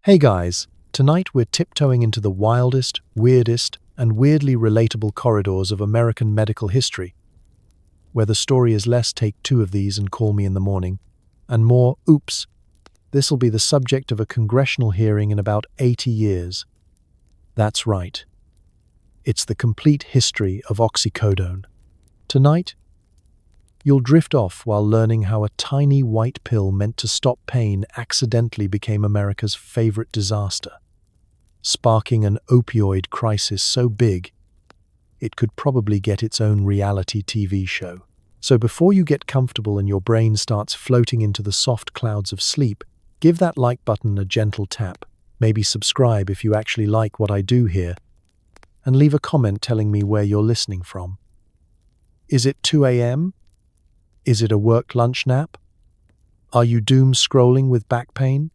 Hey guys, tonight we're tiptoeing into the wildest, weirdest, and weirdly relatable corridors of American medical history, where the story is less take two of these and call me in the morning, and more, oops, this'll be the subject of a congressional hearing in about 80 years. That's right. It's the complete history of oxycodone. Tonight, you'll drift off while learning how a tiny white pill meant to stop pain accidentally became America's favorite disaster, sparking an opioid crisis so big it could probably get its own reality TV show. So before you get comfortable and your brain starts floating into the soft clouds of sleep, give that like button a gentle tap, maybe subscribe if you actually like what I do here, and leave a comment telling me where you're listening from. Is it 2 a.m.? Is it a work lunch nap? Are you doom scrolling with back pain?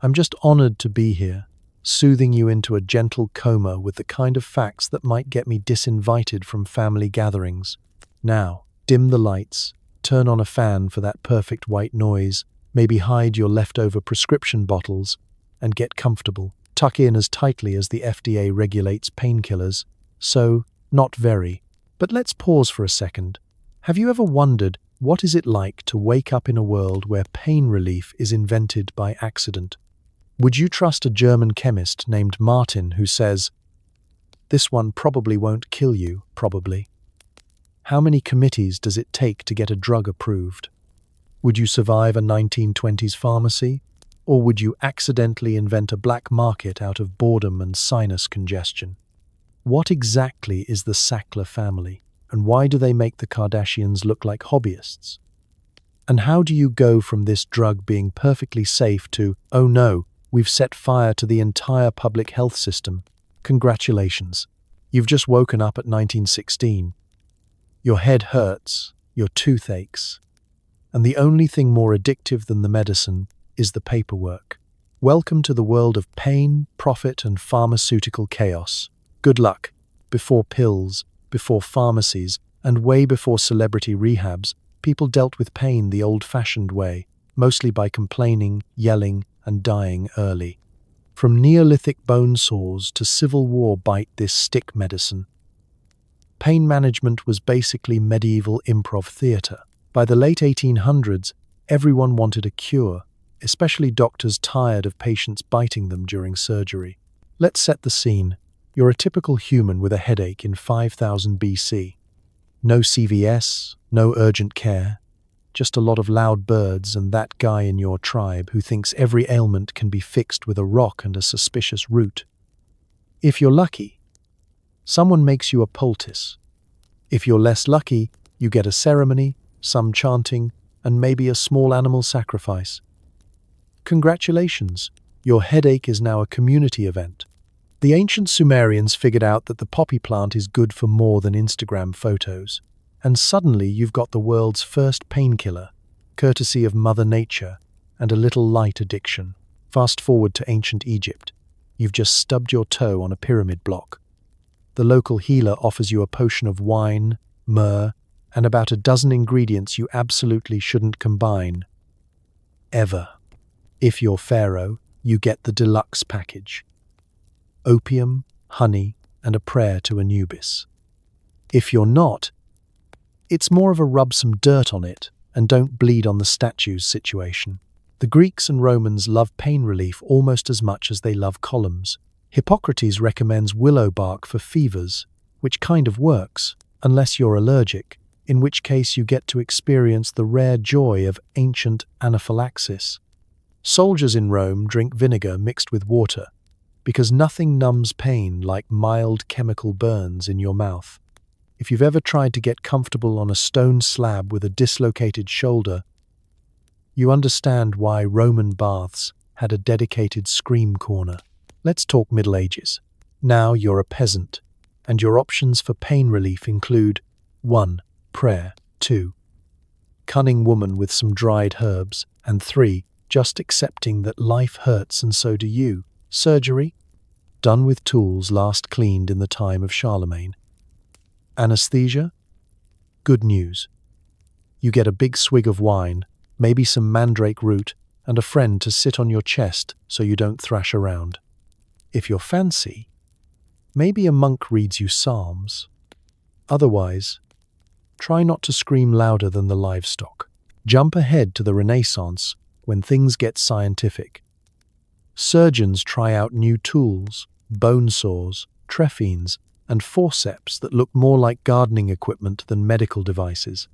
I'm just honored to be here, soothing you into a gentle coma with the kind of facts that might get me disinvited from family gatherings. Now, dim the lights, turn on a fan for that perfect white noise, maybe hide your leftover prescription bottles, and get comfortable. Tuck in as tightly as the FDA regulates painkillers. So, not very. But let's pause for a second. Have you ever wondered what is it like to wake up in a world where pain relief is invented by accident? Would you trust a German chemist named Martin who says, "This one probably won't kill you, probably"? How many committees does it take to get a drug approved? Would you survive a 1920s pharmacy? Or would you accidentally invent a black market out of boredom and sinus congestion? What exactly is the Sackler family? And why do they make the Kardashians look like hobbyists? And how do you go from this drug being perfectly safe to, oh no, we've set fire to the entire public health system? Congratulations. You've just woken up at 1916. Your head hurts, your tooth aches, and the only thing more addictive than the medicine is the paperwork. Welcome to the world of pain, profit, and pharmaceutical chaos. Good luck. Before pills, before pharmacies, and way before celebrity rehabs, people dealt with pain the old-fashioned way, mostly by complaining, yelling, and dying early. From Neolithic bone saws to Civil War bite this stick medicine. Pain management was basically medieval improv theater. By the late 1800s, everyone wanted a cure, especially doctors tired of patients biting them during surgery. Let's set the scene. You're a typical human with a headache in 5000 BC. No CVS, no urgent care, just a lot of loud birds and that guy in your tribe who thinks every ailment can be fixed with a rock and a suspicious root. If you're lucky, someone makes you a poultice. If you're less lucky, you get a ceremony, some chanting, and maybe a small animal sacrifice. Congratulations, your headache is now a community event. The ancient Sumerians figured out that the poppy plant is good for more than Instagram photos. And suddenly you've got the world's first painkiller, courtesy of Mother Nature and a little light addiction. Fast forward to ancient Egypt. You've just stubbed your toe on a pyramid block. The local healer offers you a potion of wine, myrrh, and about a dozen ingredients you absolutely shouldn't combine. Ever. If you're Pharaoh, you get the deluxe package. Opium, honey, and a prayer to Anubis. If you're not, it's more of a rub some dirt on it and don't bleed on the statues situation. The Greeks and Romans love pain relief almost as much as they love columns. Hippocrates recommends willow bark for fevers, which kind of works, unless you're allergic, in which case you get to experience the rare joy of ancient anaphylaxis. Soldiers in Rome drink vinegar mixed with water, because nothing numbs pain like mild chemical burns in your mouth. If you've ever tried to get comfortable on a stone slab with a dislocated shoulder, you understand why Roman baths had a dedicated scream corner. Let's talk Middle Ages. Now you're a peasant, and your options for pain relief include 1. Prayer, 2. Cunning woman with some dried herbs, and 3. Just accepting that life hurts and so do you. Surgery, done with tools last cleaned in the time of Charlemagne. Anesthesia? Good news. You get a big swig of wine, maybe some mandrake root, and a friend to sit on your chest so you don't thrash around. If you're fancy, maybe a monk reads you psalms. Otherwise, try not to scream louder than the livestock. Jump ahead to the Renaissance when things get scientific. Surgeons try out new tools, bone saws, trephines, and forceps that look more like gardening equipment than medical devices.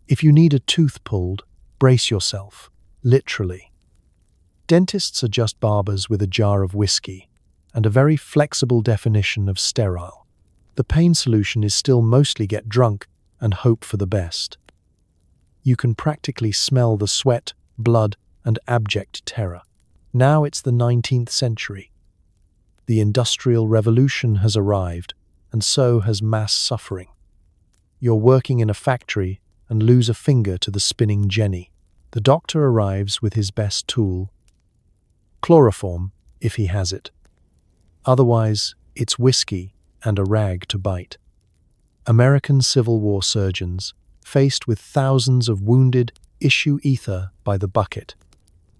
If you need a tooth pulled, brace yourself, literally. Dentists are just barbers with a jar of whiskey and a very flexible definition of sterile. The pain solution is still mostly get drunk and hope for the best. You can practically smell the sweat, blood, and abject terror. Now it's the 19th century. The Industrial Revolution has arrived, and so has mass suffering. You're working in a factory and lose a finger to the spinning jenny. The doctor arrives with his best tool, chloroform, if he has it. Otherwise, it's whiskey and a rag to bite. American Civil War surgeons, faced with thousands of wounded, issue ether by the bucket.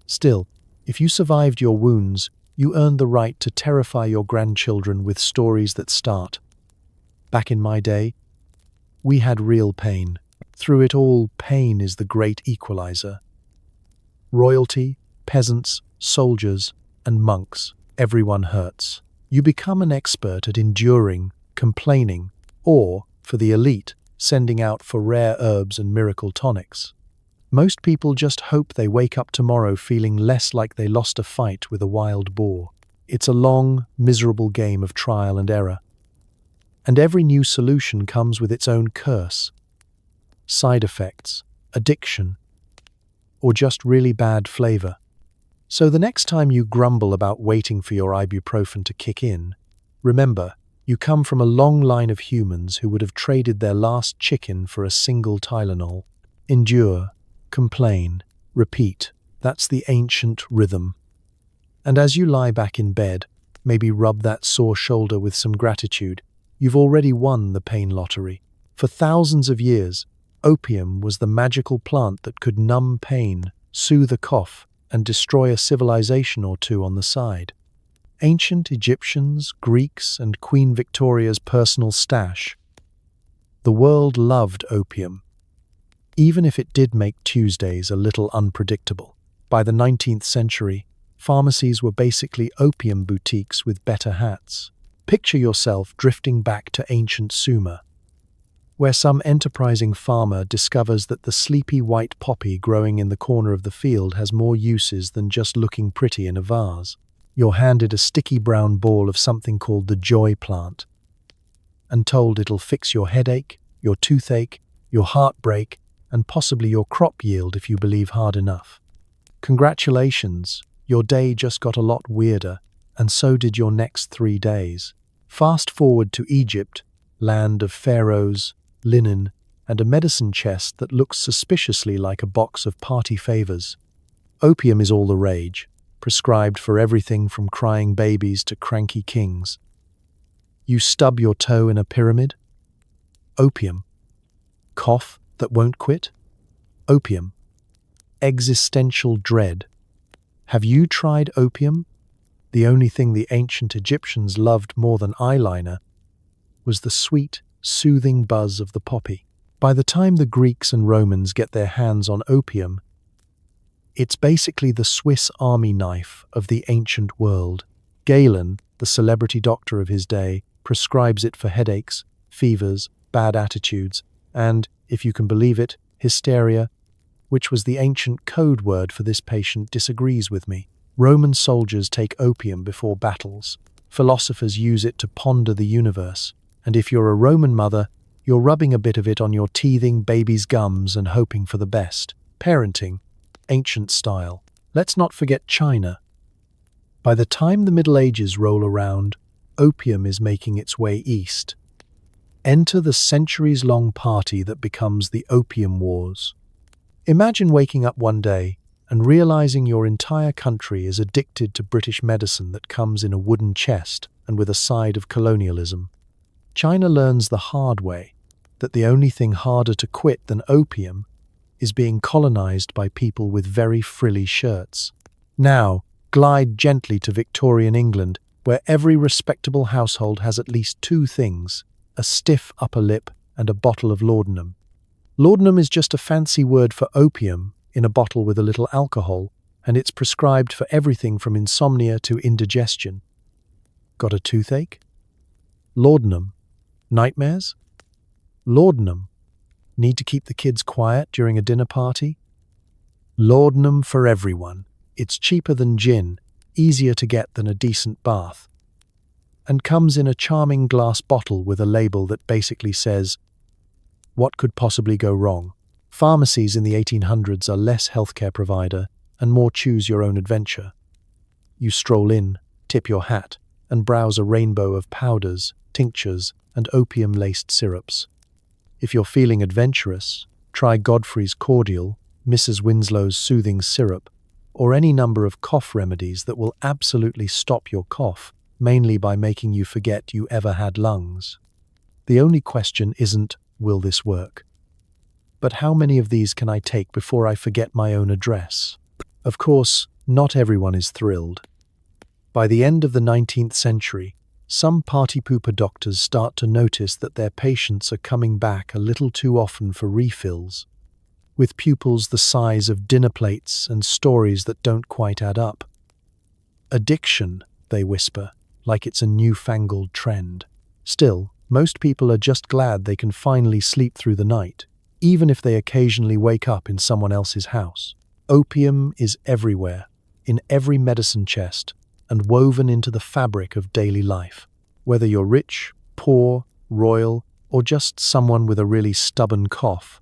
Still, if you survived your wounds, you earned the right to terrify your grandchildren with stories that start. Back in my day, we had real pain. Through it all, pain is the great equalizer. Royalty, peasants, soldiers, and monks, everyone hurts. You become an expert at enduring, complaining, or, for the elite, sending out for rare herbs and miracle tonics. Most people just hope they wake up tomorrow feeling less like they lost a fight with a wild boar. It's a long, miserable game of trial and error. And every new solution comes with its own curse. Side effects, addiction, or just really bad flavor. So the next time you grumble about waiting for your ibuprofen to kick in, remember, you come from a long line of humans who would have traded their last chicken for a single Tylenol. Endure, complain, repeat. That's the ancient rhythm. And as you lie back in bed, maybe rub that sore shoulder with some gratitude. You've already won the pain lottery. For thousands of years, opium was the magical plant that could numb pain, soothe a cough, and destroy a civilization or two on the side. Ancient Egyptians, Greeks, and Queen Victoria's personal stash. The world loved opium, even if it did make Tuesdays a little unpredictable. By the 19th century, pharmacies were basically opium boutiques with better hats. Picture yourself drifting back to ancient Sumer, where some enterprising farmer discovers that the sleepy white poppy growing in the corner of the field has more uses than just looking pretty in a vase. You're handed a sticky brown ball of something called the joy plant and told it'll fix your headache, your toothache, your heartbreak, and possibly your crop yield if you believe hard enough. Congratulations, your day just got a lot weirder, and so did your next 3 days. Fast forward to Egypt, land of pharaohs, linen, and a medicine chest that looks suspiciously like a box of party favors. Opium is all the rage, prescribed for everything from crying babies to cranky kings. You stub your toe in a pyramid? Opium. Cough that won't quit? Opium. Existential dread. Have you tried opium? The only thing the ancient Egyptians loved more than eyeliner was the sweet, soothing buzz of the poppy. By the time the Greeks and Romans get their hands on opium, it's basically the Swiss army knife of the ancient world. Galen, the celebrity doctor of his day, prescribes it for headaches, fevers, bad attitudes, and, if you can believe it, hysteria, which was the ancient code word for this patient, disagrees with me. Roman soldiers take opium before battles. Philosophers use it to ponder the universe. And if you're a Roman mother, you're rubbing a bit of it on your teething baby's gums and hoping for the best. Parenting, ancient style. Let's not forget China. By the time the Middle Ages roll around, opium is making its way east. Enter the centuries-long party that becomes the Opium Wars. Imagine waking up one day and realizing your entire country is addicted to British medicine that comes in a wooden chest and with a side of colonialism. China learns the hard way that the only thing harder to quit than opium is being colonized by people with very frilly shirts. Now, glide gently to Victorian England, where every respectable household has at least two things: a stiff upper lip and a bottle of laudanum. Laudanum is just a fancy word for opium in a bottle with a little alcohol, and it's prescribed for everything from insomnia to indigestion. Got a toothache? Laudanum. Nightmares? Laudanum. Need to keep the kids quiet during a dinner party? Laudanum for everyone. It's cheaper than gin, easier to get than a decent bath, and comes in a charming glass bottle with a label that basically says, "What could possibly go wrong?" Pharmacies in the 1800s are less healthcare provider and more choose your own adventure. You stroll in, tip your hat, and browse a rainbow of powders, tinctures, and opium-laced syrups. If you're feeling adventurous, try Godfrey's cordial, Mrs. Winslow's soothing syrup, or any number of cough remedies that will absolutely stop your cough, mainly by making you forget you ever had lungs. The only question isn't, will this work? But how many of these can I take before I forget my own address? Of course, not everyone is thrilled. By the end of the 19th century, some party pooper doctors start to notice that their patients are coming back a little too often for refills, with pupils the size of dinner plates and stories that don't quite add up. Addiction, they whisper, like it's a newfangled trend. Still, most people are just glad they can finally sleep through the night, even if they occasionally wake up in someone else's house. Opium is everywhere, in every medicine chest, and woven into the fabric of daily life. Whether you're rich, poor, royal, or just someone with a really stubborn cough,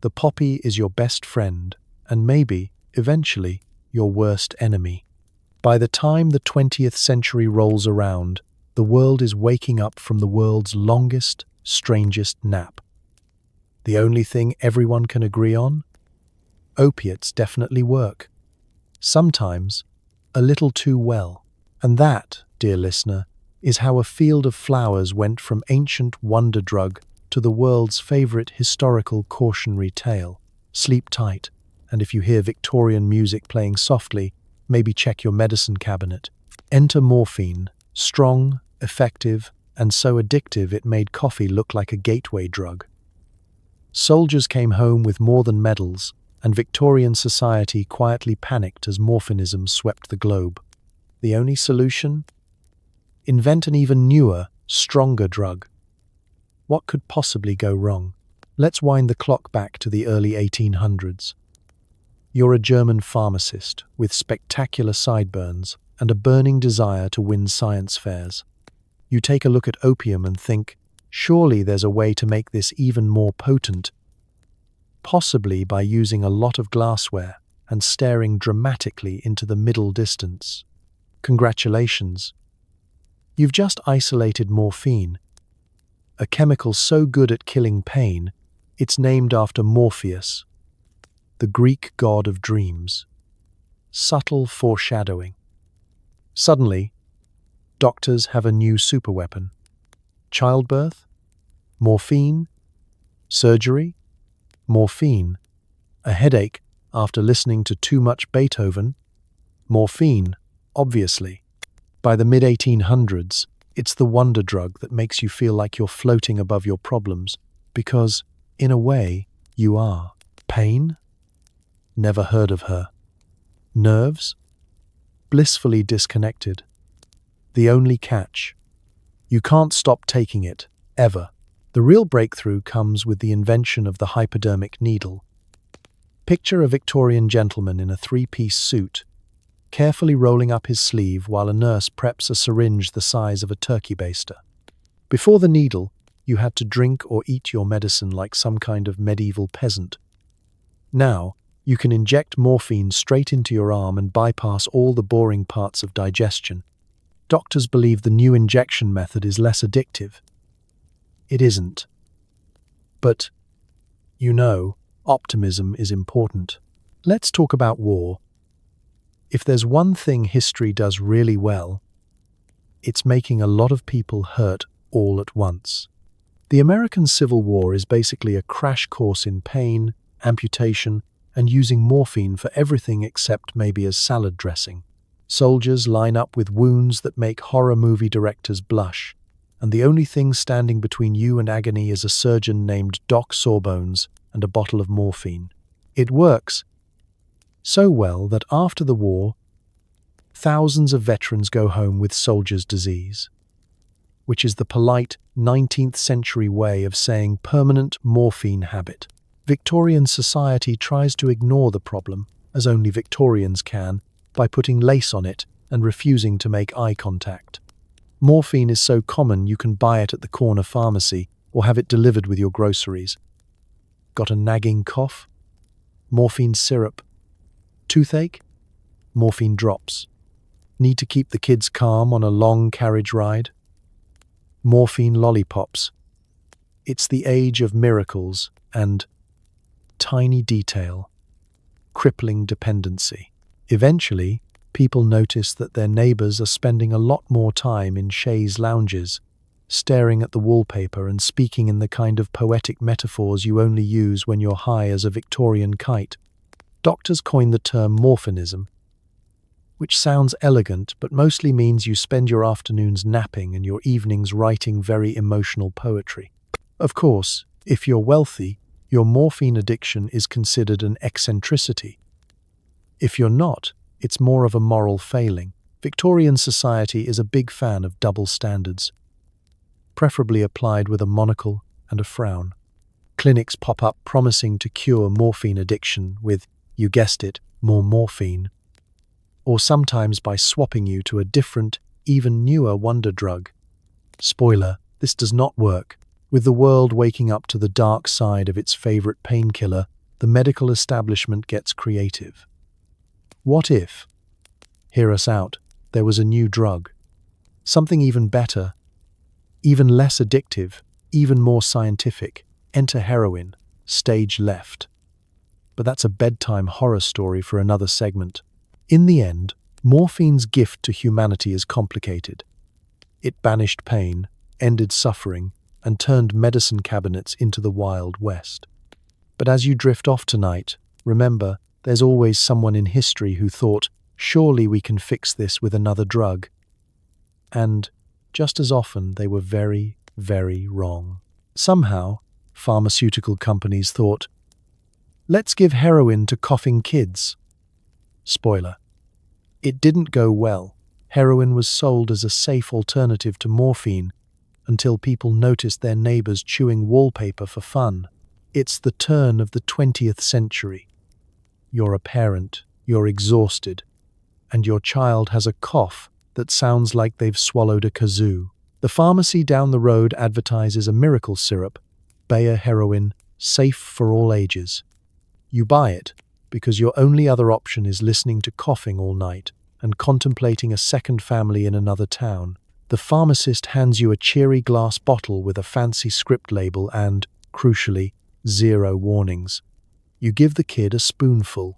the poppy is your best friend, and maybe, eventually, your worst enemy. By the time the 20th century rolls around, the world is waking up from the world's longest, strangest nap. The only thing everyone can agree on? Opiates definitely work. Sometimes, a little too well. And that, dear listener, is how a field of flowers went from ancient wonder drug to the world's favorite historical cautionary tale. Sleep tight, and if you hear Victorian music playing softly, maybe check your medicine cabinet. Enter morphine, strong, effective, and so addictive it made coffee look like a gateway drug. Soldiers came home with more than medals, and Victorian society quietly panicked as morphinism swept the globe. The only solution? Invent an even newer, stronger drug. What could possibly go wrong? Let's wind the clock back to the early 1800s. You're a German pharmacist with spectacular sideburns and a burning desire to win science fairs. You take a look at opium and think, surely there's a way to make this even more potent, possibly by using a lot of glassware and staring dramatically into the middle distance. Congratulations. You've just isolated morphine, a chemical so good at killing pain, it's named after Morpheus, the Greek god of dreams. Subtle foreshadowing. Suddenly, doctors have a new superweapon. Childbirth? Morphine? Surgery? Morphine. A headache after listening to too much Beethoven? Morphine, obviously. By the mid-1800s, it's the wonder drug that makes you feel like you're floating above your problems, because, in a way, you are. Pain? Never heard of her. Nerves? Blissfully disconnected. The only catch: you can't stop taking it, ever. The real breakthrough comes with the invention of the hypodermic needle. Picture a Victorian gentleman in a three-piece suit, carefully rolling up his sleeve while a nurse preps a syringe the size of a turkey baster. Before the needle, you had to drink or eat your medicine like some kind of medieval peasant. Now, you can inject morphine straight into your arm and bypass all the boring parts of digestion. Doctors believe the new injection method is less addictive. It isn't. But, optimism is important. Let's talk about war. If there's one thing history does really well, it's making a lot of people hurt all at once. The American Civil War is basically a crash course in pain, amputation, and using morphine for everything except maybe as salad dressing. Soldiers line up with wounds that make horror movie directors blush, and the only thing standing between you and agony is a surgeon named Doc Sawbones and a bottle of morphine. It works so well that after the war, thousands of veterans go home with soldier's disease, which is the polite 19th century way of saying permanent morphine habit. Victorian society tries to ignore the problem, as only Victorians can, by putting lace on it and refusing to make eye contact. Morphine is so common you can buy it at the corner pharmacy or have it delivered with your groceries. Got a nagging cough? Morphine syrup. Toothache? Morphine drops. Need to keep the kids calm on a long carriage ride? Morphine lollipops. It's the age of miracles and tiny detail, crippling dependency. Eventually, people notice that their neighbors are spending a lot more time in chaise lounges, staring at the wallpaper and speaking in the kind of poetic metaphors you only use when you're high as a Victorian kite. Doctors coined the term morphinism, which sounds elegant but mostly means you spend your afternoons napping and your evenings writing very emotional poetry. Of course, if you're wealthy, your morphine addiction is considered an eccentricity. If you're not, it's more of a moral failing. Victorian society is a big fan of double standards, preferably applied with a monocle and a frown. Clinics pop up promising to cure morphine addiction with, you guessed it, more morphine, or sometimes by swapping you to a different, even newer wonder drug. Spoiler, this does not work. With the world waking up to the dark side of its favorite painkiller, the medical establishment gets creative. What if, hear us out, there was a new drug? Something even better, even less addictive, even more scientific. Enter heroin, stage left. But that's a bedtime horror story for another segment. In the end, morphine's gift to humanity is complicated. It banished pain, ended suffering, and turned medicine cabinets into the Wild West. But as you drift off tonight, remember, there's always someone in history who thought, surely we can fix this with another drug. And, just as often, they were very, very wrong. Somehow, pharmaceutical companies thought, let's give heroin to coughing kids. Spoiler. It didn't go well. Heroin was sold as a safe alternative to morphine until people noticed their neighbors chewing wallpaper for fun. It's the turn of the 20th century. You're a parent, you're exhausted, and your child has a cough that sounds like they've swallowed a kazoo. The pharmacy down the road advertises a miracle syrup, Bayer heroin, safe for all ages. You buy it because your only other option is listening to coughing all night and contemplating a second family in another town. The pharmacist hands you a cheery glass bottle with a fancy script label and, crucially, 0 warnings. You give the kid a spoonful.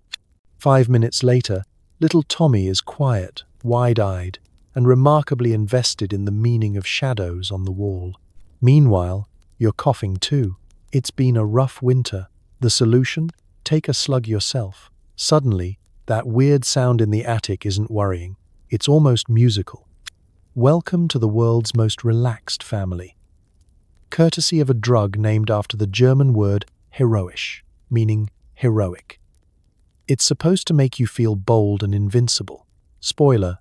5 minutes later, little Tommy is quiet, wide-eyed, and remarkably invested in the meaning of shadows on the wall. Meanwhile, you're coughing too. It's been a rough winter. The solution? Take a slug yourself. Suddenly, that weird sound in the attic isn't worrying. It's almost musical. Welcome to the world's most relaxed family. Courtesy of a drug named after the German word heroisch, meaning heroic. It's supposed to make you feel bold and invincible. Spoiler.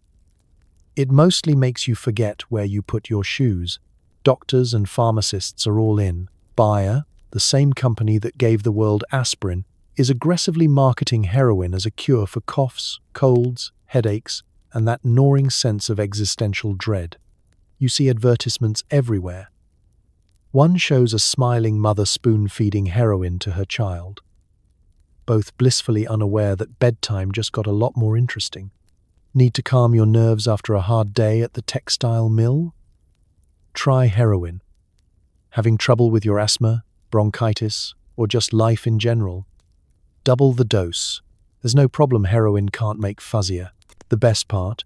It mostly makes you forget where you put your shoes. Doctors and pharmacists are all in. Bayer, the same company that gave the world aspirin, is aggressively marketing heroin as a cure for coughs, colds, headaches, and that gnawing sense of existential dread. You see advertisements everywhere. One shows a smiling mother spoon-feeding heroin to her child, both blissfully unaware that bedtime just got a lot more interesting. Need to calm your nerves after a hard day at the textile mill? Try heroin. Having trouble with your asthma, bronchitis, or just life in general? Double the dose. There's no problem heroin can't make fuzzier. The best part?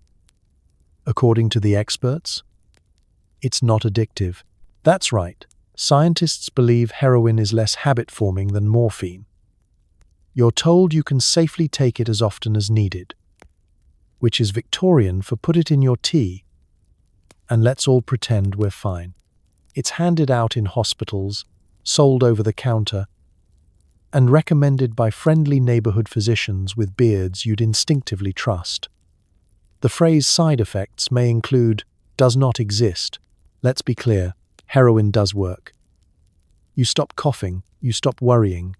According to the experts? It's not addictive. That's right. Scientists believe heroin is less habit-forming than morphine. You're told you can safely take it as often as needed, which is Victorian for put it in your tea, and let's all pretend we're fine. It's handed out in hospitals, sold over the counter, and recommended by friendly neighborhood physicians with beards you'd instinctively trust. The phrase side effects may include does not exist. Let's be clear, heroin does work. You stop coughing, you stop worrying,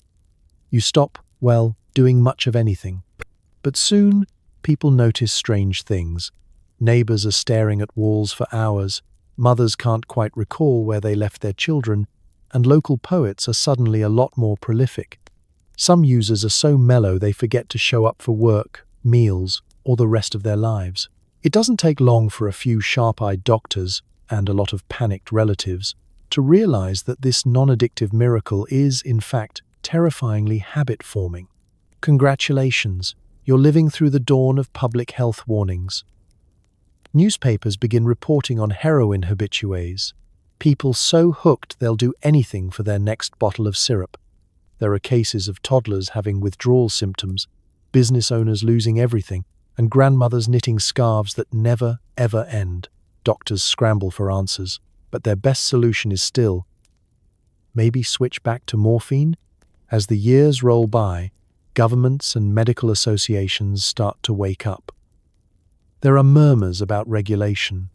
you stop, well, doing much of anything. But soon, people notice strange things. Neighbors are staring at walls for hours, mothers can't quite recall where they left their children, and local poets are suddenly a lot more prolific. Some users are so mellow they forget to show up for work, meals, or the rest of their lives. It doesn't take long for a few sharp-eyed doctors, and a lot of panicked relatives, to realize that this non-addictive miracle is, in fact, terrifyingly habit-forming. Congratulations, you're living through the dawn of public health warnings. Newspapers begin reporting on heroin habitués, people so hooked they'll do anything for their next bottle of syrup. There are cases of toddlers having withdrawal symptoms, business owners losing everything, and grandmothers knitting scarves that never, ever end. Doctors scramble for answers, but their best solution is still, maybe switch back to morphine? As the years roll by, governments and medical associations start to wake up. There are murmurs about regulation.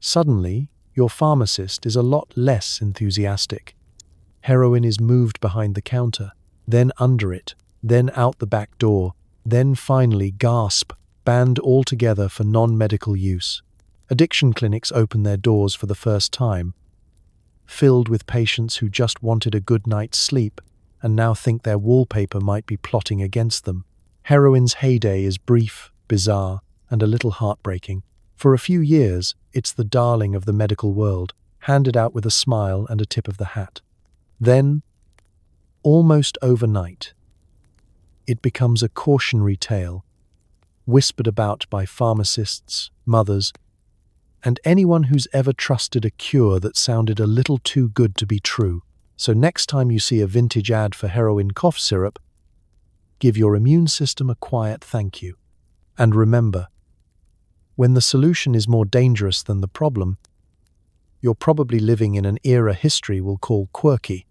Suddenly, your pharmacist is a lot less enthusiastic. Heroin is moved behind the counter, then under it, then out the back door, then finally, gasp, banned altogether for non-medical use. Addiction clinics open their doors for the first time, filled with patients who just wanted a good night's sleep and now think their wallpaper might be plotting against them. Heroin's heyday is brief, bizarre, and a little heartbreaking. For a few years, it's the darling of the medical world, handed out with a smile and a tip of the hat. Then, almost overnight, it becomes a cautionary tale, whispered about by pharmacists, mothers, and anyone who's ever trusted a cure that sounded a little too good to be true. So next time you see a vintage ad for heroin cough syrup, give your immune system a quiet thank you. And remember, when the solution is more dangerous than the problem, you're probably living in an era history will call quirky,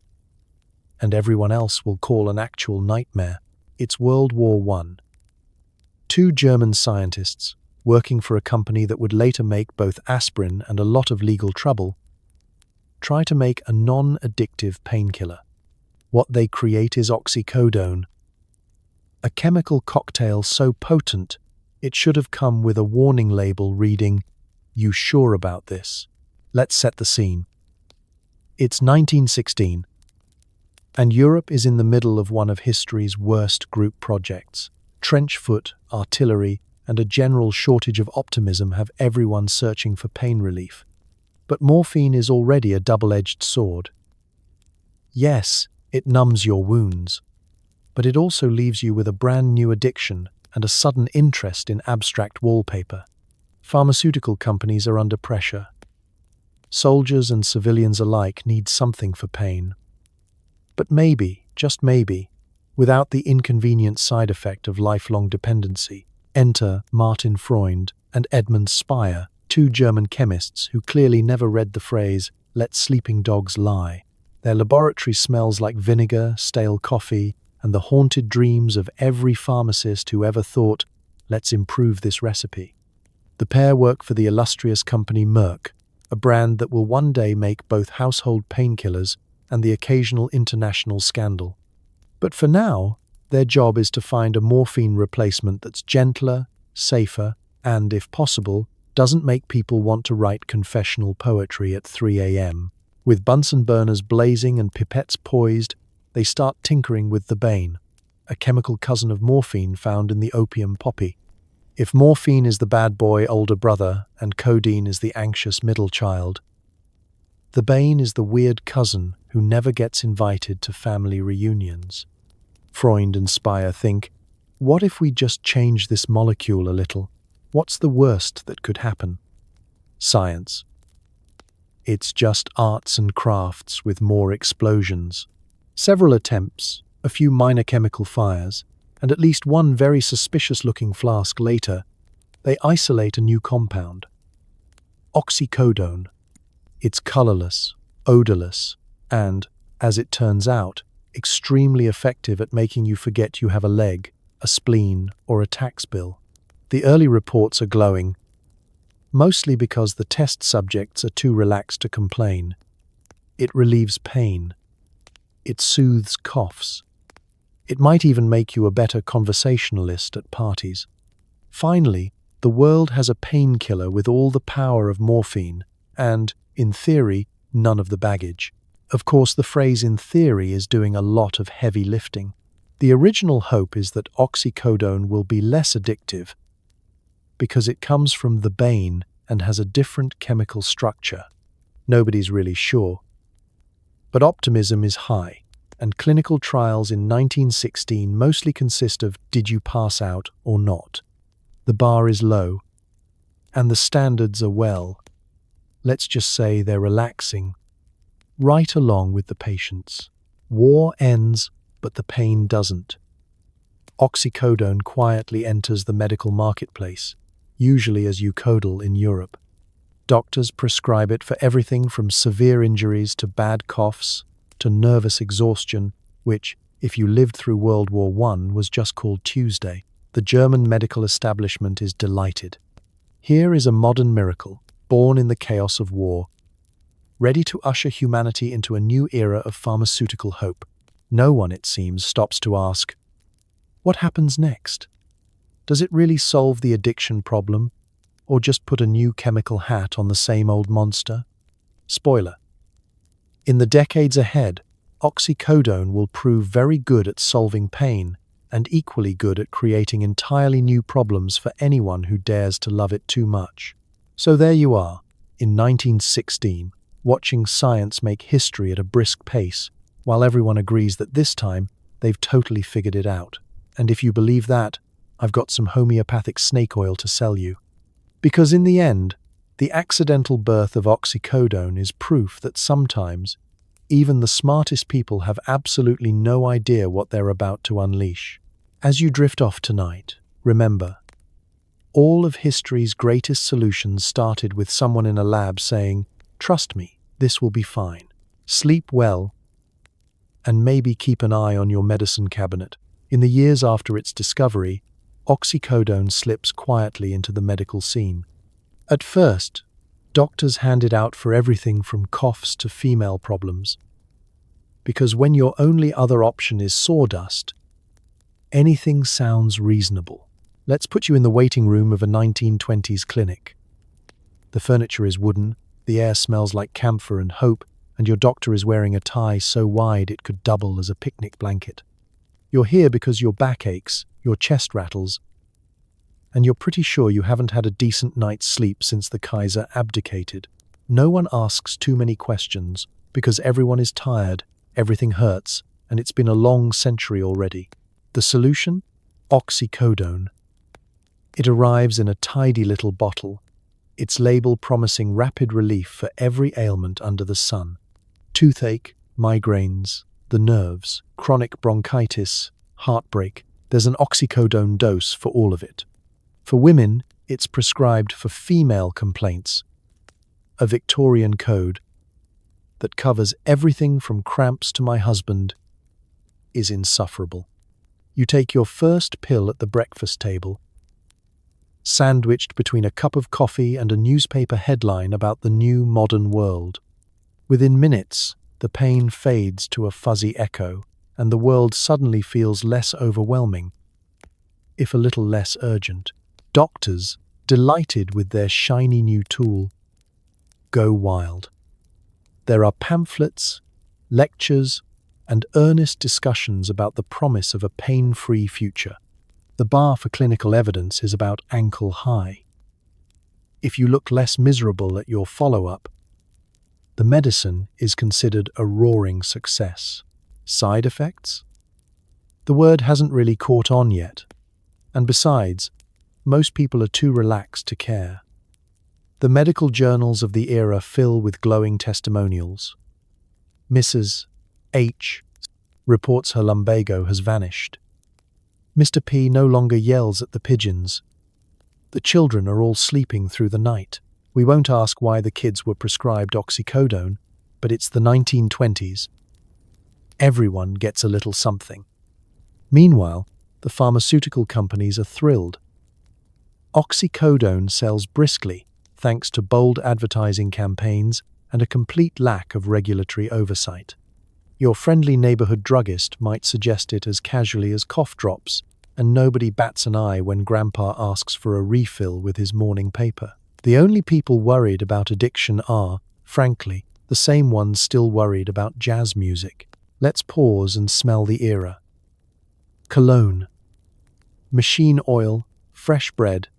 and everyone else will call an actual nightmare. It's World War I. Two German scientists, working for a company that would later make both aspirin and a lot of legal trouble, try to make a non-addictive painkiller. What they create is Oxycodone, a chemical cocktail so potent it should have come with a warning label reading, "You sure about this?" Let's set the scene. It's 1916, and Europe is in the middle of one of history's worst group projects. Trench foot, artillery, and a general shortage of optimism have everyone searching for pain relief. But morphine is already a double-edged sword. Yes, it numbs your wounds, but it also leaves you with a brand new addiction and a sudden interest in abstract wallpaper. Pharmaceutical companies are under pressure. Soldiers and civilians alike need something for pain. But maybe, just maybe, without the inconvenient side effect of lifelong dependency. Enter Martin Freund and Edmund Speyer, two German chemists who clearly never read the phrase, "Let sleeping dogs lie." Their laboratory smells like vinegar, stale coffee, and the haunted dreams of every pharmacist who ever thought, "Let's improve this recipe." The pair work for the illustrious company Merck, a brand that will one day make both household painkillers and the occasional international scandal. But for now, their job is to find a morphine replacement that's gentler, safer, and, if possible, doesn't make people want to write confessional poetry at 3 a.m. With Bunsen burners blazing and pipettes poised, they start tinkering with the bane, a chemical cousin of morphine found in the opium poppy. If morphine is the bad boy older brother and codeine is the anxious middle child, the bane is the weird cousin who never gets invited to family reunions. Freund and Speyer think, what if we just change this molecule a little? What's the worst that could happen? Science. It's just arts and crafts with more explosions. Several attempts, a few minor chemical fires, and at least one very suspicious-looking flask later, they isolate a new compound. Oxycodone. It's colorless, odorless, and, as it turns out, extremely effective at making you forget you have a leg, a spleen, or a tax bill. The early reports are glowing, mostly because the test subjects are too relaxed to complain. It relieves pain. It soothes coughs. It might even make you a better conversationalist at parties. Finally, the world has a painkiller with all the power of morphine and, in theory, none of the baggage. Of course, the phrase "in theory" is doing a lot of heavy lifting. The original hope is that oxycodone will be less addictive because it comes from the bane and has a different chemical structure. Nobody's really sure. But optimism is high, and clinical trials in 1916 mostly consist of "did you pass out or not?" The bar is low, and the standards are, well, let's just say they're relaxing, right along with the patients. War ends, but the pain doesn't. Oxycodone quietly enters the medical marketplace, usually as Eucodal in Europe. Doctors prescribe it for everything from severe injuries to bad coughs to nervous exhaustion, which, if you lived through World War I, was just called Tuesday. The German medical establishment is delighted. Here is a modern miracle, born in the chaos of war, ready to usher humanity into a new era of pharmaceutical hope. No one, it seems, stops to ask, what happens next? Does it really solve the addiction problem, or just put a new chemical hat on the same old monster? Spoiler. In the decades ahead, oxycodone will prove very good at solving pain and equally good at creating entirely new problems for anyone who dares to love it too much. So there you are, in 1916, watching science make history at a brisk pace, while everyone agrees that this time they've totally figured it out. And if you believe that, I've got some homeopathic snake oil to sell you. Because in the end, the accidental birth of oxycodone is proof that sometimes even the smartest people have absolutely no idea what they're about to unleash. As you drift off tonight, remember, all of history's greatest solutions started with someone in a lab saying, "Trust me, this will be fine." Sleep well, and maybe keep an eye on your medicine cabinet. In the years after its discovery, oxycodone slips quietly into the medical scene. At first, doctors hand it out for everything from coughs to female problems. Because when your only other option is sawdust, anything sounds reasonable. Let's put you in the waiting room of a 1920s clinic. The furniture is wooden, the air smells like camphor and hope, and your doctor is wearing a tie so wide it could double as a picnic blanket. You're here because your back aches, your chest rattles, and you're pretty sure you haven't had a decent night's sleep since the Kaiser abdicated. No one asks too many questions because everyone is tired, everything hurts, and it's been a long century already. The solution? Oxycodone. It arrives in a tidy little bottle, its label promising rapid relief for every ailment under the sun. Toothache, migraines, the nerves, chronic bronchitis, heartbreak. There's an oxycodone dose for all of it. For women, it's prescribed for female complaints, a Victorian code that covers everything from cramps to my husband is insufferable. You take your first pill at the breakfast table, sandwiched between a cup of coffee and a newspaper headline about the new modern world. Within minutes, the pain fades to a fuzzy echo, and the world suddenly feels less overwhelming, if a little less urgent. Doctors, delighted with their shiny new tool, go wild. There are pamphlets, lectures, and earnest discussions about the promise of a pain-free future. The bar for clinical evidence is about ankle high. If you look less miserable at your follow-up, the medicine is considered a roaring success. Side effects? The word hasn't really caught on yet. And besides, most people are too relaxed to care. The medical journals of the era fill with glowing testimonials. Mrs. H. reports her lumbago has vanished. Mr. P no longer yells at the pigeons. The children are all sleeping through the night. We won't ask why the kids were prescribed oxycodone, but it's the 1920s. Everyone gets a little something. Meanwhile, the pharmaceutical companies are thrilled. Oxycodone sells briskly, thanks to bold advertising campaigns and a complete lack of regulatory oversight. Your friendly neighborhood druggist might suggest it as casually as cough drops, and nobody bats an eye when Grandpa asks for a refill with his morning paper. The only people worried about addiction are, frankly, the same ones still worried about jazz music. Let's pause and smell the era. Cologne, machine oil, fresh bread,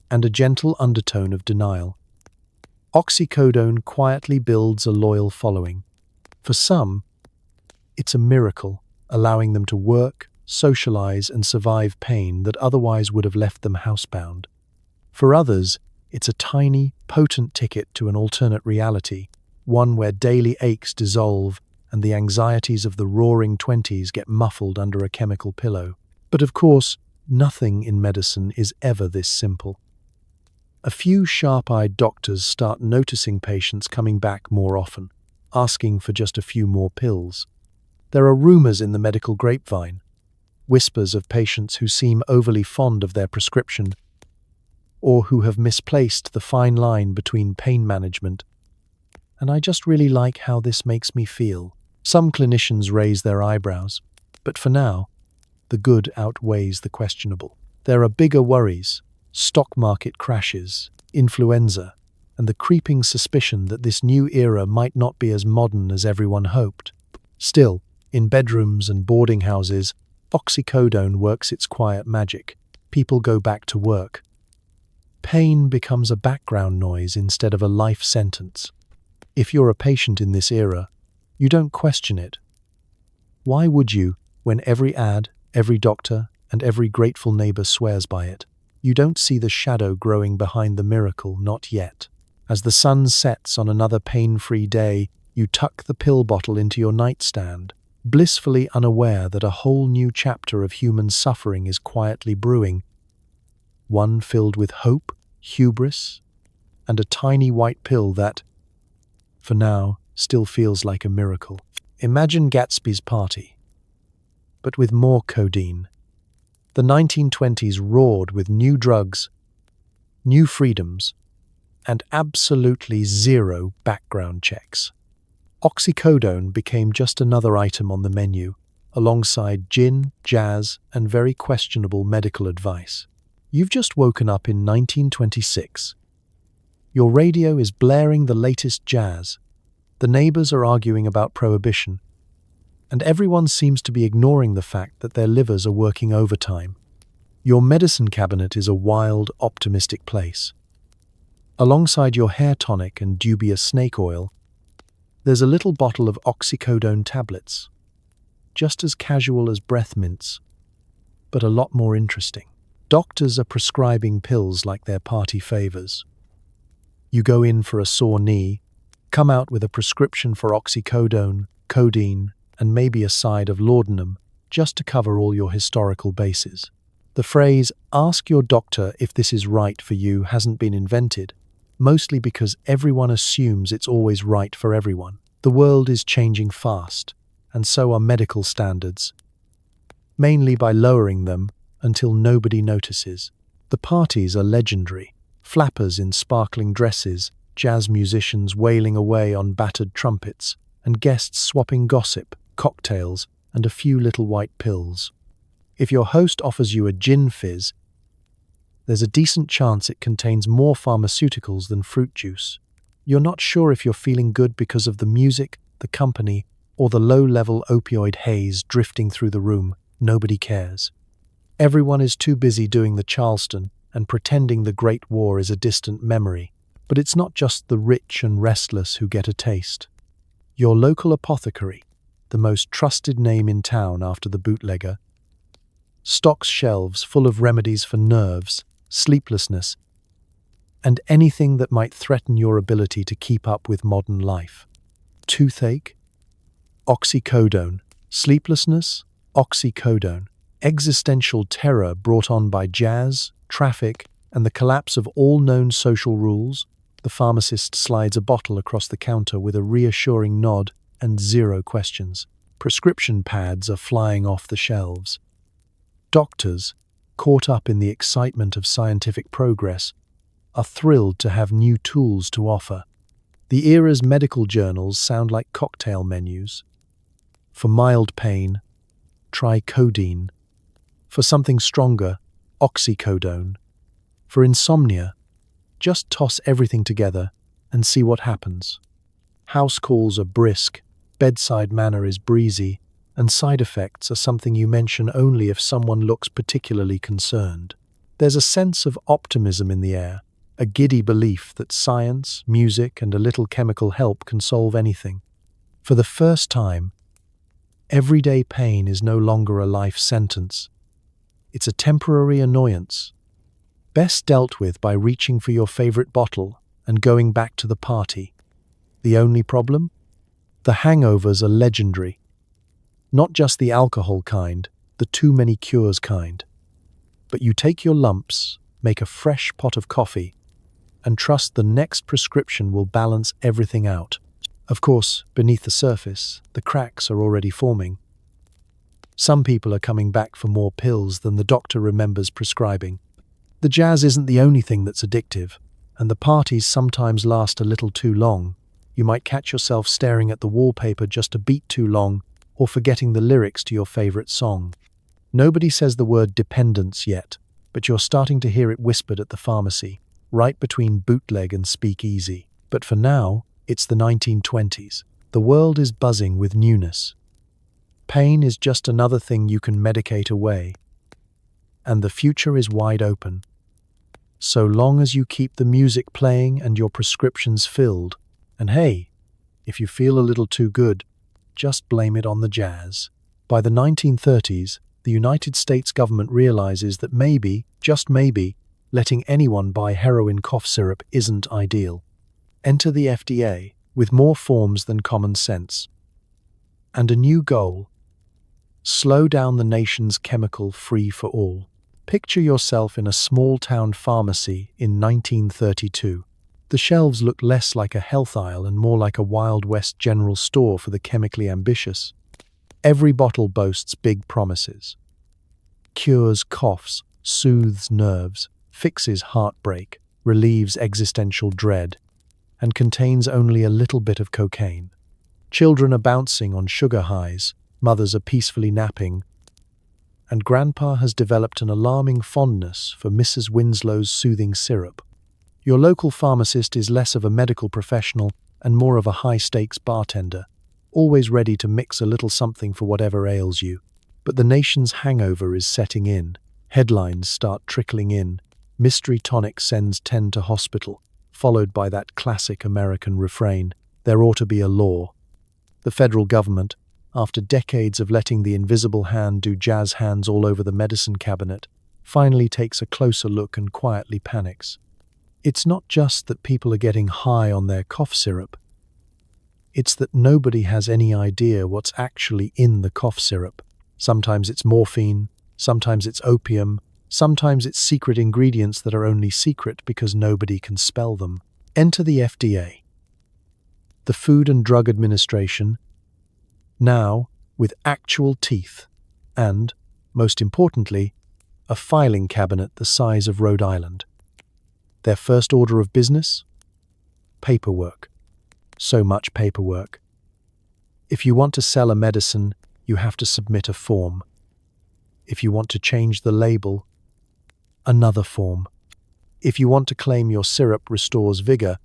and a gentle undertone of denial. Oxycodone quietly builds a loyal following. For some, it's a miracle, allowing them to work, socialize, and survive pain that otherwise would have left them housebound. For others, it's a tiny, potent ticket to an alternate reality, one where daily aches dissolve and the anxieties of the roaring 20s get muffled under a chemical pillow. But of course, nothing in medicine is ever this simple. A few sharp-eyed doctors start noticing patients coming back more often, asking for just a few more pills. There are rumors in the medical grapevine, whispers of patients who seem overly fond of their prescription or who have misplaced the fine line between pain management. And I just really like how this makes me feel. Some clinicians raise their eyebrows, but for now, the good outweighs the questionable. There are bigger worries: stock market crashes, influenza, and the creeping suspicion that this new era might not be as modern as everyone hoped. Still, in bedrooms and boarding houses, oxycodone works its quiet magic. People go back to work. Pain becomes a background noise instead of a life sentence. If you're a patient in this era, you don't question it. Why would you, when every ad, every doctor, and every grateful neighbor swears by it? You don't see the shadow growing behind the miracle, not yet. As the sun sets on another pain-free day, you tuck the pill bottle into your nightstand, blissfully unaware that a whole new chapter of human suffering is quietly brewing, one filled with hope, hubris, and a tiny white pill that, for now, still feels like a miracle. Imagine Gatsby's party, but with more codeine. The 1920s roared with new drugs, new freedoms, and absolutely zero background checks. Oxycodone became just another item on the menu, alongside gin, jazz, and very questionable medical advice. You've just woken up in 1926. Your radio is blaring the latest jazz. The neighbors are arguing about prohibition, and everyone seems to be ignoring the fact that their livers are working overtime. Your medicine cabinet is a wild, optimistic place. Alongside your hair tonic and dubious snake oil, there's a little bottle of oxycodone tablets, just as casual as breath mints, but a lot more interesting. Doctors are prescribing pills like they're party favors. You go in for a sore knee, come out with a prescription for oxycodone, codeine, and maybe a side of laudanum, just to cover all your historical bases. The phrase, "ask your doctor if this is right for you," hasn't been invented, mostly because everyone assumes it's always right for everyone. The world is changing fast, and so are medical standards, mainly by lowering them until nobody notices. The parties are legendary. Flappers in sparkling dresses, jazz musicians wailing away on battered trumpets, and guests swapping gossip, cocktails, and a few little white pills. If your host offers you a gin fizz, there's a decent chance it contains more pharmaceuticals than fruit juice. You're not sure if you're feeling good because of the music, the company, or the low-level opioid haze drifting through the room. Nobody cares. Everyone is too busy doing the Charleston and pretending the Great War is a distant memory. But it's not just the rich and restless who get a taste. Your local apothecary, the most trusted name in town after the bootlegger, stocks shelves full of remedies for nerves, sleeplessness, and anything that might threaten your ability to keep up with modern life. Toothache? Oxycodone. Sleeplessness, oxycodone, existential terror brought on by jazz, traffic, and the collapse of all known social rules. The pharmacist slides a bottle across the counter with a reassuring nod and zero questions. Prescription pads are flying off the shelves. Doctors, caught up in the excitement of scientific progress, are thrilled to have new tools to offer. The era's medical journals sound like cocktail menus. For mild pain, try codeine. For something stronger, oxycodone. For insomnia, just toss everything together and see what happens. House calls are brisk, bedside manner is breezy, and side effects are something you mention only if someone looks particularly concerned. There's a sense of optimism in the air, a giddy belief that science, music, and a little chemical help can solve anything. For the first time, everyday pain is no longer a life sentence. It's a temporary annoyance, best dealt with by reaching for your favorite bottle and going back to the party. The only problem? The hangovers are legendary. Not just the alcohol kind, the too many cures kind. But you take your lumps, make a fresh pot of coffee, and trust the next prescription will balance everything out. Of course, beneath the surface, the cracks are already forming. Some people are coming back for more pills than the doctor remembers prescribing. The jazz isn't the only thing that's addictive, and the parties sometimes last a little too long. You might catch yourself staring at the wallpaper just a beat too long, or forgetting the lyrics to your favorite song. Nobody says the word dependence yet, but you're starting to hear it whispered at the pharmacy, right between bootleg and speakeasy. But for now, it's the 1920s. The world is buzzing with newness. Pain is just another thing you can medicate away. And the future is wide open. So long as you keep the music playing and your prescriptions filled. And hey, if you feel a little too good, just blame it on the jazz. By the 1930s, the United States government realizes that maybe, just maybe, letting anyone buy heroin cough syrup isn't ideal. Enter the FDA, with more forms than common sense. And a new goal: slow down the nation's chemical free-for-all. Picture yourself in a small-town pharmacy in 1932. The shelves look less like a health aisle and more like a Wild West general store for the chemically ambitious. Every bottle boasts big promises. Cures coughs, soothes nerves, fixes heartbreak, relieves existential dread, and contains only a little bit of cocaine. Children are bouncing on sugar highs, mothers are peacefully napping, and Grandpa has developed an alarming fondness for Mrs. Winslow's soothing syrup. Your local pharmacist is less of a medical professional and more of a high-stakes bartender, always ready to mix a little something for whatever ails you. But the nation's hangover is setting in. Headlines start trickling in. Mystery tonic sends 10 to hospital, followed by that classic American refrain, "There ought to be a law." The federal government, after decades of letting the invisible hand do jazz hands all over the medicine cabinet, finally takes a closer look and quietly panics. It's not just that people are getting high on their cough syrup. It's that nobody has any idea what's actually in the cough syrup. Sometimes it's morphine, sometimes it's opium, sometimes it's secret ingredients that are only secret because nobody can spell them. Enter the FDA. The Food and Drug Administration, now with actual teeth and, most importantly, a filing cabinet the size of Rhode Island. Their first order of business? Paperwork. So much paperwork. If you want to sell a medicine, you have to submit a form. If you want to change the label, another form. If you want to claim your syrup restores vigor,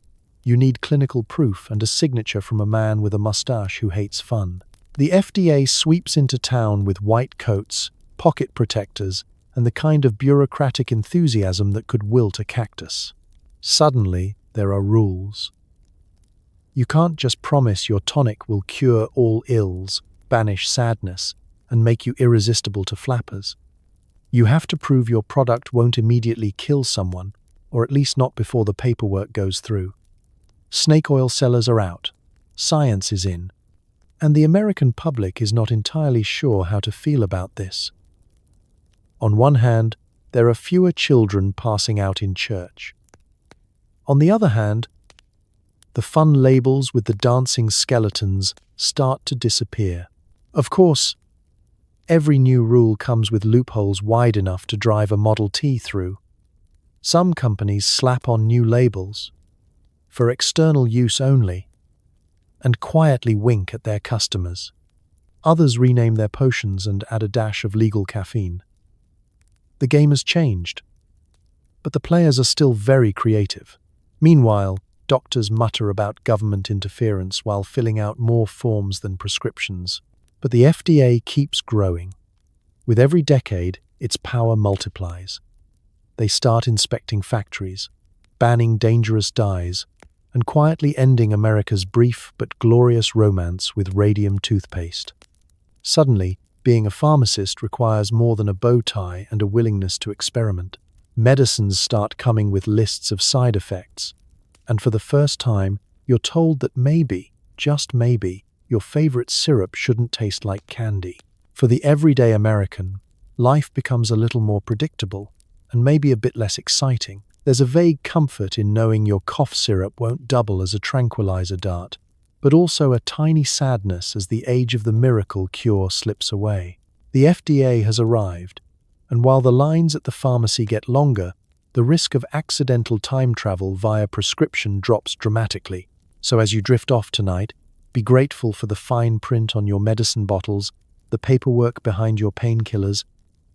you need clinical proof and a signature from a man with a mustache who hates fun. The FDA sweeps into town with white coats, pocket protectors, and the kind of bureaucratic enthusiasm that could wilt a cactus. Suddenly, there are rules. You can't just promise your tonic will cure all ills, banish sadness, and make you irresistible to flappers. You have to prove your product won't immediately kill someone, or at least not before the paperwork goes through. Snake oil sellers are out. Science is in. And the American public is not entirely sure how to feel about this. On one hand, there are fewer children passing out in church. On the other hand, the fun labels with the dancing skeletons start to disappear. Of course, every new rule comes with loopholes wide enough to drive a Model T through. Some companies slap on new labels, for external use only, and quietly wink at their customers. Others rename their potions and add a dash of legal caffeine. The game has changed, but the players are still very creative. Meanwhile, doctors mutter about government interference while filling out more forms than prescriptions. But the FDA keeps growing. With every decade, its power multiplies. They start inspecting factories, banning dangerous dyes, and quietly ending America's brief but glorious romance with radium toothpaste. Suddenly, being a pharmacist requires more than a bow tie and a willingness to experiment. Medicines start coming with lists of side effects, and for the first time, you're told that maybe, just maybe, your favorite syrup shouldn't taste like candy. For the everyday American, life becomes a little more predictable and maybe a bit less exciting. There's a vague comfort in knowing your cough syrup won't double as a tranquilizer dart, but also a tiny sadness as the age of the miracle cure slips away. The FDA has arrived, and while the lines at the pharmacy get longer, the risk of accidental time travel via prescription drops dramatically. So as you drift off tonight, be grateful for the fine print on your medicine bottles, the paperwork behind your painkillers,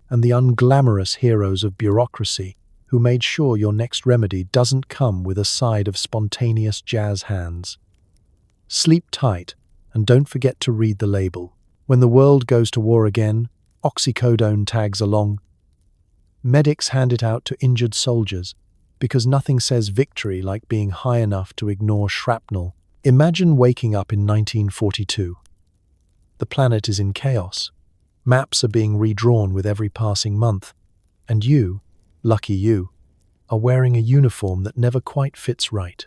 and the unglamorous heroes of bureaucracy who made sure your next remedy doesn't come with a side of spontaneous jazz hands. Sleep tight, and don't forget to read the label. When the world goes to war again, Oxycodone tags along. Medics hand it out to injured soldiers, because nothing says victory like being high enough to ignore shrapnel. Imagine waking up in 1942. The planet is in chaos. Maps are being redrawn with every passing month, and you, lucky you, are wearing a uniform that never quite fits right.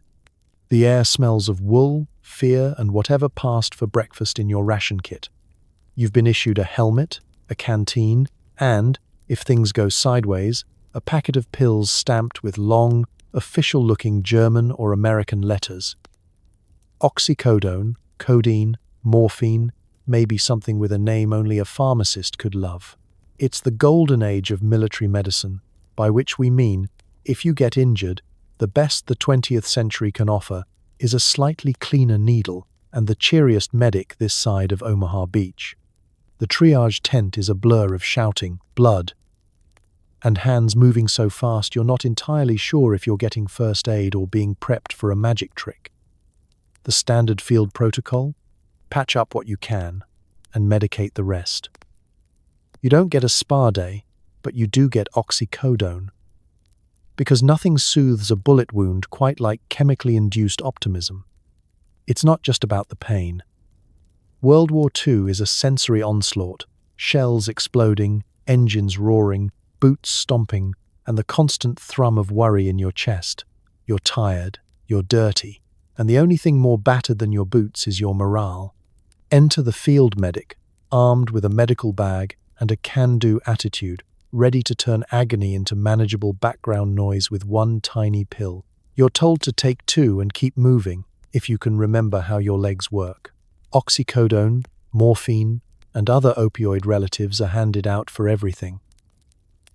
The air smells of wool, fear, and whatever passed for breakfast in your ration kit. You've been issued a helmet, a canteen, and, if things go sideways, a packet of pills stamped with long, official-looking German or American letters. Oxycodone, codeine, morphine, maybe something with a name only a pharmacist could love. It's the golden age of military medicine, by which we mean, if you get injured, the best the 20th century can offer is a slightly cleaner needle and the cheeriest medic this side of Omaha Beach. The triage tent is a blur of shouting, blood, and hands moving so fast you're not entirely sure if you're getting first aid or being prepped for a magic trick. The standard field protocol? Patch up what you can and medicate the rest. You don't get a spa day, but you do get oxycodone. Because nothing soothes a bullet wound quite like chemically induced optimism. It's not just about the pain. World War II is a sensory onslaught, shells exploding, engines roaring, boots stomping, and the constant thrum of worry in your chest. You're tired, you're dirty, and the only thing more battered than your boots is your morale. Enter the field medic, armed with a medical bag and a can-do attitude, ready to turn agony into manageable background noise with one tiny pill. You're told to take two and keep moving, if you can remember how your legs work. Oxycodone, morphine, and other opioid relatives are handed out for everything.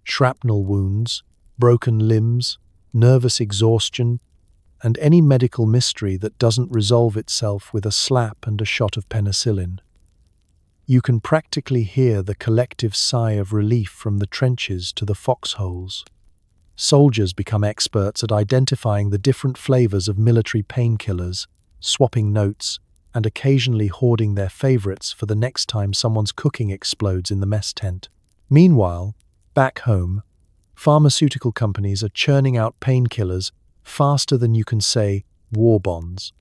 Shrapnel wounds, broken limbs, nervous exhaustion, and any medical mystery that doesn't resolve itself with a slap and a shot of penicillin. You can practically hear the collective sigh of relief from the trenches to the foxholes. Soldiers become experts at identifying the different flavors of military painkillers, swapping notes, and occasionally hoarding their favorites for the next time someone's cooking explodes in the mess tent. Meanwhile, back home, pharmaceutical companies are churning out painkillers faster than you can say war bonds.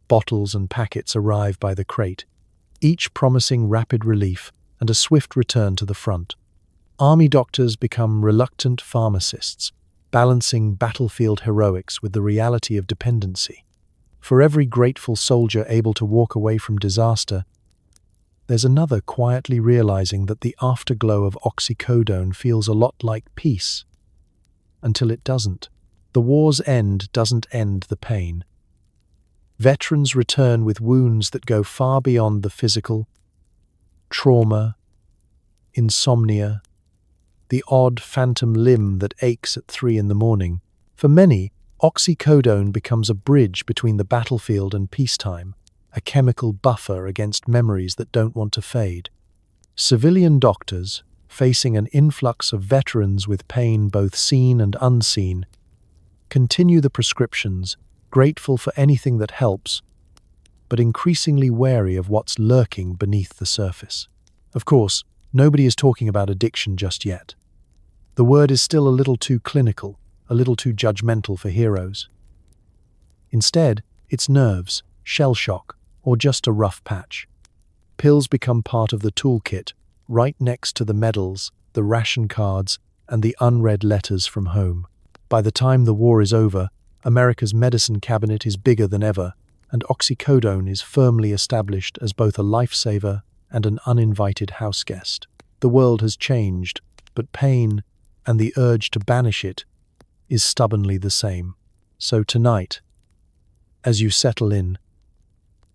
Bottles and packets arrive by the crate, each promising rapid relief and a swift return to the front. Army doctors become reluctant pharmacists, balancing battlefield heroics with the reality of dependency. For every grateful soldier able to walk away from disaster, there's another quietly realizing that the afterglow of oxycodone feels a lot like peace. Until it doesn't. The war's end doesn't end the pain. Veterans return with wounds that go far beyond the physical. Trauma, insomnia, the odd phantom limb that aches at 3 in the morning. For many, oxycodone becomes a bridge between the battlefield and peacetime, a chemical buffer against memories that don't want to fade. Civilian doctors, facing an influx of veterans with pain both seen and unseen, continue the prescriptions, grateful for anything that helps, but increasingly wary of what's lurking beneath the surface. Of course, nobody is talking about addiction just yet. The word is still a little too clinical, a little too judgmental for heroes. Instead, it's nerves, shell shock, or just a rough patch. Pills become part of the toolkit, right next to the medals, the ration cards, and the unread letters from home. By the time the war is over, America's medicine cabinet is bigger than ever, and oxycodone is firmly established as both a lifesaver and an uninvited houseguest. The world has changed, but pain, and the urge to banish it, is stubbornly the same. So tonight, as you settle in,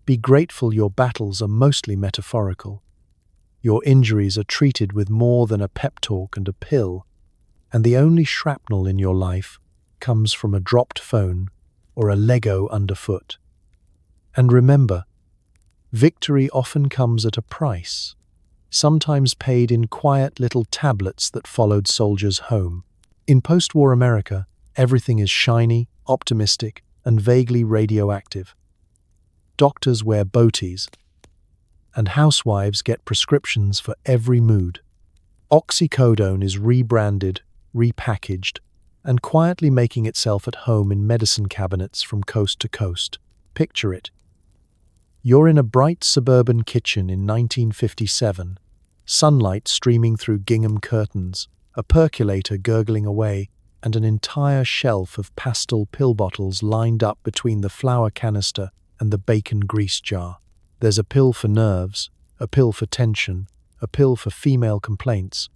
be grateful your battles are mostly metaphorical. Your injuries are treated with more than a pep talk and a pill, and the only shrapnel in your life comes from a dropped phone or a Lego underfoot. And remember, victory often comes at a price, sometimes paid in quiet little tablets that followed soldiers home. In post-war America, everything is shiny, optimistic, and vaguely radioactive. Doctors wear boaties, and housewives get prescriptions for every mood. Oxycodone is rebranded, repackaged, and quietly making itself at home in medicine cabinets from coast to coast. Picture it. You're in a bright suburban kitchen in 1957, sunlight streaming through gingham curtains, a percolator gurgling away, and an entire shelf of pastel pill bottles lined up between the flour canister and the bacon grease jar. There's a pill for nerves, a pill for tension, a pill for female complaints,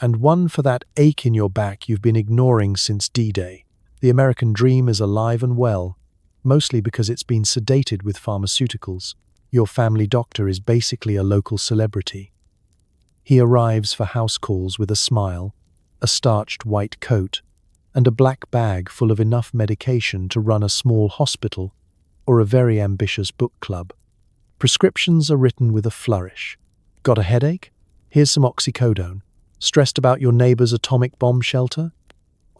and one for that ache in your back you've been ignoring since D-Day. The American dream is alive and well, mostly because it's been sedated with pharmaceuticals. Your family doctor is basically a local celebrity. He arrives for house calls with a smile, a starched white coat, and a black bag full of enough medication to run a small hospital or a very ambitious book club. Prescriptions are written with a flourish. Got a headache? Here's some oxycodone. Stressed about your neighbor's atomic bomb shelter?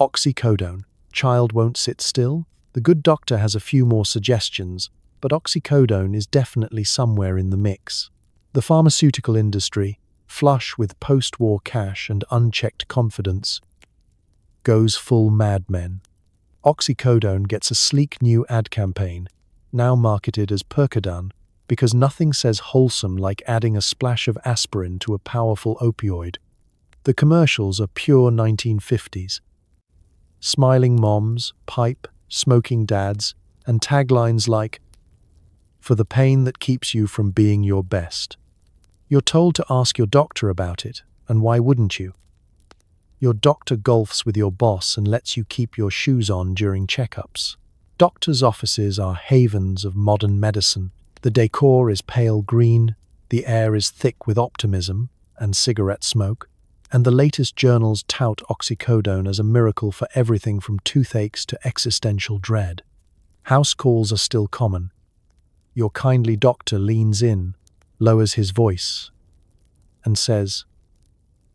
Oxycodone. Child won't sit still? The good doctor has a few more suggestions, but oxycodone is definitely somewhere in the mix. The pharmaceutical industry, flush with post-war cash and unchecked confidence, goes full Mad Men. Oxycodone gets a sleek new ad campaign, now marketed as Percodan, because nothing says wholesome like adding a splash of aspirin to a powerful opioid. The commercials are pure 1950s. Smiling moms, pipe, smoking dads, and taglines like, "For the pain that keeps you from being your best." You're told to ask your doctor about it, and why wouldn't you? Your doctor golfs with your boss and lets you keep your shoes on during checkups. Doctors' offices are havens of modern medicine. The decor is pale green, the air is thick with optimism and cigarette smoke, and the latest journals tout oxycodone as a miracle for everything from toothaches to existential dread. House calls are still common. Your kindly doctor leans in, lowers his voice, and says,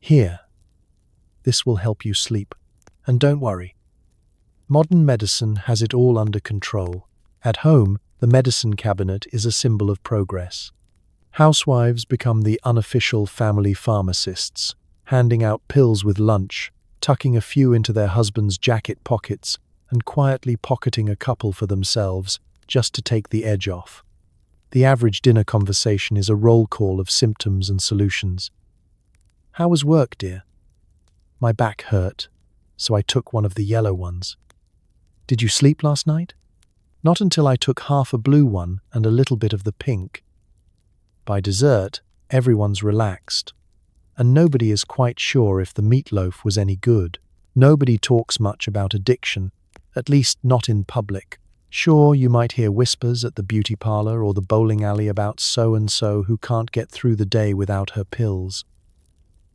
"Here, this will help you sleep. And don't worry. Modern medicine has it all under control. At home, the medicine cabinet is a symbol of progress. Housewives become the unofficial family pharmacists, handing out pills with lunch, tucking a few into their husband's jacket pockets, and quietly pocketing a couple for themselves, just to take the edge off. The average dinner conversation is a roll call of symptoms and solutions. "How was work, dear?" "My back hurt, so I took one of the yellow ones." "Did you sleep last night?" "Not until I took half a blue one and a little bit of the pink." By dessert, everyone's relaxed, and nobody is quite sure if the meatloaf was any good. Nobody talks much about addiction, at least not in public. Sure, you might hear whispers at the beauty parlor or the bowling alley about so-and-so who can't get through the day without her pills.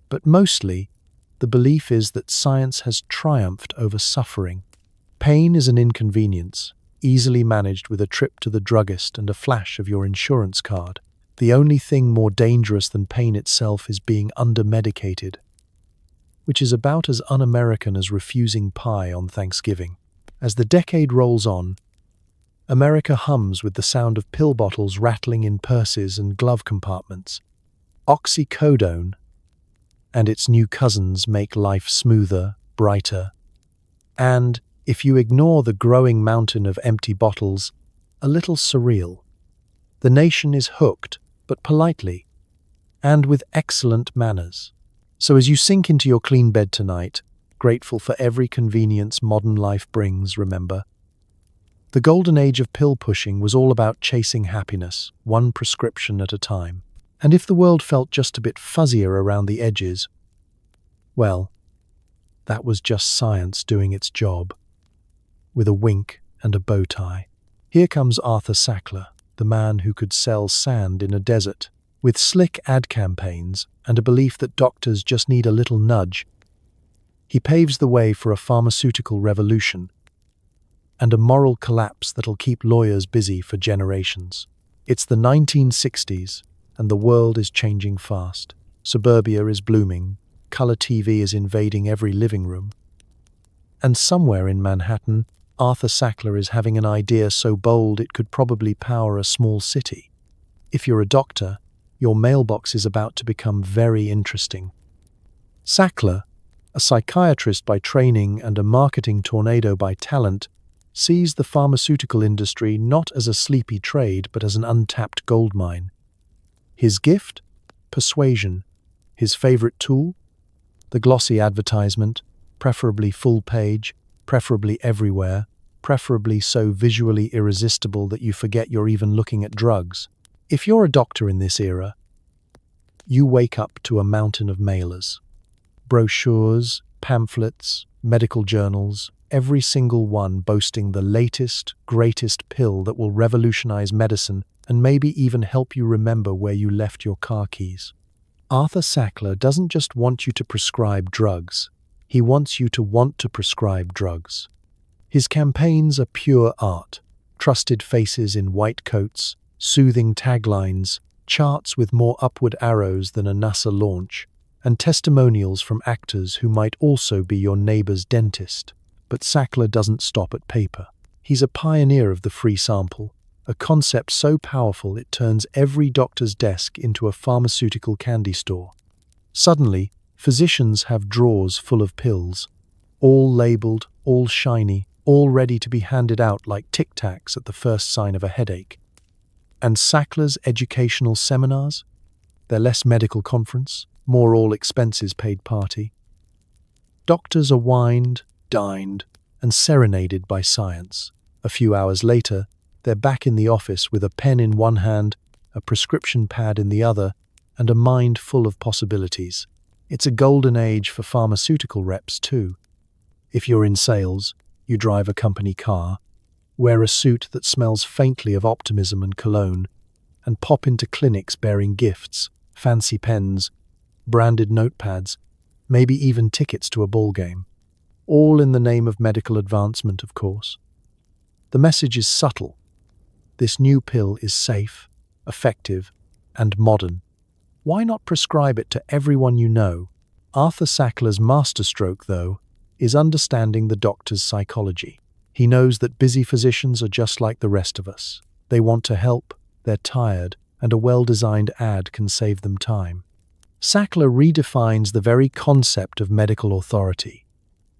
But mostly, the belief is that science has triumphed over suffering. Pain is an inconvenience, easily managed with a trip to the druggist and a flash of your insurance card. The only thing more dangerous than pain itself is being under-medicated, which is about as un-American as refusing pie on Thanksgiving. As the decade rolls on, America hums with the sound of pill bottles rattling in purses and glove compartments. Oxycodone and its new cousins make life smoother, brighter, and, if you ignore the growing mountain of empty bottles, a little surreal. The nation is hooked, but politely, and with excellent manners. So as you sink into your clean bed tonight, grateful for every convenience modern life brings, remember, the golden age of pill pushing was all about chasing happiness, one prescription at a time. And if the world felt just a bit fuzzier around the edges, well, that was just science doing its job, with a wink and a bow tie. Here comes Arthur Sackler, the man who could sell sand in a desert. With slick ad campaigns and a belief that doctors just need a little nudge, he paves the way for a pharmaceutical revolution and a moral collapse that'll keep lawyers busy for generations. It's the 1960s, and the world is changing fast. Suburbia is blooming, color TV is invading every living room. And somewhere in Manhattan, Arthur Sackler is having an idea so bold it could probably power a small city. If you're a doctor, your mailbox is about to become very interesting. Sackler, a psychiatrist by training and a marketing tornado by talent, sees the pharmaceutical industry not as a sleepy trade but as an untapped goldmine. His gift? Persuasion. His favorite tool? The glossy advertisement, preferably full page, preferably everywhere, preferably so visually irresistible that you forget you're even looking at drugs. If you're a doctor in this era, you wake up to a mountain of mailers. Brochures, pamphlets, medical journals, every single one boasting the latest, greatest pill that will revolutionize medicine and maybe even help you remember where you left your car keys. Arthur Sackler doesn't just want you to prescribe drugs. He wants you to want to prescribe drugs. His campaigns are pure art. Trusted faces in white coats, soothing taglines, charts with more upward arrows than a NASA launch, and testimonials from actors who might also be your neighbor's dentist. But Sackler doesn't stop at paper. He's a pioneer of the free sample, a concept so powerful it turns every doctor's desk into a pharmaceutical candy store. Suddenly, physicians have drawers full of pills, all labeled, all shiny, all ready to be handed out like Tic Tacs at the first sign of a headache. And Sackler's educational seminars? They're less medical conference, more all expenses paid party. Doctors are wined, dined, and serenaded by science. A few hours later, they're back in the office with a pen in one hand, a prescription pad in the other, and a mind full of possibilities. It's a golden age for pharmaceutical reps, too. If you're in sales, you drive a company car, wear a suit that smells faintly of optimism and cologne, and pop into clinics bearing gifts, fancy pens, branded notepads, maybe even tickets to a ball game. All in the name of medical advancement, of course. The message is subtle. This new pill is safe, effective, and modern. Why not prescribe it to everyone you know? Arthur Sackler's masterstroke, though, is understanding the doctor's psychology. He knows that busy physicians are just like the rest of us. They want to help, they're tired, and a well-designed ad can save them time. Sackler redefines the very concept of medical authority.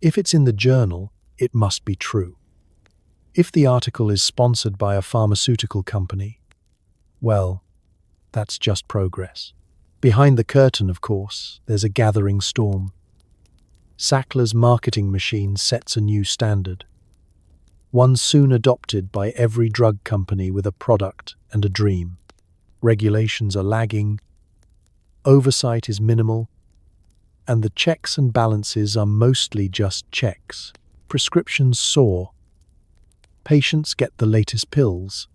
If it's in the journal, it must be true. If the article is sponsored by a pharmaceutical company, well, that's just progress. Behind the curtain, of course, there's a gathering storm. Sackler's marketing machine sets a new standard, one soon adopted by every drug company with a product and a dream. regulations are lagging, oversight is minimal, and the checks and balances are mostly just checks. Prescriptions soar. Patients get the latest pills,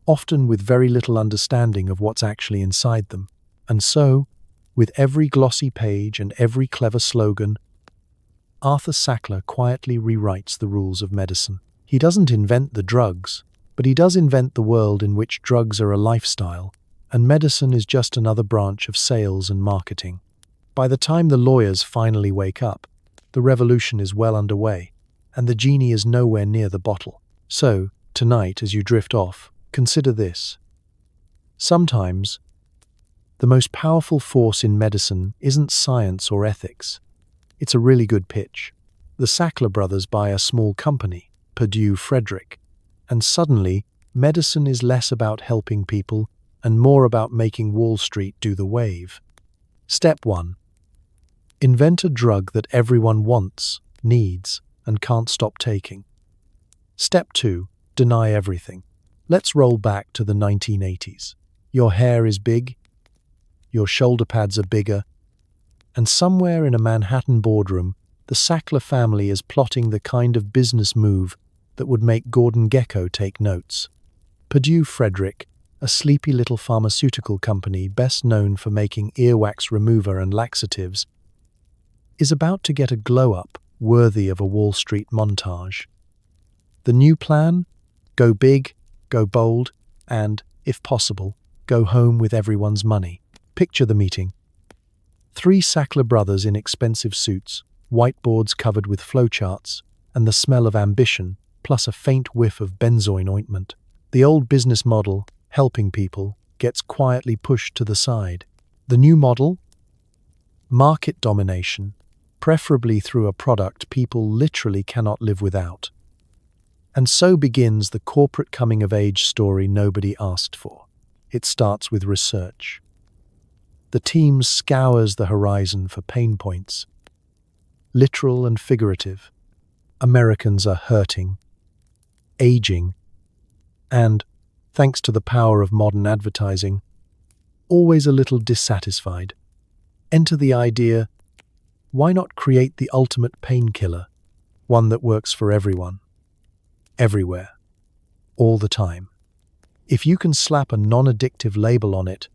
often with very little understanding of what's actually inside them. And so, with every glossy page and every clever slogan, Arthur Sackler quietly rewrites the rules of medicine. He doesn't invent the drugs, but he does invent the world in which drugs are a lifestyle, and medicine is just another branch of sales and marketing. By the time the lawyers finally wake up, the revolution is well underway, and the genie is nowhere near the bottle. So, tonight, as you drift off, consider this. Sometimes, the most powerful force in medicine isn't science or ethics. It's a really good pitch. The Sackler brothers buy a small company, Purdue Pharma, and suddenly, medicine is less about helping people and more about making Wall Street do the wave. Step 1. Invent a drug that everyone wants, needs, and can't stop taking. Step 2. Deny everything. Let's roll back to the 1980s. Your hair is big, your shoulder pads are bigger, and somewhere in a Manhattan boardroom, the Sackler family is plotting the kind of business move that would make Gordon Gekko take notes. Purdue Pharma, a sleepy little pharmaceutical company best known for making earwax remover and laxatives, is about to get a glow-up worthy of a Wall Street montage. The new plan? Go big, go bold, and, if possible, go home with everyone's money. Picture the meeting. 3 Sackler brothers in expensive suits, whiteboards covered with flowcharts, and the smell of ambition, plus a faint whiff of benzoin ointment. The old business model, helping people, gets quietly pushed to the side. The new model? Market domination, preferably through a product people literally cannot live without. And so begins the corporate coming-of-age story nobody asked for. It starts with research. The team scours the horizon for pain points, literal and figurative. Americans are hurting, aging, and, thanks to the power of modern advertising, always a little dissatisfied. Enter the idea, why not create the ultimate painkiller, one that works for everyone, everywhere, all the time. If you can slap a non-addictive label on it,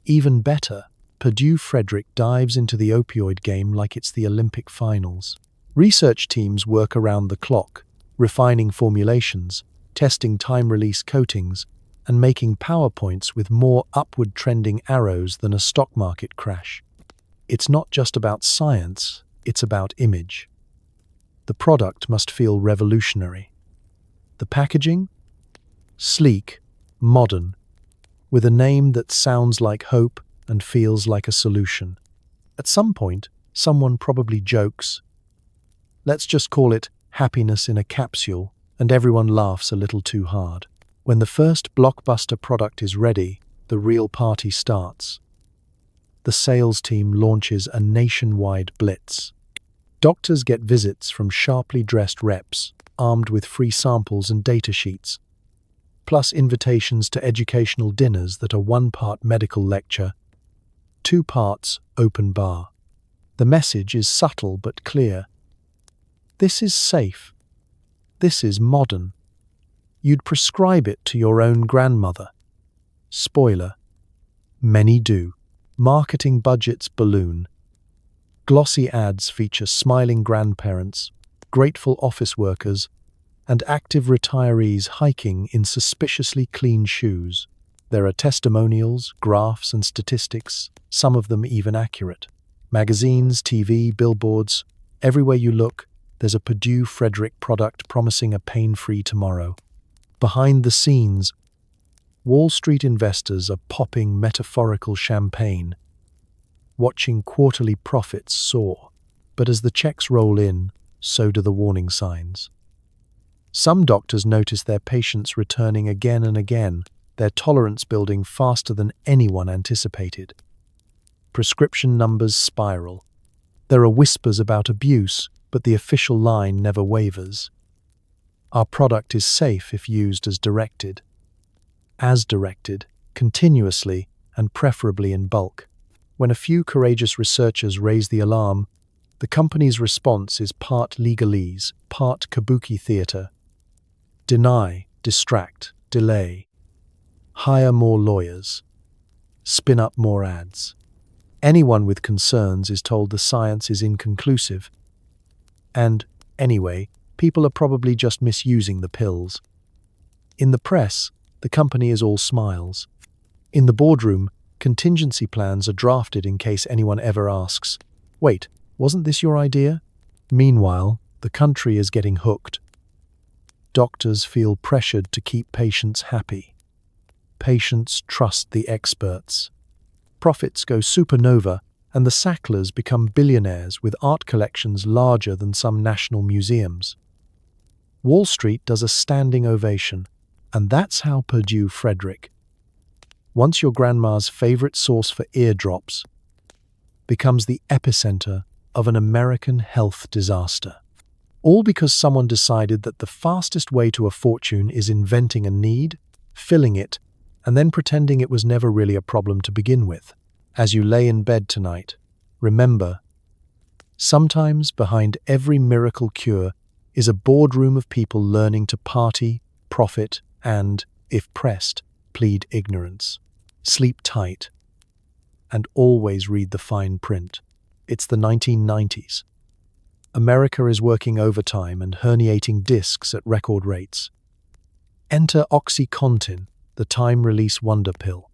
even better. Purdue Pharma dives into the opioid game like it's the Olympic finals. Research teams work around the clock, refining formulations, testing time-release coatings, and making PowerPoints with more upward-trending arrows than a stock market crash. It's not just about science, it's about image. The product must feel revolutionary. The packaging? Sleek, modern, with a name that sounds like hope and feels like a solution. At some point, someone probably jokes, let's just call it happiness in a capsule, and everyone laughs a little too hard. When the first blockbuster product is ready, the real party starts. The sales team launches a nationwide blitz. Doctors get visits from sharply dressed reps, armed with free samples and data sheets, plus invitations to educational dinners that are 1 part medical lecture, 2 parts open bar. The message is subtle but clear. This is safe. This is modern. You'd prescribe it to your own grandmother. Spoiler: many do. Marketing budgets balloon. Glossy ads feature smiling grandparents, grateful office workers, and active retirees hiking in suspiciously clean shoes. There are testimonials, graphs, and statistics, some of them even accurate. Magazines, TV, billboards, everywhere you look, there's a Purdue Pharma product promising a pain-free tomorrow. Behind the scenes, Wall Street investors are popping metaphorical champagne, watching quarterly profits soar. But as the checks roll in, so do the warning signs. Some doctors notice their patients returning again and again, their tolerance building faster than anyone anticipated. Prescription numbers spiral. There are whispers about abuse, but the official line never wavers. Our product is safe if used as directed. As directed. continuously, and preferably in bulk. When a few courageous researchers raise the alarm, the company's response is part legalese, part kabuki theater. Deny, distract, delay. Hire more lawyers. Spin up more ads. Anyone with concerns is told the science is inconclusive. And, anyway, people are probably just misusing the pills. In the press, the company is all smiles. In the boardroom, contingency plans are drafted in case anyone ever asks, "Wait, wasn't this your idea?" Meanwhile, the country is getting hooked. Doctors feel pressured to keep patients happy. Patients trust the experts. Profits go supernova, and the Sacklers become billionaires with art collections larger than some national museums. Wall Street does a standing ovation, and that's how Purdue Frederick, once your grandma's favorite source for eardrops, becomes the epicenter of an American health disaster. All because someone decided that the fastest way to a fortune is inventing a need, filling it, and then pretending it was never really a problem to begin with. As you lay in bed tonight, remember, sometimes behind every miracle cure is a boardroom of people learning to party, profit, and, if pressed, plead ignorance. Sleep tight, and always read the fine print. It's the 1990s. America is working overtime and herniating discs at record rates. Enter OxyContin, the time-release wonder pill.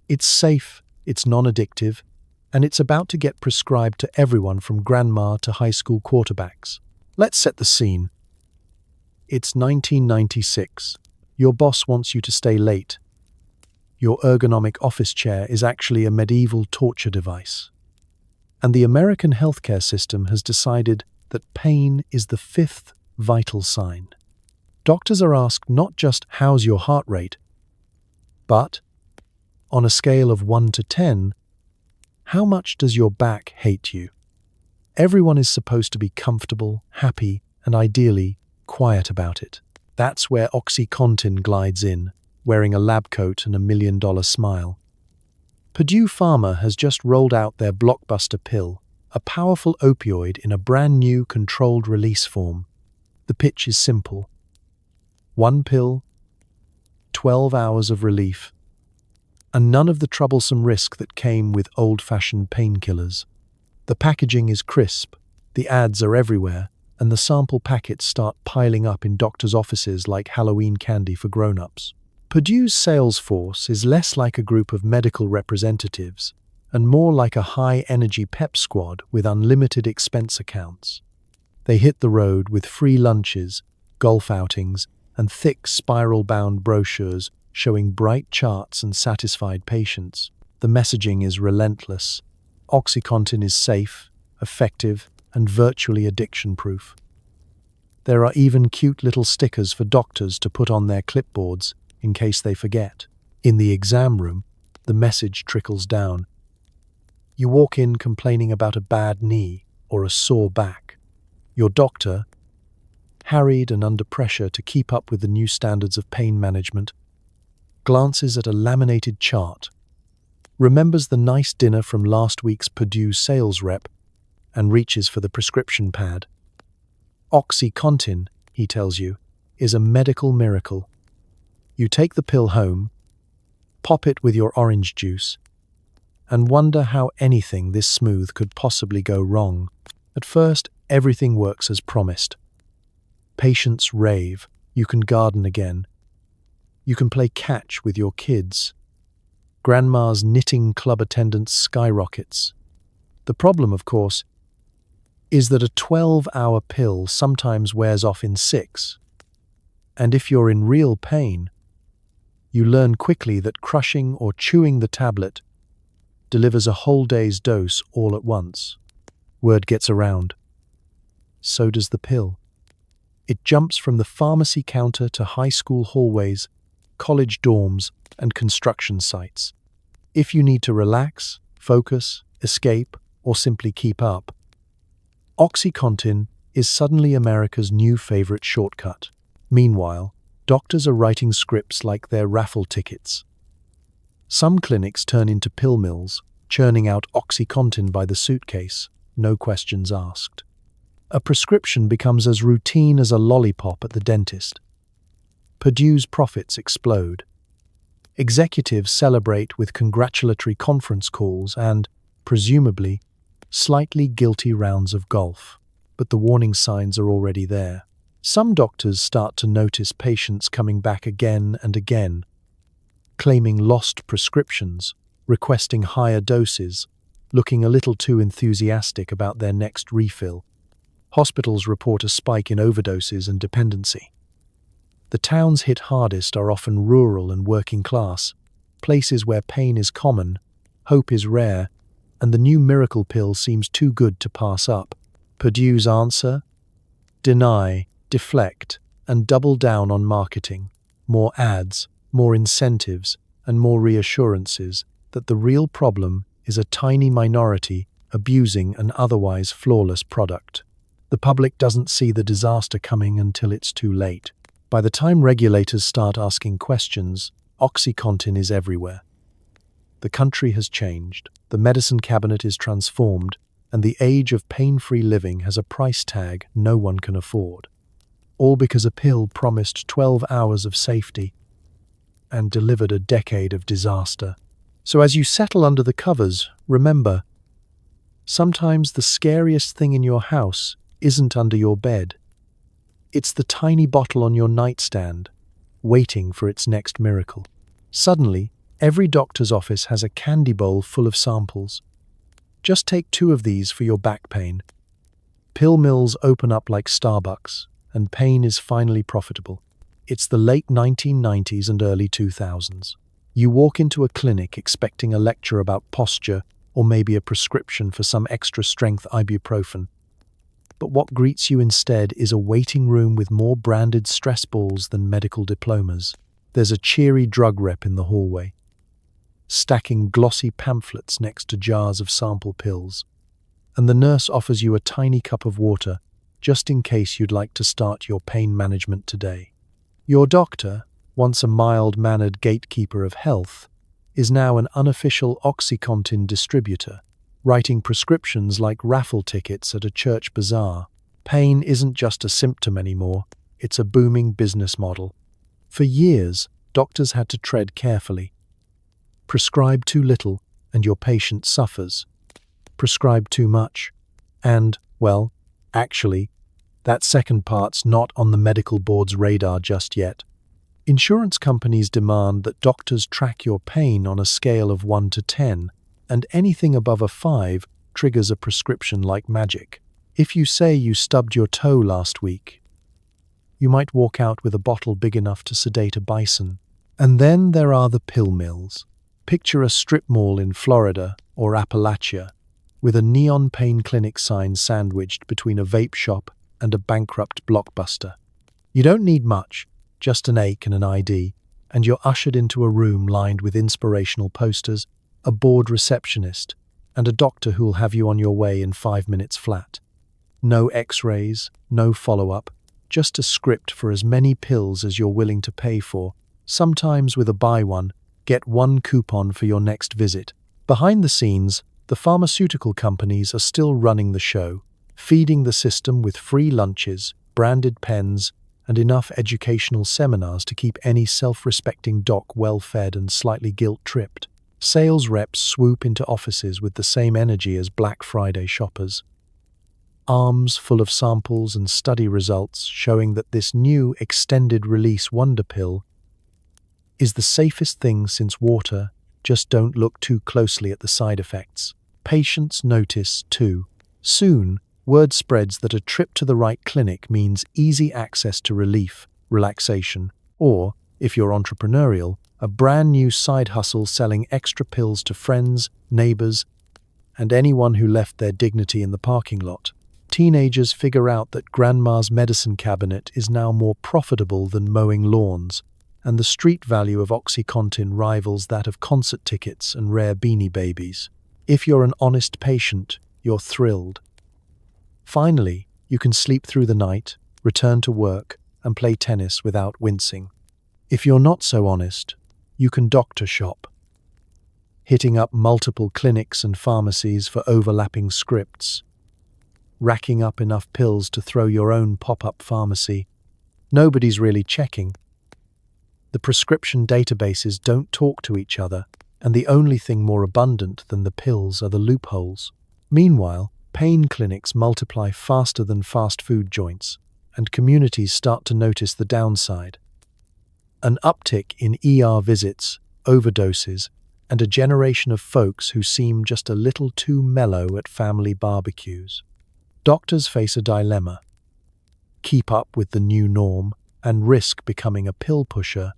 It's safe, it's non-addictive, and it's about to get prescribed to everyone from grandma to high school quarterbacks. Let's set the scene. It's 1996. Your boss wants you to stay late. Your ergonomic office chair is actually a medieval torture device. And the American healthcare system has decided that pain is the fifth vital sign. Doctors are asked not just how's your heart rate, but, on a scale of 1 to 10, how much does your back hate you? Everyone is supposed to be comfortable, happy, and ideally quiet about it. That's where OxyContin glides in, wearing a lab coat and $1 million smile. Purdue Pharma has just rolled out their blockbuster pill, a powerful opioid in a brand new controlled release form. The pitch is simple. One pill, 12 hours of relief, and none of the troublesome risk that came with old-fashioned painkillers. The packaging is crisp, the ads are everywhere, and the sample packets start piling up in doctors' offices like Halloween candy for grown-ups. Purdue's sales force is less like a group of medical representatives and more like a high-energy pep squad with unlimited expense accounts. They hit the road with free lunches, golf outings, and thick spiral-bound brochures showing bright charts and satisfied patients. The messaging is relentless. OxyContin is safe, effective, and virtually addiction-proof. There are even cute little stickers for doctors to put on their clipboards in case they forget. In the exam room, the message trickles down. You walk in complaining about a bad knee or a sore back. Your doctor, harried and under pressure to keep up with the new standards of pain management, glances at a laminated chart, remembers the nice dinner from last week's Purdue sales rep, and reaches for the prescription pad. OxyContin, he tells you, is a medical miracle. You take the pill home, pop it with your orange juice, and wonder how anything this smooth could possibly go wrong. At first, everything works as promised. Patients rave, you can garden again. You can play catch with your kids. Grandma's knitting club attendance skyrockets. The problem, of course, is that a 12-hour pill sometimes wears off in 6. And if you're in real pain, you learn quickly that crushing or chewing the tablet delivers a whole day's dose all at once. Word gets around. So does the pill. It jumps from the pharmacy counter to high school hallways, college dorms, and construction sites. If you need to relax, focus, escape, or simply keep up, OxyContin is suddenly America's new favorite shortcut. Meanwhile, doctors are writing scripts like they're raffle tickets. Some clinics turn into pill mills, churning out OxyContin by the suitcase, no questions asked. A prescription becomes as routine as a lollipop at the dentist. Purdue's profits explode. Executives celebrate with congratulatory conference calls and, presumably, slightly guilty rounds of golf. But the warning signs are already there. Some doctors start to notice patients coming back again and again, claiming lost prescriptions, requesting higher doses, looking a little too enthusiastic about their next refill. Hospitals report a spike in overdoses and dependency. The towns hit hardest are often rural and working class, places where pain is common, hope is rare, and the new miracle pill seems too good to pass up. Purdue's answer? Deny, deflect, and double down on marketing. More ads, more incentives, and more reassurances that the real problem is a tiny minority abusing an otherwise flawless product. The public doesn't see the disaster coming until it's too late. By the time regulators start asking questions, OxyContin is everywhere. The country has changed, the medicine cabinet is transformed, and the age of pain-free living has a price tag no one can afford. All because a pill promised 12 hours of safety and delivered a decade of disaster. So as you settle under the covers, remember, sometimes the scariest thing in your house isn't under your bed. It's the tiny bottle on your nightstand, waiting for its next miracle. Suddenly, every doctor's office has a candy bowl full of samples. Just take 2 of these for your back pain. Pill mills open up like Starbucks, and pain is finally profitable. It's the late 1990s and early 2000s. You walk into a clinic expecting a lecture about posture or maybe a prescription for some extra-strength ibuprofen. But what greets you instead is a waiting room with more branded stress balls than medical diplomas. There's a cheery drug rep in the hallway, stacking glossy pamphlets next to jars of sample pills. And the nurse offers you a tiny cup of water, just in case you'd like to start your pain management today. Your doctor, once a mild-mannered gatekeeper of health, is now an unofficial OxyContin distributor, writing prescriptions like raffle tickets at a church bazaar. Pain isn't just a symptom anymore, it's a booming business model. For years, doctors had to tread carefully. Prescribe too little, and your patient suffers. Prescribe too much, and, well, actually, that second part's not on the medical board's radar just yet. Insurance companies demand that doctors track your pain on a scale of 1 to 10, and anything above a 5 triggers a prescription like magic. If you say you stubbed your toe last week, you might walk out with a bottle big enough to sedate a bison. And then there are the pill mills. Picture a strip mall in Florida or Appalachia, with a neon pain clinic sign sandwiched between a vape shop and a bankrupt Blockbuster. You don't need much, just an ache and an ID, and you're ushered into a room lined with inspirational posters, a bored receptionist, and a doctor who'll have you on your way in 5 minutes flat. No x-rays, no follow-up, just a script for as many pills as you're willing to pay for, sometimes with a buy one, get one coupon for your next visit. Behind the scenes, the pharmaceutical companies are still running the show, feeding the system with free lunches, branded pens, and enough educational seminars to keep any self-respecting doc well-fed and slightly guilt-tripped. Sales reps swoop into offices with the same energy as Black Friday shoppers. Arms full of samples and study results showing that this new extended-release wonder pill is the safest thing since water, just don't look too closely at the side effects. Patients notice, too. Soon, word spreads that a trip to the right clinic means easy access to relief, relaxation, or, if you're entrepreneurial, a brand new side hustle selling extra pills to friends, neighbors, and anyone who left their dignity in the parking lot. Teenagers figure out that grandma's medicine cabinet is now more profitable than mowing lawns, and the street value of OxyContin rivals that of concert tickets and rare Beanie Babies. If you're an honest patient, you're thrilled. Finally, you can sleep through the night, return to work, and play tennis without wincing. If you're not so honest, you can doctor shop. hitting up multiple clinics and pharmacies for overlapping scripts, racking up enough pills to throw your own pop-up pharmacy. Nobody's really checking. The prescription databases don't talk to each other, and the only thing more abundant than the pills are the loopholes. Meanwhile, pain clinics multiply faster than fast food joints, and communities start to notice the downside. An uptick in ER visits, overdoses, and a generation of folks who seem just a little too mellow at family barbecues. Doctors face a dilemma: keep up with the new norm and risk becoming a pill pusher,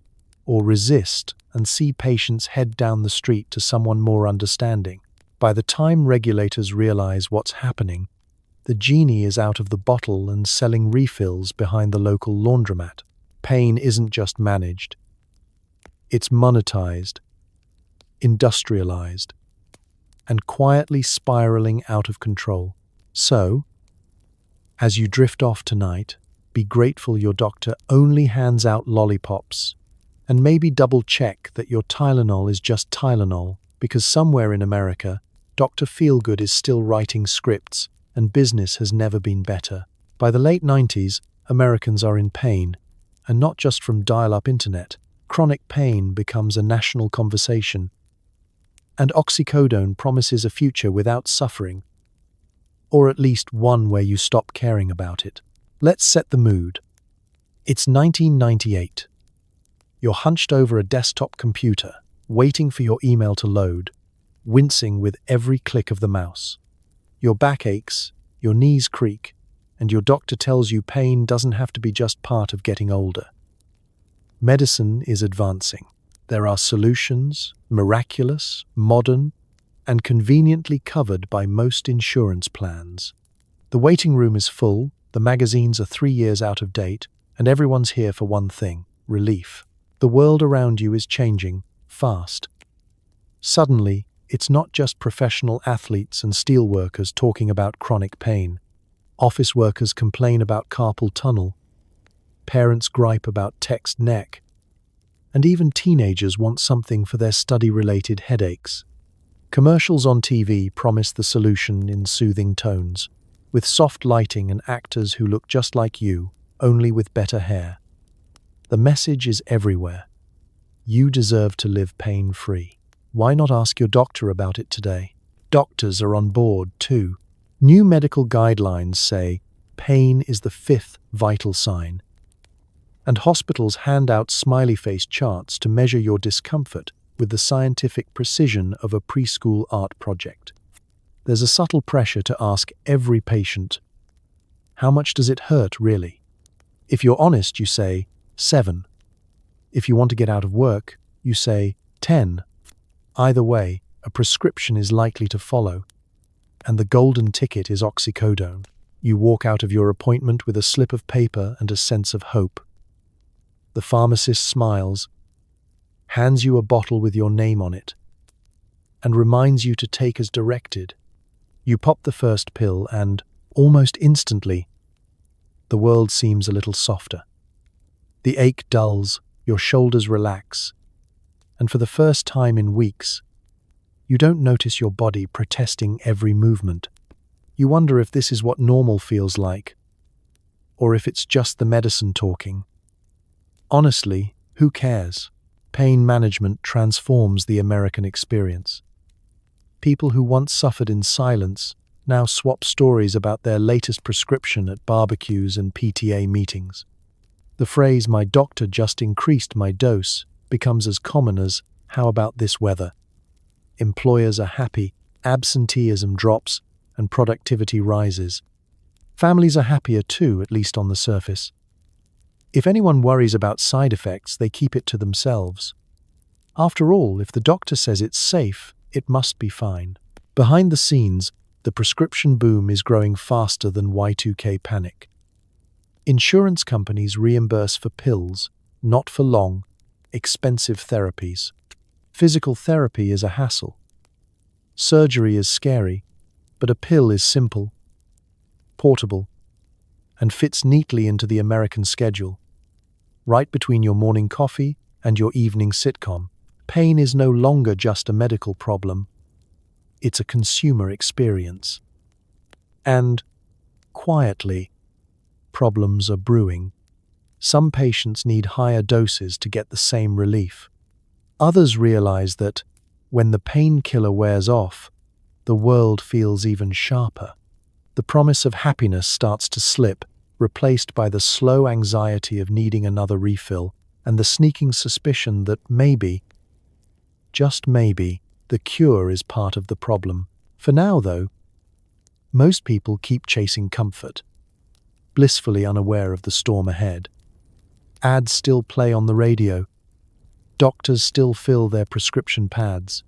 or resist and see patients head down the street to someone more understanding. By the time regulators realize what's happening, the genie is out of the bottle and selling refills behind the local laundromat. Pain isn't just managed. It's monetized, industrialized, and quietly spiraling out of control. So, as you drift off tonight, be grateful your doctor only hands out lollipops, and maybe double-check that your Tylenol is just Tylenol, because somewhere in America, Dr. Feelgood is still writing scripts, and business has never been better. By the late 90s, Americans are in pain, and not just from dial-up internet. Chronic pain becomes a national conversation, and Oxycodone promises a future without suffering, or at least one where you stop caring about it. Let's set the mood. It's 1998. You're hunched over a desktop computer, waiting for your email to load, wincing with every click of the mouse. Your back aches, your knees creak, and your doctor tells you pain doesn't have to be just part of getting older. Medicine is advancing. There are solutions, miraculous, modern, and conveniently covered by most insurance plans. The waiting room is full, the magazines are 3 years out of date, and everyone's here for one thing: relief. The world around you is changing, fast. Suddenly, it's not just professional athletes and steelworkers talking about chronic pain. Office workers complain about carpal tunnel. Parents gripe about text neck. And even teenagers want something for their study-related headaches. Commercials on TV promise the solution in soothing tones, with soft lighting and actors who look just like you, only with better hair. The message is everywhere. You deserve to live pain-free. Why not ask your doctor about it today? Doctors are on board, too. New medical guidelines say pain is the 5th vital sign, and hospitals hand out smiley-face charts to measure your discomfort with the scientific precision of a preschool art project. There's a subtle pressure to ask every patient, how much does it hurt, really? If you're honest, you say 7. If you want to get out of work, you say 10. Either way, a prescription is likely to follow, and the golden ticket is Oxycodone. You walk out of your appointment with a slip of paper and a sense of hope. The pharmacist smiles, hands you a bottle with your name on it, and reminds you to take as directed. You pop the first pill and, almost instantly, the world seems a little softer. The ache dulls, your shoulders relax, and for the first time in weeks, you don't notice your body protesting every movement. You wonder if this is what normal feels like, or if it's just the medicine talking. Honestly, who cares? Pain management transforms the American experience. People who once suffered in silence now swap stories about their latest prescription at barbecues and PTA meetings. The phrase, "my doctor just increased my dose," becomes as common as, "how about this weather?" Employers are happy, absenteeism drops, and productivity rises. Families are happier too, at least on the surface. If anyone worries about side effects, they keep it to themselves. After all, if the doctor says it's safe, it must be fine. Behind the scenes, the prescription boom is growing faster than Y2K panic. Insurance companies reimburse for pills, not for long, expensive therapies. Physical therapy is a hassle. Surgery is scary, but a pill is simple, portable, and fits neatly into the American schedule, right between your morning coffee and your evening sitcom. Pain is no longer just a medical problem, it's a consumer experience. And, quietly, problems are brewing. Some patients need higher doses to get the same relief. Others realize that, when the painkiller wears off, the world feels even sharper. The promise of happiness starts to slip, replaced by the slow anxiety of needing another refill, and the sneaking suspicion that maybe, just maybe, the cure is part of the problem. For now, though, most people keep chasing comfort, blissfully unaware of the storm ahead. Ads still play on the radio. Doctors still fill their prescription pads.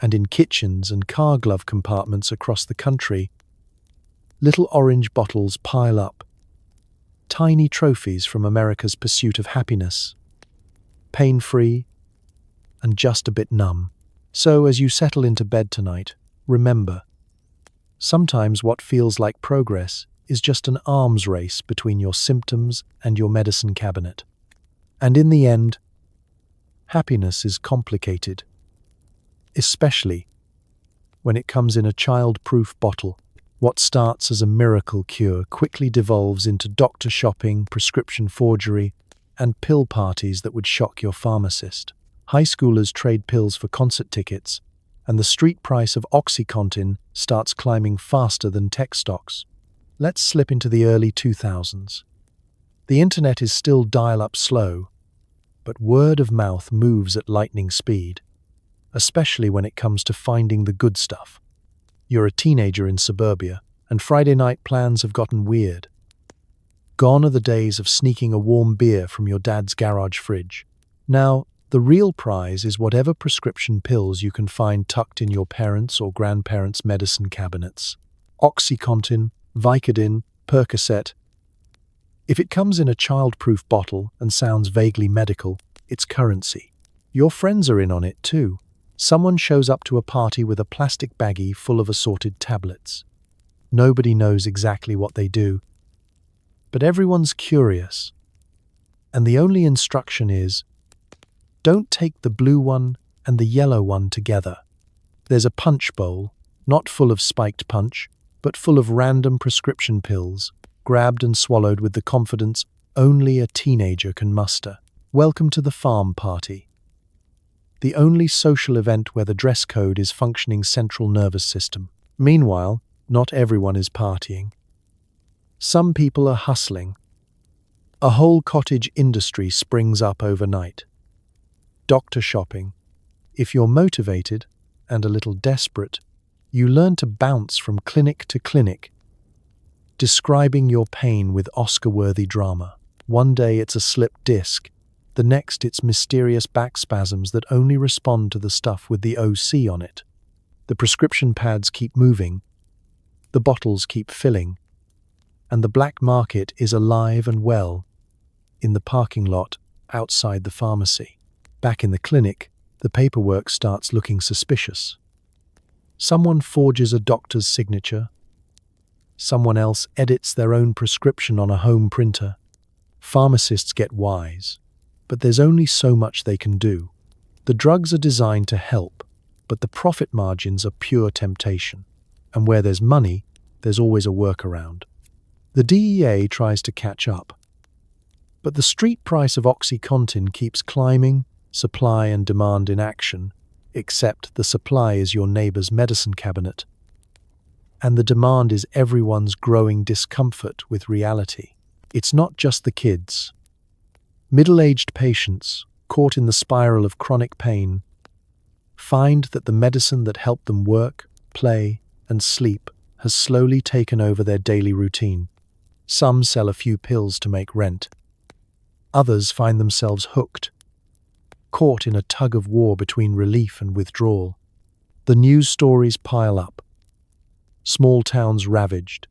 And in kitchens and car glove compartments across the country, little orange bottles pile up. Tiny trophies from America's pursuit of happiness. Pain-free and just a bit numb. So as you settle into bed tonight, remember, sometimes what feels like progress is just an arms race between your symptoms and your medicine cabinet. And in the end, happiness is complicated, especially when it comes in a child-proof bottle. What starts as a miracle cure quickly devolves into doctor shopping, prescription forgery, and pill parties that would shock your pharmacist. High schoolers trade pills for concert tickets, and the street price of OxyContin starts climbing faster than tech stocks. Let's slip into the early 2000s. The internet is still dial-up slow, but word of mouth moves at lightning speed, especially when it comes to finding the good stuff. You're a teenager in suburbia, and Friday night plans have gotten weird. Gone are the days of sneaking a warm beer from your dad's garage fridge. Now, the real prize is whatever prescription pills you can find tucked in your parents' or grandparents' medicine cabinets. OxyContin, Vicodin, Percocet. If it comes in a child-proof bottle and sounds vaguely medical, it's currency. Your friends are in on it too. Someone shows up to a party with a plastic baggie full of assorted tablets. Nobody knows exactly what they do, but everyone's curious. And the only instruction is, don't take the blue one and the yellow one together. There's a punch bowl, not full of spiked punch, but full of random prescription pills, grabbed and swallowed with the confidence only a teenager can muster. Welcome to the farm party. The only social event where the dress code is functioning central nervous system. Meanwhile, not everyone is partying. Some people are hustling. A whole cottage industry springs up overnight. Doctor shopping. If you're motivated and a little desperate, you learn to bounce from clinic to clinic, describing your pain with Oscar-worthy drama. One day it's a slipped disc, the next it's mysterious back spasms that only respond to the stuff with the OC on it. The prescription pads keep moving, the bottles keep filling, and the black market is alive and well in the parking lot outside the pharmacy. Back in the clinic, the paperwork starts looking suspicious. Someone forges a doctor's signature. Someone else edits their own prescription on a home printer. Pharmacists get wise, but there's only so much they can do. The drugs are designed to help, but the profit margins are pure temptation. And where there's money, there's always a workaround. The DEA tries to catch up, but the street price of OxyContin keeps climbing, supply and demand in action, except the supply is your neighbor's medicine cabinet, and the demand is everyone's growing discomfort with reality. It's not just the kids. Middle-aged patients, caught in the spiral of chronic pain, find that the medicine that helped them work, play, and sleep has slowly taken over their daily routine. Some sell a few pills to make rent. Others find themselves hooked, caught in a tug-of-war between relief and withdrawal. The news stories pile up. Small towns ravaged.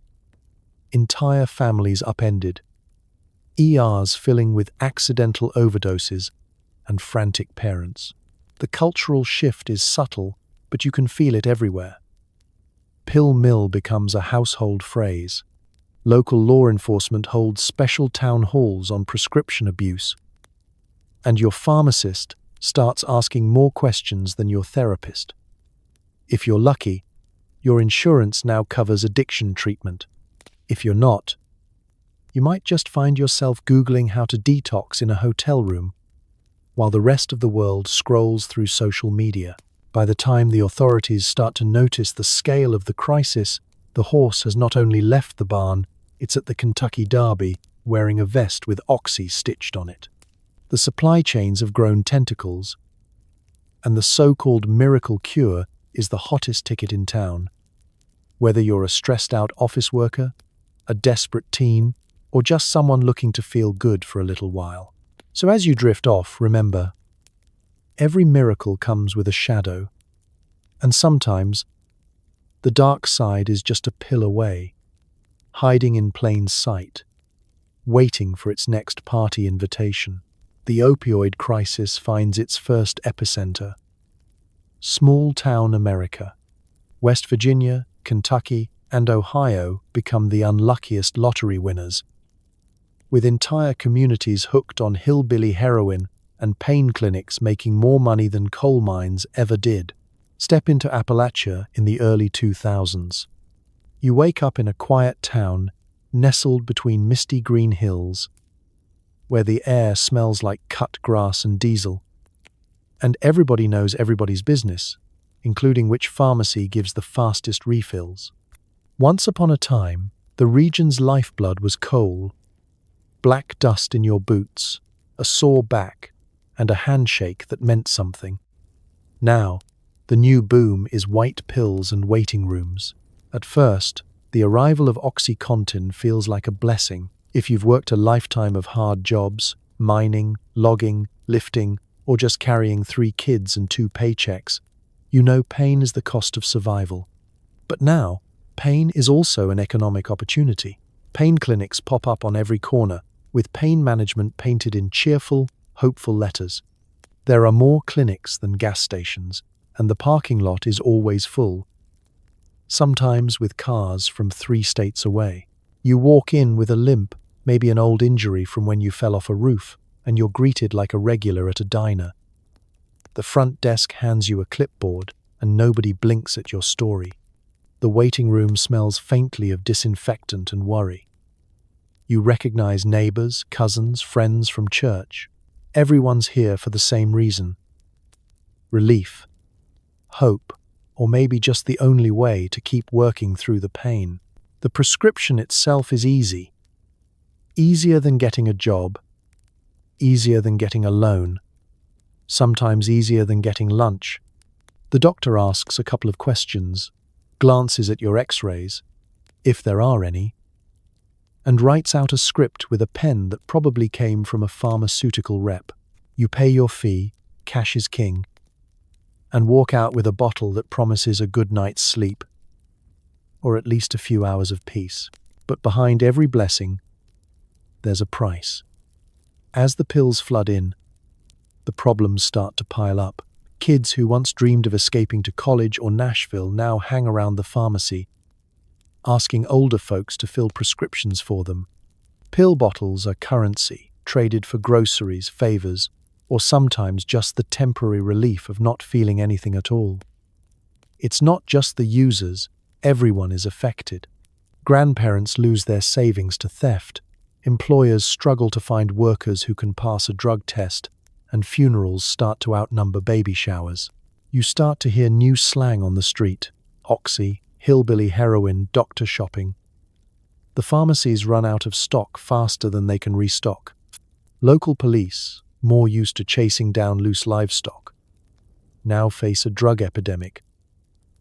Entire families upended. ERs filling with accidental overdoses and frantic parents. The cultural shift is subtle, but you can feel it everywhere. Pill mill becomes a household phrase. Local law enforcement holds special town halls on prescription abuse. And your pharmacist starts asking more questions than your therapist. If you're lucky, your insurance now covers addiction treatment. If you're not, you might just find yourself Googling how to detox in a hotel room, while the rest of the world scrolls through social media. By the time the authorities start to notice the scale of the crisis, the horse has not only left the barn, it's at the Kentucky Derby, wearing a vest with Oxy stitched on it. The supply chains have grown tentacles, and the so-called miracle cure is the hottest ticket in town. Whether you're a stressed-out office worker, a desperate teen, or just someone looking to feel good for a little while. So as you drift off, remember, every miracle comes with a shadow, and sometimes the dark side is just a pill away, hiding in plain sight, waiting for its next party invitation. The opioid crisis finds its first epicenter. Small-town America. West Virginia, Kentucky, and Ohio become the unluckiest lottery winners, with entire communities hooked on hillbilly heroin and pain clinics making more money than coal mines ever did. Step into Appalachia in the early 2000s. You wake up in a quiet town nestled between misty green hills, where the air smells like cut grass and diesel, and everybody knows everybody's business, including which pharmacy gives the fastest refills. Once upon a time, the region's lifeblood was coal, black dust in your boots, a sore back, and a handshake that meant something. Now, the new boom is white pills and waiting rooms. At first, the arrival of OxyContin feels like a blessing. If you've worked a lifetime of hard jobs, mining, logging, lifting, or just carrying 3 kids and 2 paychecks, you know pain is the cost of survival. But now, pain is also an economic opportunity. Pain clinics pop up on every corner, with pain management painted in cheerful, hopeful letters. There are more clinics than gas stations, and the parking lot is always full, sometimes with cars from 3 states away. You walk in with a limp, maybe an old injury from when you fell off a roof, and you're greeted like a regular at a diner. The front desk hands you a clipboard, and nobody blinks at your story. The waiting room smells faintly of disinfectant and worry. You recognize neighbors, cousins, friends from church. Everyone's here for the same reason. Relief, hope, or maybe just the only way to keep working through the pain. The prescription itself is easy. Easier than getting a job, easier than getting a loan, sometimes easier than getting lunch. The doctor asks a couple of questions, glances at your x-rays, if there are any, and writes out a script with a pen that probably came from a pharmaceutical rep. You pay your fee, cash is king, and walk out with a bottle that promises a good night's sleep, or at least a few hours of peace. But behind every blessing, there's a price. As the pills flood in, the problems start to pile up. Kids who once dreamed of escaping to college or Nashville now hang around the pharmacy, asking older folks to fill prescriptions for them. Pill bottles are currency, traded for groceries, favors, or sometimes just the temporary relief of not feeling anything at all. It's not just the users, everyone is affected. Grandparents lose their savings to theft, employers struggle to find workers who can pass a drug test, and funerals start to outnumber baby showers. You start to hear new slang on the street: oxy, hillbilly heroin, doctor shopping. The pharmacies run out of stock faster than they can restock. Local police, more used to chasing down loose livestock, now face a drug epidemic,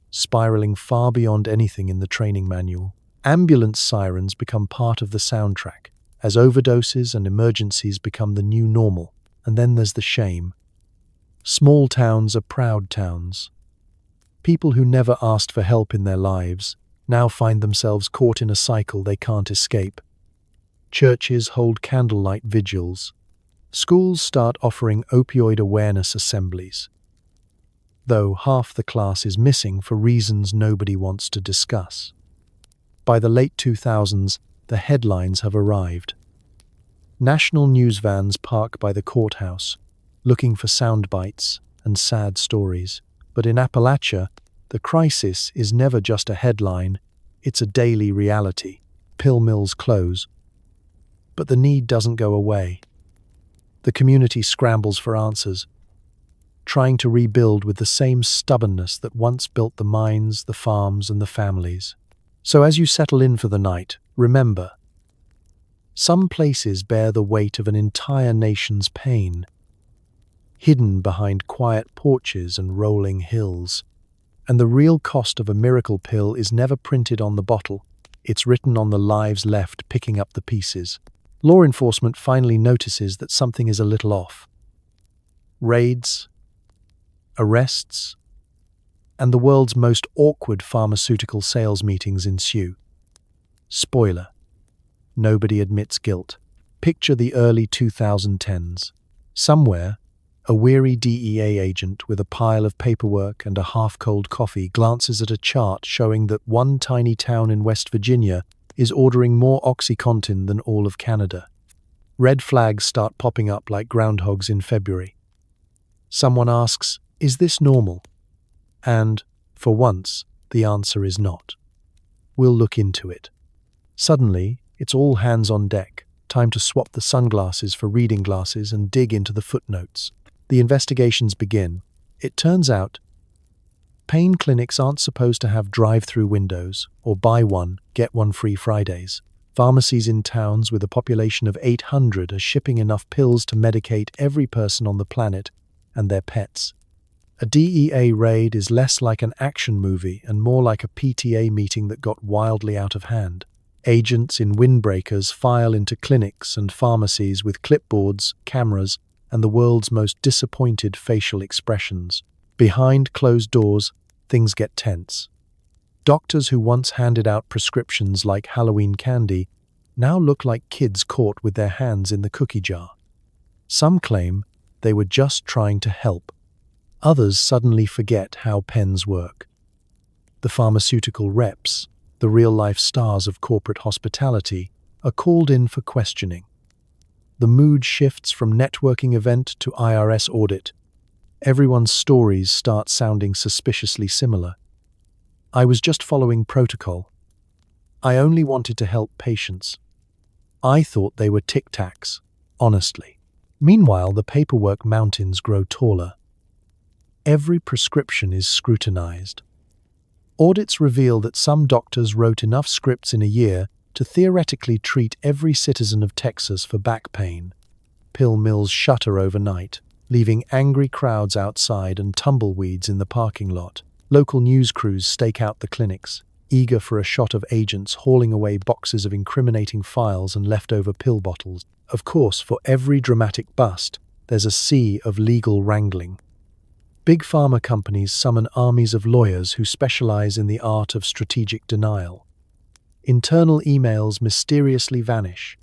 spiraling far beyond anything in the training manual. Ambulance sirens become part of the soundtrack, as overdoses and emergencies become the new normal. And then there's the shame. Small towns are proud towns. People who never asked for help in their lives now find themselves caught in a cycle they can't escape. Churches hold candlelight vigils. Schools start offering opioid awareness assemblies, though half the class is missing for reasons nobody wants to discuss. By the late 2000s, the headlines have arrived. National news vans park by the courthouse, looking for sound bites and sad stories. But in Appalachia, the crisis is never just a headline, it's a daily reality. Pill mills close. But the need doesn't go away. The community scrambles for answers, trying to rebuild with the same stubbornness that once built the mines, the farms, and the families. So as you settle in for the night, remember, some places bear the weight of an entire nation's pain, hidden behind quiet porches and rolling hills. And the real cost of a miracle pill is never printed on the bottle. It's written on the lives left picking up the pieces. Law enforcement finally notices that something is a little off. Raids, arrests, and the world's most awkward pharmaceutical sales meetings ensue. Spoiler: nobody admits guilt. Picture the early 2010s. Somewhere, a weary DEA agent with a pile of paperwork and a half-cold coffee glances at a chart showing that one tiny town in West Virginia is ordering more OxyContin than all of Canada. Red flags start popping up like groundhogs in February. Someone asks, "Is this normal?" And, for once, the answer is not. We'll look into it. Suddenly, it's all hands on deck. Time to swap the sunglasses for reading glasses and dig into the footnotes. The investigations begin. It turns out, pain clinics aren't supposed to have drive-through windows or buy one, get one free Fridays. Pharmacies in towns with a population of 800 are shipping enough pills to medicate every person on the planet and their pets. A DEA raid is less like an action movie and more like a PTA meeting that got wildly out of hand. Agents in windbreakers file into clinics and pharmacies with clipboards, cameras, and the world's most disappointed facial expressions. Behind closed doors, things get tense. Doctors who once handed out prescriptions like Halloween candy now look like kids caught with their hands in the cookie jar. Some claim they were just trying to help. Others suddenly forget how pens work. The pharmaceutical reps, the real-life stars of corporate hospitality, are called in for questioning. The mood shifts from networking event to IRS audit. Everyone's stories start sounding suspiciously similar. "I was just following protocol. I only wanted to help patients. I thought they were Tic Tacs, honestly." Meanwhile, the paperwork mountains grow taller. Every prescription is scrutinized. Audits reveal that some doctors wrote enough scripts in a year to theoretically treat every citizen of Texas for back pain. Pill mills shutter overnight, leaving angry crowds outside and tumbleweeds in the parking lot. Local news crews stake out the clinics, eager for a shot of agents hauling away boxes of incriminating files and leftover pill bottles. Of course, for every dramatic bust, there's a sea of legal wrangling. Big pharma companies summon armies of lawyers who specialize in the art of strategic denial. Internal emails mysteriously vanish.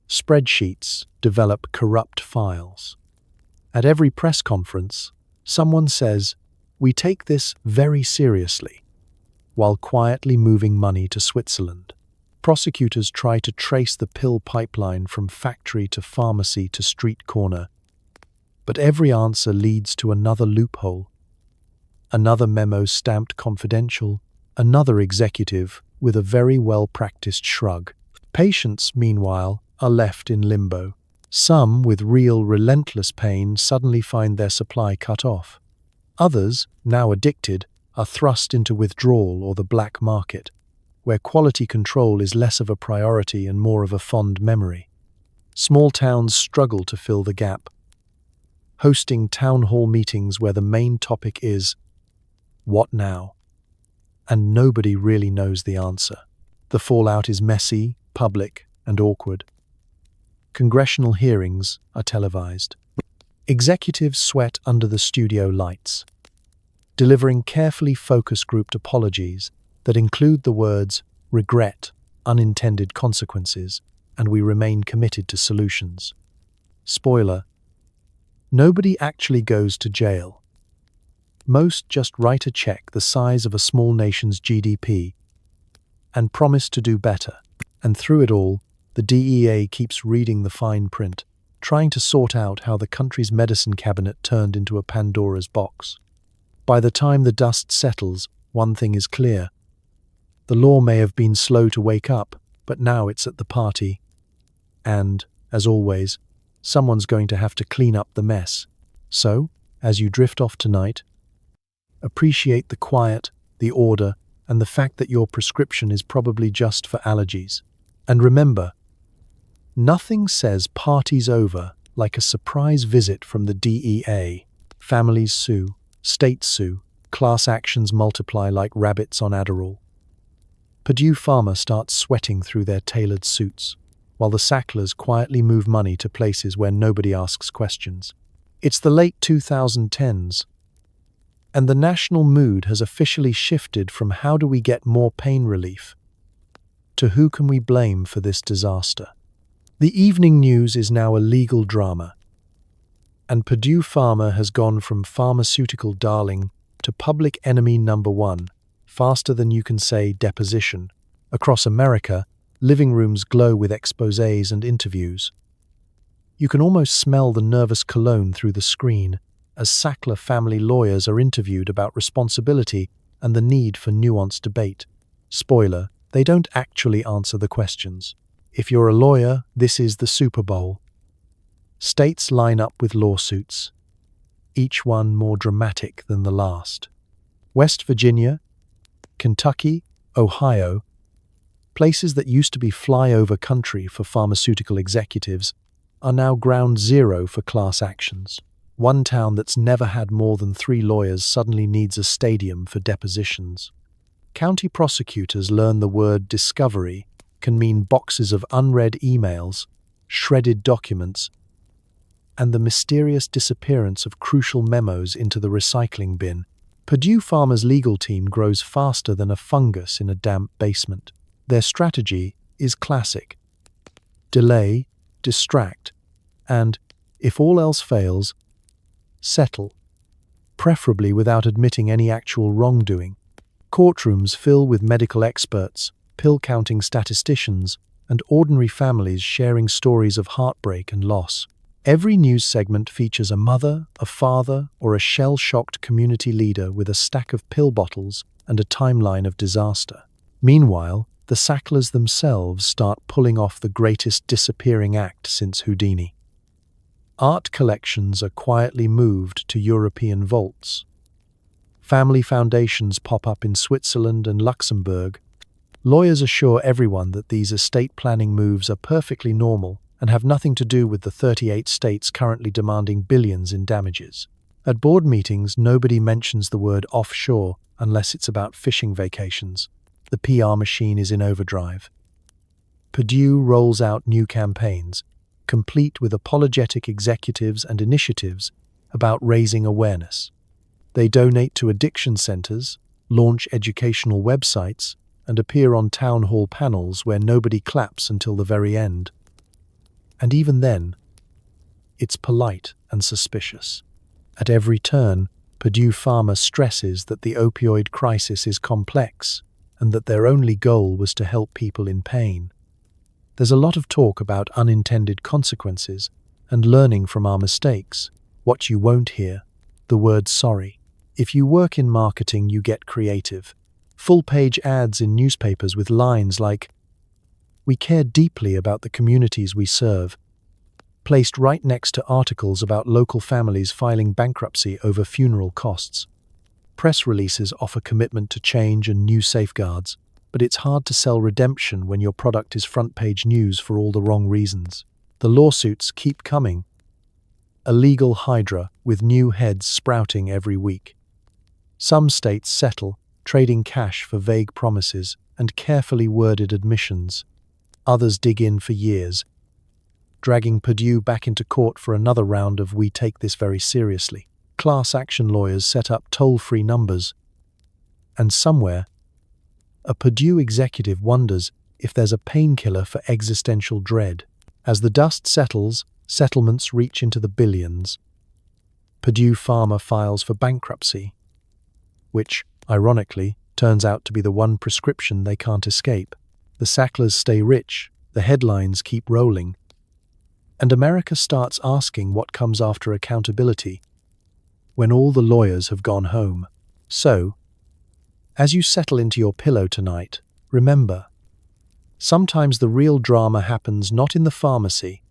Spreadsheets develop corrupt files. At every press conference, someone says, "We take this very seriously," while quietly moving money to Switzerland. Prosecutors try to trace the pill pipeline from factory to pharmacy to street corner, but every answer leads to another loophole. Another memo stamped confidential, another executive with a very well-practiced shrug. Patients, meanwhile, are left in limbo. Some, with real, relentless pain, suddenly find their supply cut off. Others, now addicted, are thrust into withdrawal or the black market, where quality control is less of a priority and more of a fond memory. Small towns struggle to fill the gap, hosting town hall meetings where the main topic is, "What now?" And nobody really knows the answer. The fallout is messy, public, and awkward. Congressional hearings are televised. Executives sweat under the studio lights, delivering carefully focus-grouped apologies that include the words regret, unintended consequences, and we remain committed to solutions. Spoiler: nobody actually goes to jail. Most just write a check the size of a small nation's GDP and promise to do better. And through it all, the DEA keeps reading the fine print, trying to sort out how the country's medicine cabinet turned into a Pandora's box. By the time the dust settles, one thing is clear. The law may have been slow to wake up, but now it's at the party. And, as always, someone's going to have to clean up the mess. So, as you drift off tonight, appreciate the quiet, the order, and the fact that your prescription is probably just for allergies. And remember, nothing says party's over like a surprise visit from the DEA. Families sue, states sue, class actions multiply like rabbits on Adderall. Purdue Pharma starts sweating through their tailored suits, while the Sacklers quietly move money to places where nobody asks questions. It's the late 2010s, and the national mood has officially shifted from how do we get more pain relief to who can we blame for this disaster. The evening news is now a legal drama, and Purdue Pharma has gone from pharmaceutical darling to public enemy number one, faster than you can say deposition. Across America, living rooms glow with exposés and interviews. You can almost smell the nervous cologne through the screen as Sackler family lawyers are interviewed about responsibility and the need for nuanced debate. Spoiler, they don't actually answer the questions. If you're a lawyer, this is the Super Bowl. States line up with lawsuits, each one more dramatic than the last. West Virginia, Kentucky, Ohio, places that used to be flyover country for pharmaceutical executives, are now ground zero for class actions. One town that's never had more than 3 lawyers suddenly needs a stadium for depositions. County prosecutors learn the word discovery can mean boxes of unread emails, shredded documents, and the mysterious disappearance of crucial memos into the recycling bin. Purdue Pharma's legal team grows faster than a fungus in a damp basement. Their strategy is classic: delay, distract, and, if all else fails, settle, preferably without admitting any actual wrongdoing. Courtrooms fill with medical experts, pill-counting statisticians, and ordinary families sharing stories of heartbreak and loss. Every news segment features a mother, a father, or a shell-shocked community leader with a stack of pill bottles and a timeline of disaster. Meanwhile, the Sacklers themselves start pulling off the greatest disappearing act since Houdini. Art collections are quietly moved to European vaults. Family foundations pop up in Switzerland and Luxembourg. Lawyers assure everyone that these estate planning moves are perfectly normal and have nothing to do with the 38 states currently demanding billions in damages. At board meetings, nobody mentions the word offshore unless it's about fishing vacations. The PR machine is in overdrive. Purdue rolls out new campaigns, complete with apologetic executives and initiatives about raising awareness. They donate to addiction centers, launch educational websites, and appear on town hall panels where nobody claps until the very end. And even then, it's polite and suspicious. At every turn, Purdue Pharma stresses that the opioid crisis is complex and that their only goal was to help people in pain. There's a lot of talk about unintended consequences and learning from our mistakes. What you won't hear, the word sorry. If you work in marketing, you get creative. Full-page ads in newspapers with lines like, "We care deeply about the communities we serve," placed right next to articles about local families filing bankruptcy over funeral costs. Press releases offer commitment to change and new safeguards, but it's hard to sell redemption when your product is front-page news for all the wrong reasons. The lawsuits keep coming. A legal hydra with new heads sprouting every week. Some states settle, trading cash for vague promises and carefully worded admissions. Others dig in for years, dragging Purdue back into court for another round of "we take this very seriously." Class action lawyers set up toll-free numbers. And somewhere, a Purdue executive wonders if there's a painkiller for existential dread. As the dust settles, settlements reach into the billions. Purdue Pharma files for bankruptcy, which, ironically, turns out to be the one prescription they can't escape. The Sacklers stay rich, the headlines keep rolling, And America starts asking what comes after accountability when all the lawyers have gone home. So, as you settle into your pillow tonight, remember, sometimes the real drama happens not in the pharmacy,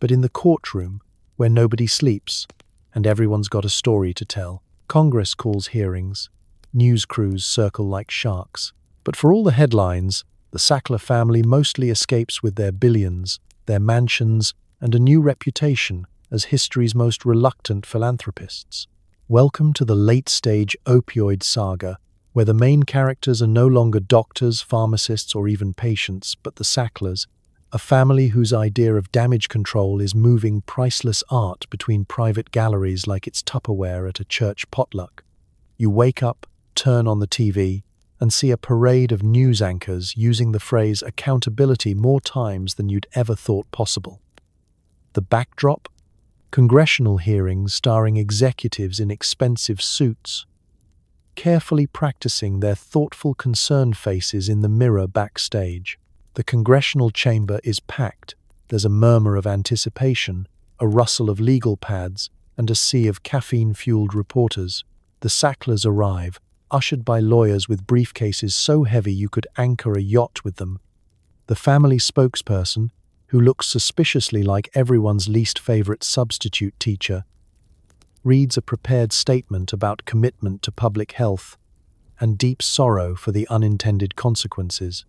but in the courtroom where nobody sleeps and everyone's got a story to tell. Congress calls hearings. News crews circle like sharks. But for all the headlines, the Sackler family mostly escapes with their billions, their mansions, and a new reputation as history's most reluctant philanthropists. Welcome to the late-stage opioid saga, where the main characters are no longer doctors, pharmacists, or even patients, but the Sacklers, a family whose idea of damage control is moving priceless art between private galleries like it's Tupperware at a church potluck. You wake up, turn on the TV, and see a parade of news anchors using the phrase accountability more times than you'd ever thought possible. The backdrop? Congressional hearings starring executives in expensive suits, carefully practicing their thoughtful, concerned faces in the mirror backstage. The congressional chamber is packed. There's a murmur of anticipation, a rustle of legal pads, and a sea of caffeine-fueled reporters. The Sacklers arrive, ushered by lawyers with briefcases so heavy you could anchor a yacht with them. The family spokesperson, who looks suspiciously like everyone's least favorite substitute teacher, reads a prepared statement about commitment to public health and deep sorrow for the unintended consequences.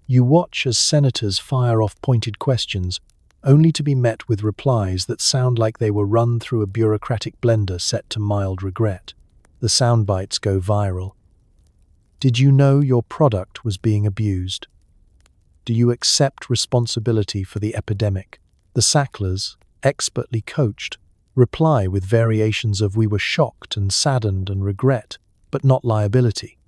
You watch as senators fire off pointed questions, only to be met with replies that sound like they were run through a bureaucratic blender set to mild regret. The sound bites go viral. Did you know your product was being abused? Do you accept responsibility for the epidemic? The Sacklers, expertly coached, reply with variations of "we were shocked and saddened and regret, but not liability."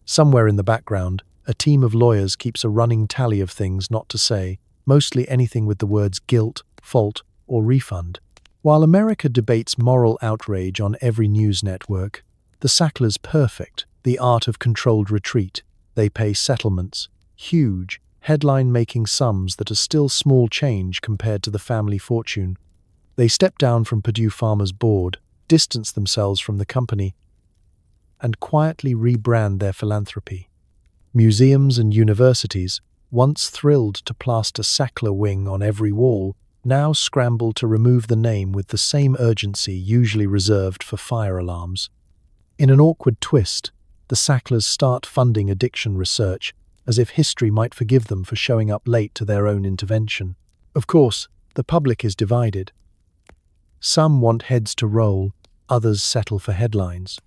Somewhere in the background, a team of lawyers keeps a running tally of things not to say, mostly anything with the words guilt, fault, or refund. While America debates moral outrage on every news network, the Sacklers perfect the art of controlled retreat. They pay settlements, huge, headline-making sums that are still small change compared to the family fortune. They step down from Purdue Pharma's board, distance themselves from the company, and quietly rebrand their philanthropy. Museums and universities, once thrilled to plaster Sackler wing on every wall, now scramble to remove the name with the same urgency usually reserved for fire alarms. In an awkward twist, the Sacklers start funding addiction research, as if history might forgive them for showing up late to their own intervention. Of course, the public is divided. Some want heads to roll, others settle for headlines.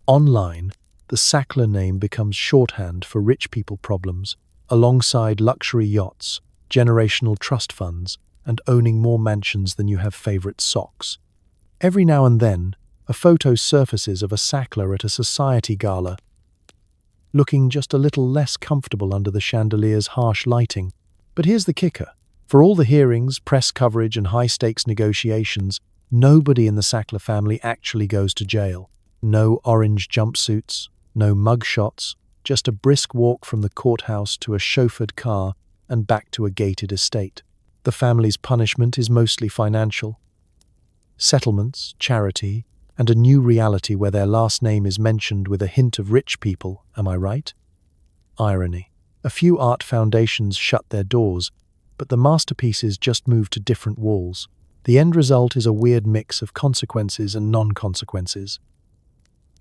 Online, the Sackler name becomes shorthand for rich people problems, alongside luxury yachts, generational trust funds, and owning more mansions than you have favorite socks. Every now and then, a photo surfaces of a Sackler at a society gala, looking just a little less comfortable under the chandelier's harsh lighting. But here's the kicker. For all the hearings, press coverage, and high-stakes negotiations, nobody in the Sackler family actually goes to jail. No orange jumpsuits, no mugshots, just a brisk walk from the courthouse to a chauffeured car and back to a gated estate. The family's punishment is mostly financial. Settlements, charity, and a new reality where their last name is mentioned with a hint of rich people, am I right? Irony. A few art foundations shut their doors, but the masterpieces just move to different walls. The end result is a weird mix of consequences and non-consequences.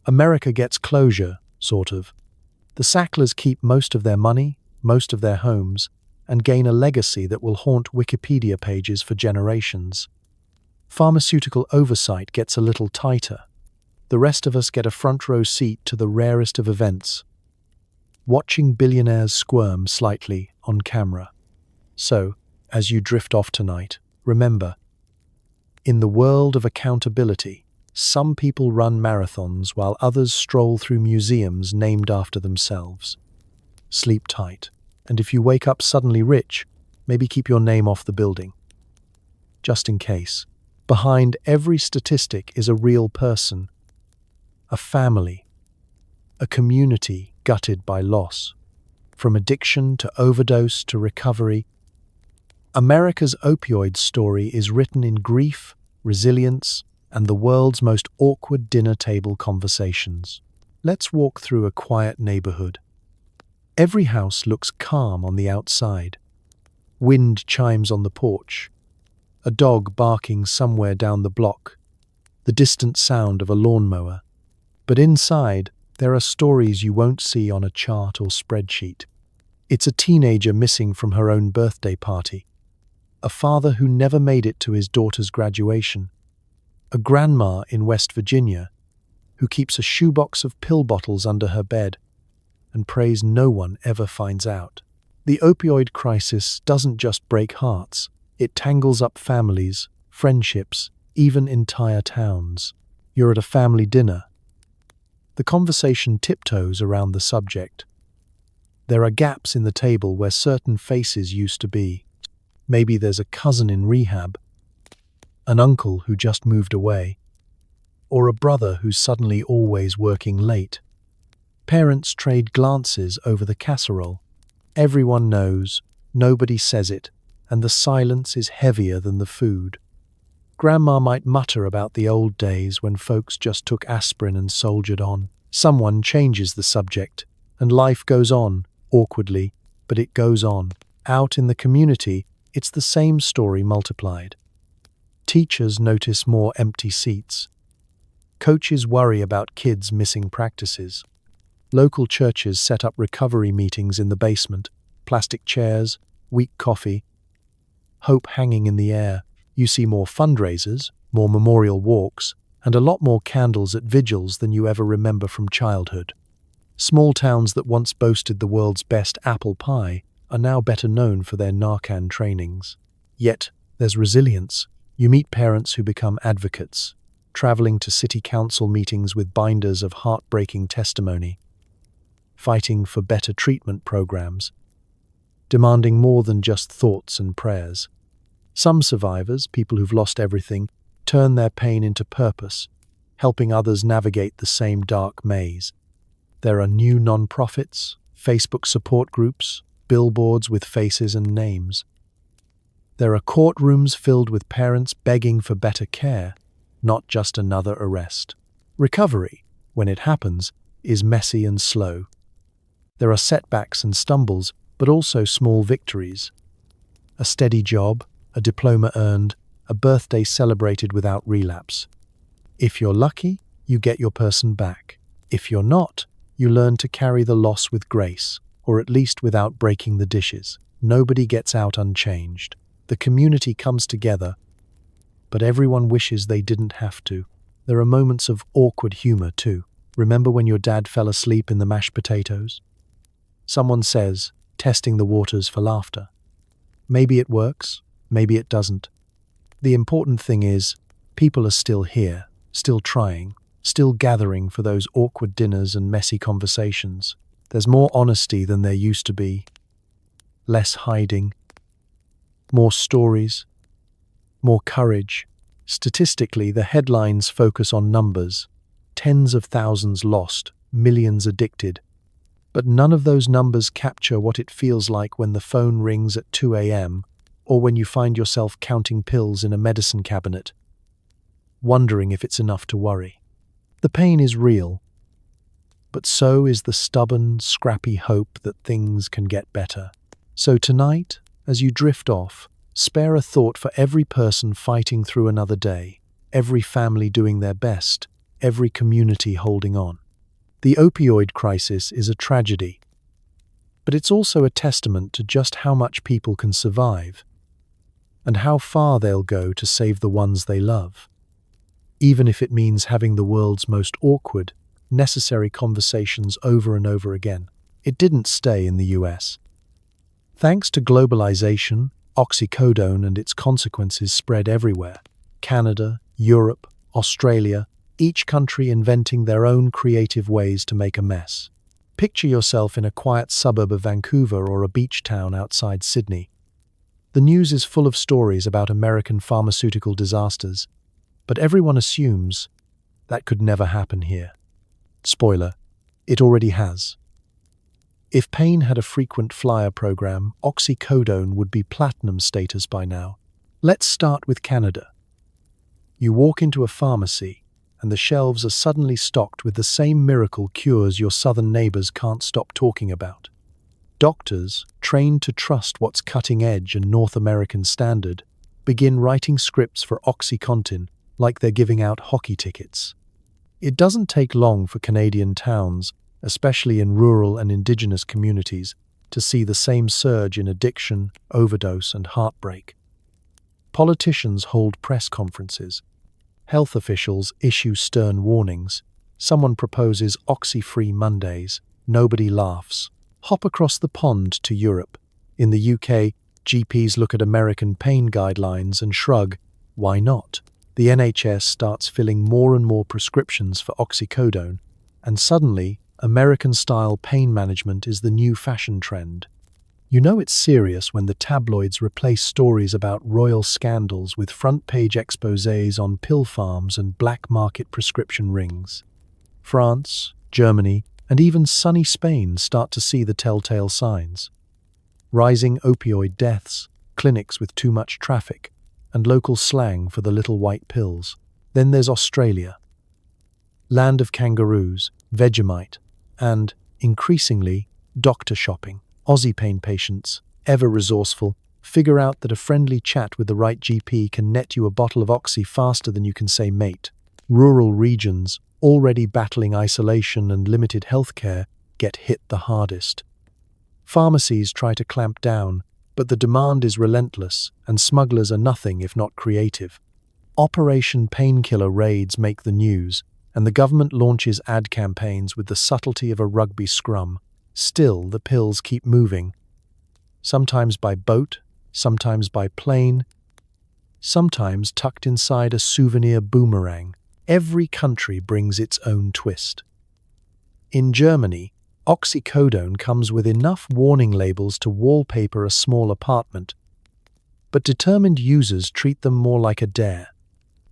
America gets closure, sort of. The Sacklers keep most of their money, most of their homes, and gain a legacy that will haunt Wikipedia pages for generations. Pharmaceutical oversight gets a little tighter. The rest of us get a front-row seat to the rarest of events, watching billionaires squirm slightly on camera. So, as you drift off tonight, remember, in the world of accountability, some people run marathons while others stroll through museums named after themselves. Sleep tight, and if you wake up suddenly rich, maybe keep your name off the building. Just in case. Behind every statistic is a real person, a family, a community gutted by loss. From addiction to overdose to recovery, America's opioid story is written in grief, resilience, and the world's most awkward dinner table conversations. Let's walk through a quiet neighborhood. Every house looks calm on the outside. Wind chimes on the porch. A dog barking somewhere down the block. The distant sound of a lawnmower. But inside, there are stories you won't see on a chart or spreadsheet. It's a teenager missing from her own birthday party. A father who never made it to his daughter's graduation. A grandma in West Virginia who keeps a shoebox of pill bottles under her bed and prays no one ever finds out. The opioid crisis doesn't just break hearts, it tangles up families, friendships, even entire towns. You're at a family dinner. The conversation tiptoes around the subject. There are gaps in the table where certain faces used to be. Maybe there's a cousin in rehab, an uncle who just moved away, or a brother who's suddenly always working late. Parents trade glances over the casserole. Everyone knows, nobody says it, and the silence is heavier than the food. Grandma might mutter about the old days when folks just took aspirin and soldiered on. Someone changes the subject, and life goes on, awkwardly, but it goes on. Out in the community, it's the same story multiplied. Teachers notice more empty seats. Coaches worry about kids missing practices. Local churches set up recovery meetings in the basement, plastic chairs, weak coffee, hope hanging in the air. You see more fundraisers, more memorial walks, and a lot more candles at vigils than you ever remember from childhood. Small towns that once boasted the world's best apple pie are now better known for their Narcan trainings. Yet, there's resilience. You meet parents who become advocates, traveling to city council meetings with binders of heartbreaking testimony, fighting for better treatment programs, demanding more than just thoughts and prayers. Some survivors, people who've lost everything, turn their pain into purpose, helping others navigate the same dark maze. There are new non-profits, Facebook support groups, billboards with faces and names. There are courtrooms filled with parents begging for better care, not just another arrest. Recovery, when it happens, is messy and slow. There are setbacks and stumbles, but also small victories. A steady job, a diploma earned, a birthday celebrated without relapse. If you're lucky, you get your person back. If you're not, you learn to carry the loss with grace, or at least without breaking the dishes. Nobody gets out unchanged. The community comes together, but everyone wishes they didn't have to. There are moments of awkward humor too. Remember when your dad fell asleep in the mashed potatoes? Someone says, testing the waters for laughter. Maybe it works, maybe it doesn't. The important thing is, people are still here, still trying, still gathering for those awkward dinners and messy conversations. There's more honesty than there used to be. Less hiding. More stories. More courage. Statistically, the headlines focus on numbers. Tens of thousands lost, millions addicted. But none of those numbers capture what it feels like when the phone rings at 2 a.m. or when you find yourself counting pills in a medicine cabinet, wondering if it's enough to worry. The pain is real, but so is the stubborn, scrappy hope that things can get better. So tonight, as you drift off, spare a thought for every person fighting through another day, every family doing their best, every community holding on. The opioid crisis is a tragedy, but it's also a testament to just how much people can survive and how far they'll go to save the ones they love, even if it means having the world's most awkward, necessary conversations over and over again. It didn't stay in the US. Thanks to globalization, Oxycodone and its consequences spread everywhere. Canada, Europe, Australia, each country inventing their own creative ways to make a mess. Picture yourself in a quiet suburb of Vancouver or a beach town outside Sydney. The news is full of stories about American pharmaceutical disasters, but everyone assumes that could never happen here. Spoiler, it already has. If pain had a frequent flyer program, Oxycodone would be platinum status by now. Let's start with Canada. You walk into a pharmacy, and the shelves are suddenly stocked with the same miracle cures your southern neighbors can't stop talking about. Doctors, trained to trust what's cutting edge and North American standard, begin writing scripts for OxyContin like they're giving out hockey tickets. It doesn't take long for Canadian towns, especially in rural and indigenous communities, to see the same surge in addiction, overdose, and heartbreak. Politicians hold press conferences. Health officials issue stern warnings. Someone proposes oxy-free Mondays. Nobody laughs. Hop across the pond to Europe. In the UK, GPs look at American pain guidelines and shrug. Why not? The NHS starts filling more and more prescriptions for oxycodone, and suddenly, American-style pain management is the new fashion trend. You know it's serious when the tabloids replace stories about royal scandals with front-page exposés on pill farms and black-market prescription rings. France, Germany, and even sunny Spain start to see the telltale signs. Rising opioid deaths, clinics with too much traffic, and local slang for the little white pills. Then there's Australia. Land of kangaroos, Vegemite, and, increasingly, doctor shopping. Aussie pain patients, ever resourceful, figure out that a friendly chat with the right GP can net you a bottle of Oxy faster than you can say mate. Rural regions, already battling isolation and limited healthcare, get hit the hardest. Pharmacies try to clamp down, but the demand is relentless, and smugglers are nothing if not creative. Operation Painkiller raids make the news, and the government launches ad campaigns with the subtlety of a rugby scrum. Still, the pills keep moving. Sometimes by boat, sometimes by plane, sometimes tucked inside a souvenir boomerang. Every country brings its own twist. In Germany, oxycodone comes with enough warning labels to wallpaper a small apartment, but determined users treat them more like a dare.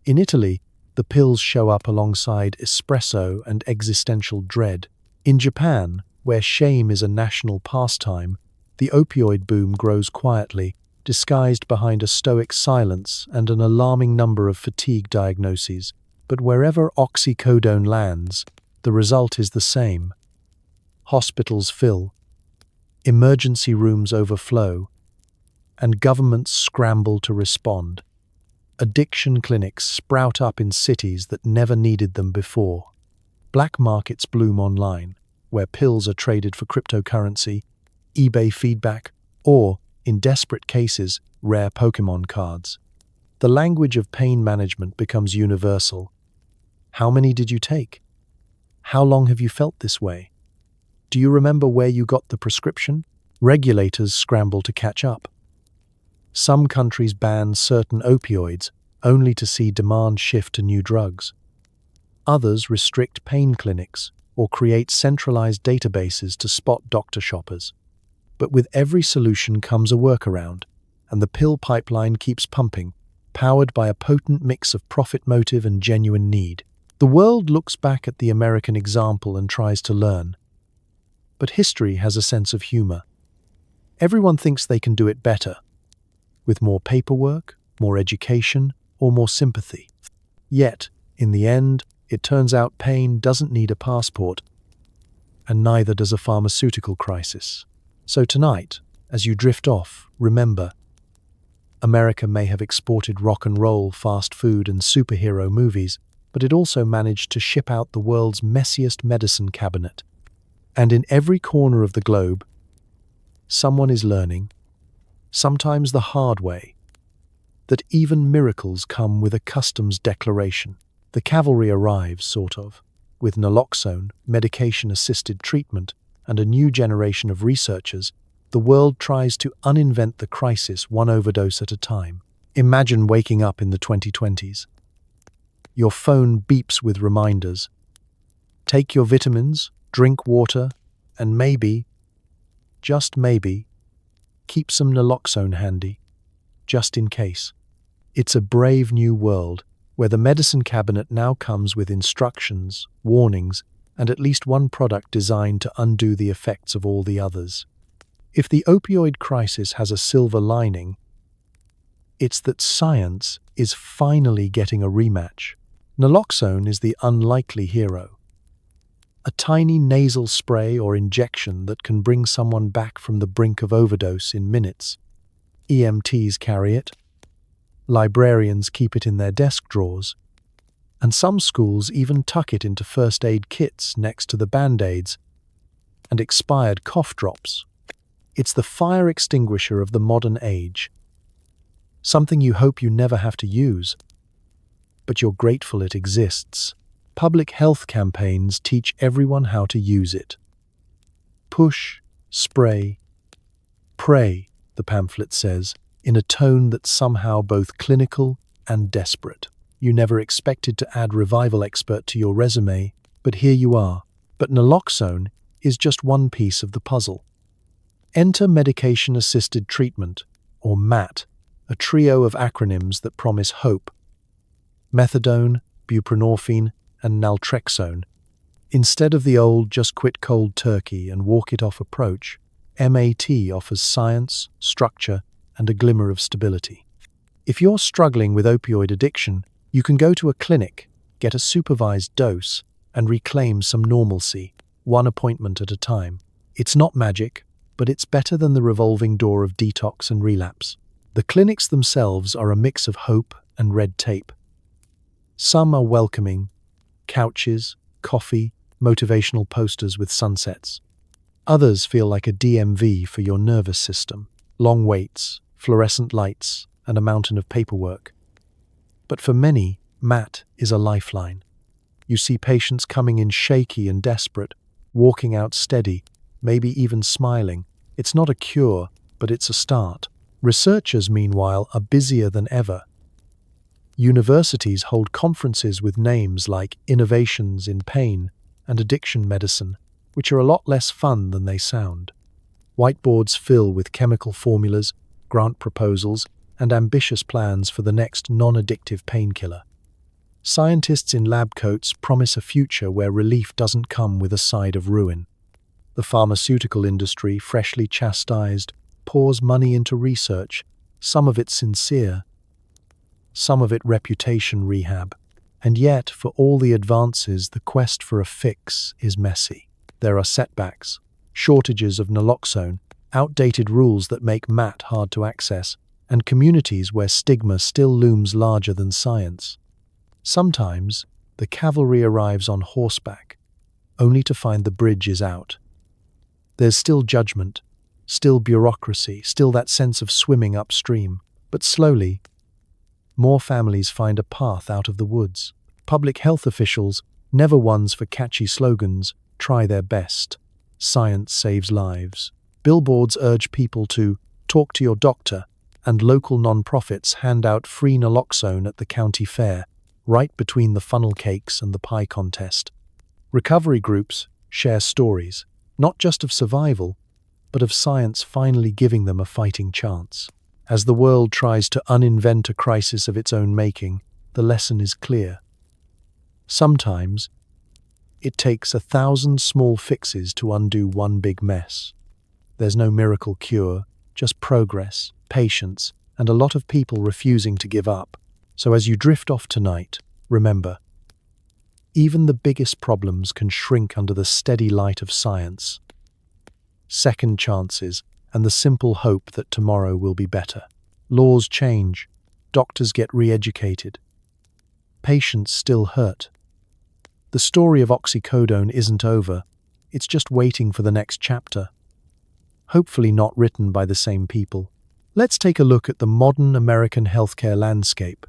In Italy, the pills show up alongside espresso and existential dread. In Japan, where shame is a national pastime, the opioid boom grows quietly, disguised behind a stoic silence and an alarming number of fatigue diagnoses. But wherever oxycodone lands, the result is the same. Hospitals fill, emergency rooms overflow, and governments scramble to respond. Addiction clinics sprout up in cities that never needed them before. Black markets bloom online, where pills are traded for cryptocurrency, eBay feedback, or, in desperate cases, rare Pokémon cards. The language of pain management becomes universal. How many did you take? How long have you felt this way? Do you remember where you got the prescription? Regulators scramble to catch up. Some countries ban certain opioids, only to see demand shift to new drugs. Others restrict pain clinics or create centralized databases to spot doctor shoppers. But with every solution comes a workaround, and the pill pipeline keeps pumping, powered by a potent mix of profit motive and genuine need. The world looks back at the American example and tries to learn. But history has a sense of humor. Everyone thinks they can do it better, with more paperwork, more education, or more sympathy. Yet, in the end, it turns out pain doesn't need a passport, and neither does a pharmaceutical crisis. So tonight, as you drift off, remember, America may have exported rock and roll, fast food, and superhero movies, but it also managed to ship out the world's messiest medicine cabinet. And in every corner of the globe, someone is learning, sometimes the hard way, that even miracles come with a customs declaration. The cavalry arrives, sort of, with Naloxone, medication-assisted treatment, and a new generation of researchers. The world tries to uninvent the crisis one overdose at a time. Imagine waking up in the 2020s. Your phone beeps with reminders. Take your vitamins, drink water, and maybe, just maybe, keep some Naloxone handy, just in case. It's a brave new world, where the medicine cabinet now comes with instructions, warnings, and at least one product designed to undo the effects of all the others. If the opioid crisis has a silver lining, it's that science is finally getting a rematch. Naloxone is the unlikely hero. A tiny nasal spray or injection that can bring someone back from the brink of overdose in minutes. EMTs carry it. Librarians keep it in their desk drawers. And some schools even tuck it into first aid kits next to the Band-Aids and expired cough drops. It's the fire extinguisher of the modern age. Something you hope you never have to use, but you're grateful it exists. Public health campaigns teach everyone how to use it. Push, spray, pray, the pamphlet says, in a tone that's somehow both clinical and desperate. You never expected to add revival expert to your resume, but here you are. But naloxone is just one piece of the puzzle. Enter medication-assisted treatment, or MAT, a trio of acronyms that promise hope. Methadone, buprenorphine, and naltrexone. Instead of the old just quit cold turkey and walk it off approach, MAT offers science, structure, and a glimmer of stability. If you're struggling with opioid addiction, you can go to a clinic, get a supervised dose, and reclaim some normalcy, one appointment at a time. It's not magic, but it's better than the revolving door of detox and relapse. The clinics themselves are a mix of hope and red tape. Some are welcoming, couches, coffee, motivational posters with sunsets. Others feel like a DMV for your nervous system. Long waits, fluorescent lights, and a mountain of paperwork. But for many, MAT is a lifeline. You see patients coming in shaky and desperate, walking out steady, maybe even smiling. It's not a cure, but it's a start. Researchers, meanwhile, are busier than ever. Universities hold conferences with names like Innovations in Pain and Addiction Medicine, which are a lot less fun than they sound. Whiteboards fill with chemical formulas, grant proposals, and ambitious plans for the next non-addictive painkiller. Scientists in lab coats promise a future where relief doesn't come with a side of ruin. The pharmaceutical industry, freshly chastised, pours money into research, some of it sincere, some of it reputation rehab. And yet, for all the advances, the quest for a fix is messy. There are setbacks, shortages of naloxone, outdated rules that make MAT hard to access, and communities where stigma still looms larger than science. Sometimes, the cavalry arrives on horseback, only to find the bridge is out. There's still judgment, still bureaucracy, still that sense of swimming upstream. But slowly, more families find a path out of the woods. Public health officials, never ones for catchy slogans, try their best. Science saves lives. Billboards urge people to talk to your doctor, and local non-profits hand out free naloxone at the county fair, right between the funnel cakes and the pie contest. Recovery groups share stories, not just of survival, but of science finally giving them a fighting chance. As the world tries to uninvent a crisis of its own making, the lesson is clear. Sometimes, it takes 1,000 small fixes to undo one big mess. There's no miracle cure, just progress, patience, and a lot of people refusing to give up. So as you drift off tonight, remember, even the biggest problems can shrink under the steady light of science. Second chances, and the simple hope that tomorrow will be better. Laws change, doctors get re-educated. Patients still hurt. The story of Oxycodone isn't over, it's just waiting for the next chapter. Hopefully not written by the same people. Let's take a look at the modern American healthcare landscape,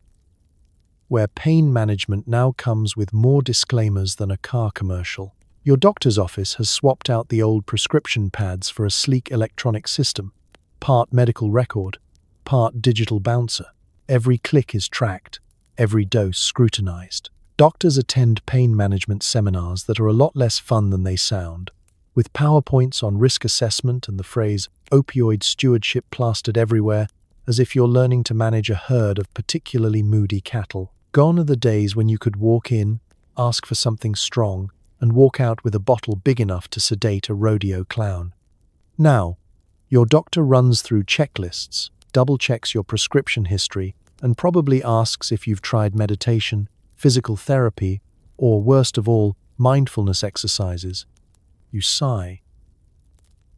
where pain management now comes with more disclaimers than a car commercial. Your doctor's office has swapped out the old prescription pads for a sleek electronic system, part medical record, part digital bouncer. Every click is tracked, every dose scrutinized. Doctors attend pain management seminars that are a lot less fun than they sound, with PowerPoints on risk assessment and the phrase opioid stewardship plastered everywhere, as if you're learning to manage a herd of particularly moody cattle. Gone are the days when you could walk in, ask for something strong, and walk out with a bottle big enough to sedate a rodeo clown. Now, your doctor runs through checklists, double-checks your prescription history, and probably asks if you've tried meditation, physical therapy, or worst of all, mindfulness exercises. You sigh.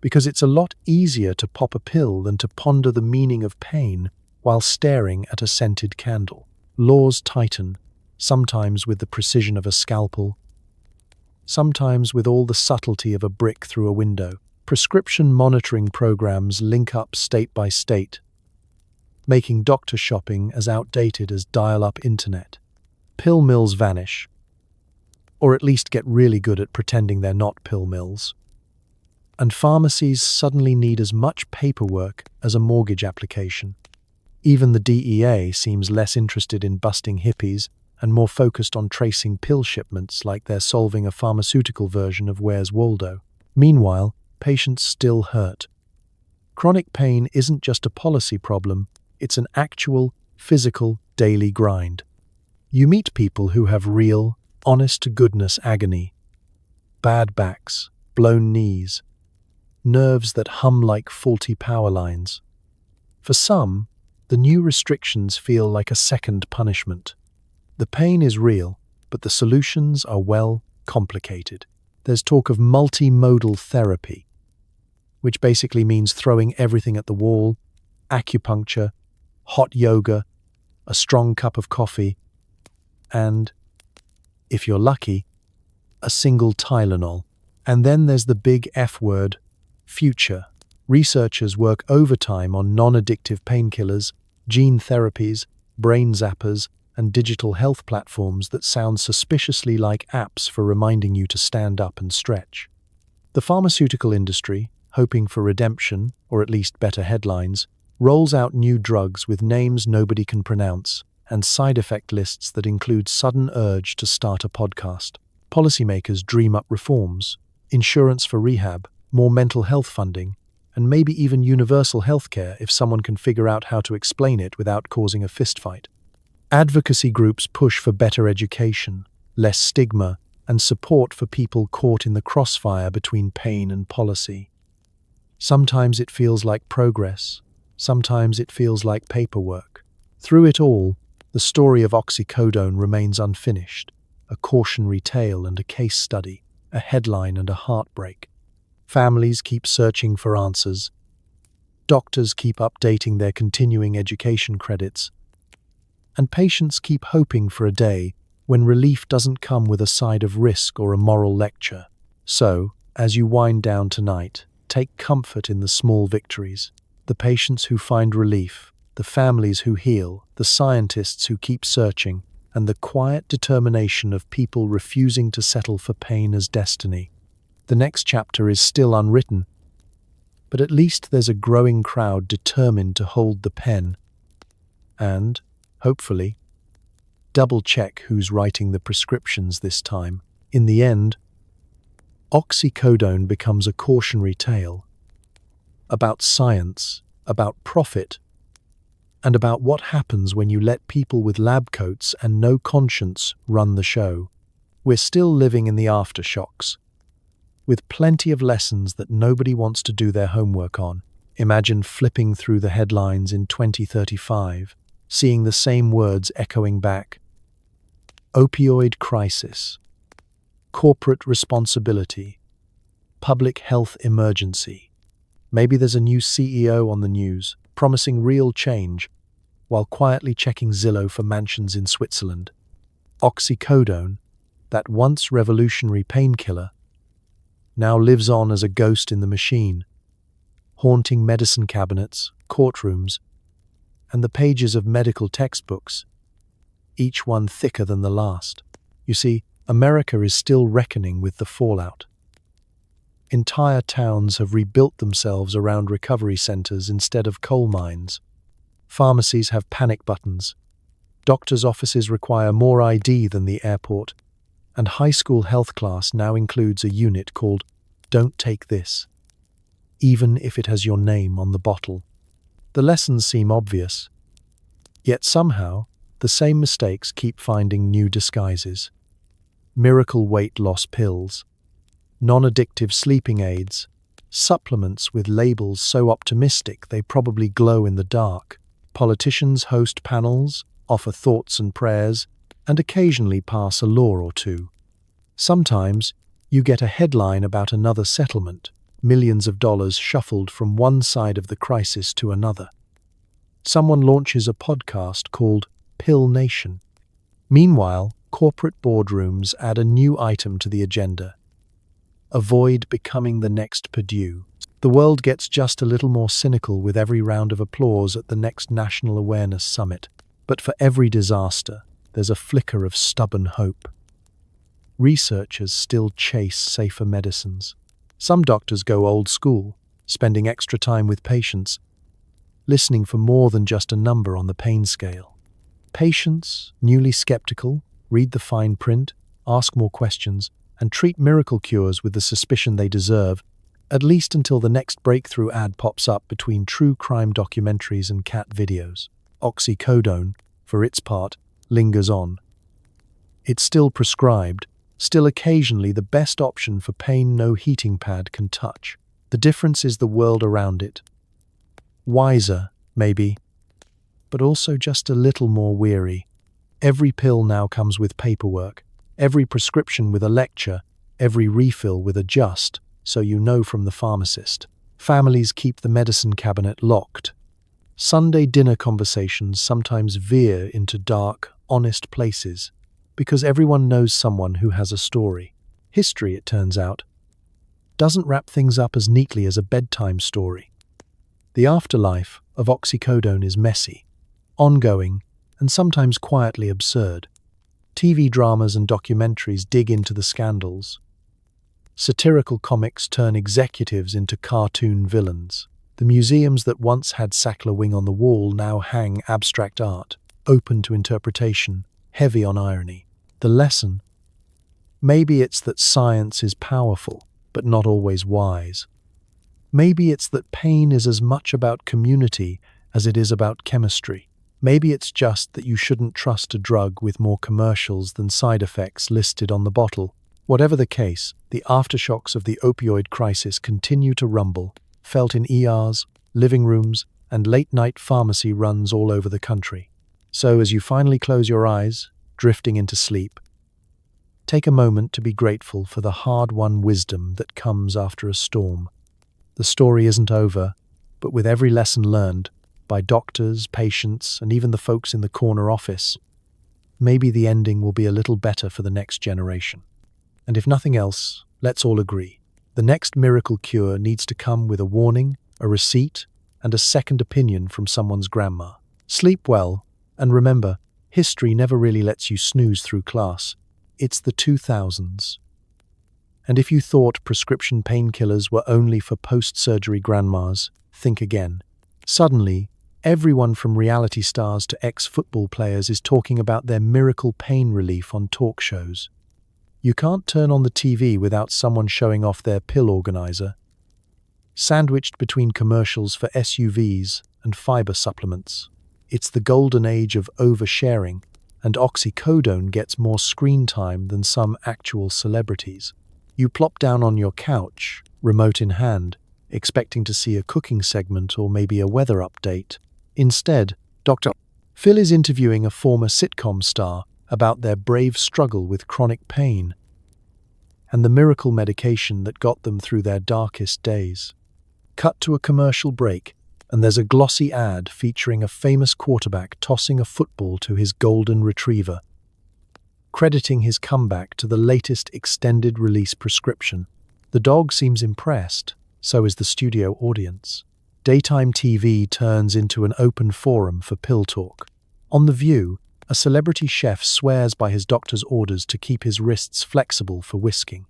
Because it's a lot easier to pop a pill than to ponder the meaning of pain while staring at a scented candle. Laws tighten, sometimes with the precision of a scalpel, sometimes with all the subtlety of a brick through a window. Prescription monitoring programs link up state by state, making doctor shopping as outdated as dial-up internet. Pill mills vanish, or at least get really good at pretending they're not pill mills. And pharmacies suddenly need as much paperwork as a mortgage application. Even the DEA seems less interested in busting hippies and more focused on tracing pill shipments like they're solving a pharmaceutical version of Where's Waldo. Meanwhile, patients still hurt. Chronic pain isn't just a policy problem, it's an actual, physical, daily grind. You meet people who have real, honest-to-goodness agony. Bad backs, blown knees, nerves that hum like faulty power lines. For some, the new restrictions feel like a second punishment. The pain is real, but the solutions are, well, complicated. There's talk of multimodal therapy, which basically means throwing everything at the wall: acupuncture, hot yoga, a strong cup of coffee, and, if you're lucky, a single Tylenol. And then there's the big F word, future. Researchers work overtime on non-addictive painkillers, gene therapies, brain zappers, and digital health platforms that sound suspiciously like apps for reminding you to stand up and stretch. The pharmaceutical industry, hoping for redemption, or at least better headlines, rolls out new drugs with names nobody can pronounce and side effect lists that include sudden urge to start a podcast. Policymakers dream up reforms, insurance for rehab, more mental health funding, and maybe even universal healthcare if someone can figure out how to explain it without causing a fistfight. Advocacy groups push for better education, less stigma, and support for people caught in the crossfire between pain and policy. Sometimes it feels like progress, sometimes it feels like paperwork. Through it all, the story of Oxycodone remains unfinished, a cautionary tale and a case study, a headline and a heartbreak. Families keep searching for answers. Doctors keep updating their continuing education credits. And patients keep hoping for a day when relief doesn't come with a side of risk or a moral lecture. So, as you wind down tonight, take comfort in the small victories. The patients who find relief, the families who heal, the scientists who keep searching, and the quiet determination of people refusing to settle for pain as destiny. The next chapter is still unwritten, but at least there's a growing crowd determined to hold the pen and, hopefully, double-check who's writing the prescriptions this time. In the end, Oxycodone becomes a cautionary tale about science, about profit, and about what happens when you let people with lab coats and no conscience run the show. We're still living in the aftershocks, with plenty of lessons that nobody wants to do their homework on. Imagine flipping through the headlines in 2035, seeing the same words echoing back: opioid crisis, corporate responsibility, public health emergency. Maybe there's a new CEO on the news, promising real change, while quietly checking Zillow for mansions in Switzerland. Oxycodone, that once revolutionary painkiller, now lives on as a ghost in the machine, haunting medicine cabinets, courtrooms, and the pages of medical textbooks, each one thicker than the last. You see, America is still reckoning with the fallout. Entire towns have rebuilt themselves around recovery centers instead of coal mines. Pharmacies have panic buttons. Doctors' offices require more ID than the airport. And high school health class now includes a unit called "Don't Take This," even if it has your name on the bottle. The lessons seem obvious, yet somehow the same mistakes keep finding new disguises. miracle weight loss pills, non-addictive sleeping aids, supplements with labels so optimistic they probably glow in the dark. Politicians host panels, offer thoughts and prayers, and occasionally pass a law or two. Sometimes you get a headline about another settlement, millions of dollars shuffled from one side of the crisis to another. Someone launches a podcast called Pill Nation. Meanwhile, corporate boardrooms add a new item to the agenda. Avoid becoming the next Purdue. The world gets just a little more cynical with every round of applause at the next National Awareness Summit. But for every disaster, there's a flicker of stubborn hope. Researchers still chase safer medicines. Some doctors go old school, spending extra time with patients, listening for more than just a number on the pain scale. Patients, newly skeptical, read the fine print, ask more questions, and treat miracle cures with the suspicion they deserve, at least until the next breakthrough ad pops up between true crime documentaries and cat videos. Oxycodone, for its part, lingers on. It's still prescribed, still occasionally the best option for pain no heating pad can touch. The difference is the world around it. Wiser, maybe, but also just a little more weary. Every pill now comes with paperwork, every prescription with a lecture, every refill with a just, so you know from the pharmacist. Families keep the medicine cabinet locked. Sunday dinner conversations sometimes veer into dark, honest places, because everyone knows someone who has a story. History, it turns out, doesn't wrap things up as neatly as a bedtime story. The afterlife of oxycodone is messy, ongoing, and sometimes quietly absurd. TV dramas and documentaries dig into the scandals. Satirical comics turn executives into cartoon villains. The museums that once had Sackler wing on the wall now hang abstract art, open to interpretation, heavy on irony. The lesson? Maybe it's that science is powerful, but not always wise. Maybe it's that pain is as much about community as it is about chemistry. Maybe it's just that you shouldn't trust a drug with more commercials than side effects listed on the bottle. Whatever the case, the aftershocks of the opioid crisis continue to rumble, felt in ERs, living rooms, and late-night pharmacy runs all over the country. So as you finally close your eyes, drifting into sleep, take a moment to be grateful for the hard-won wisdom that comes after a storm. The story isn't over, but with every lesson learned, by doctors, patients, and even the folks in the corner office, maybe the ending will be a little better for the next generation. And if nothing else, let's all agree. The next miracle cure needs to come with a warning, a receipt, and a second opinion from someone's grandma. Sleep well, and remember, history never really lets you snooze through class. It's the 2000s. And if you thought prescription painkillers were only for post-surgery grandmas, think again. Suddenly, everyone from reality stars to ex-football players is talking about their miracle pain relief on talk shows. You can't turn on the TV without someone showing off their pill organizer, sandwiched between commercials for SUVs and fiber supplements. It's the golden age of oversharing, and oxycodone gets more screen time than some actual celebrities. You plop down on your couch, remote in hand, expecting to see a cooking segment or maybe a weather update. Instead, Dr. Phil is interviewing a former sitcom star about their brave struggle with chronic pain and the miracle medication that got them through their darkest days. Cut to a commercial break, and there's a glossy ad featuring a famous quarterback tossing a football to his golden retriever, crediting his comeback to the latest extended-release prescription. The dog seems impressed, so is the studio audience. Daytime TV turns into an open forum for pill talk. On The View, a celebrity chef swears by his doctor's orders to keep his wrists flexible for whisking.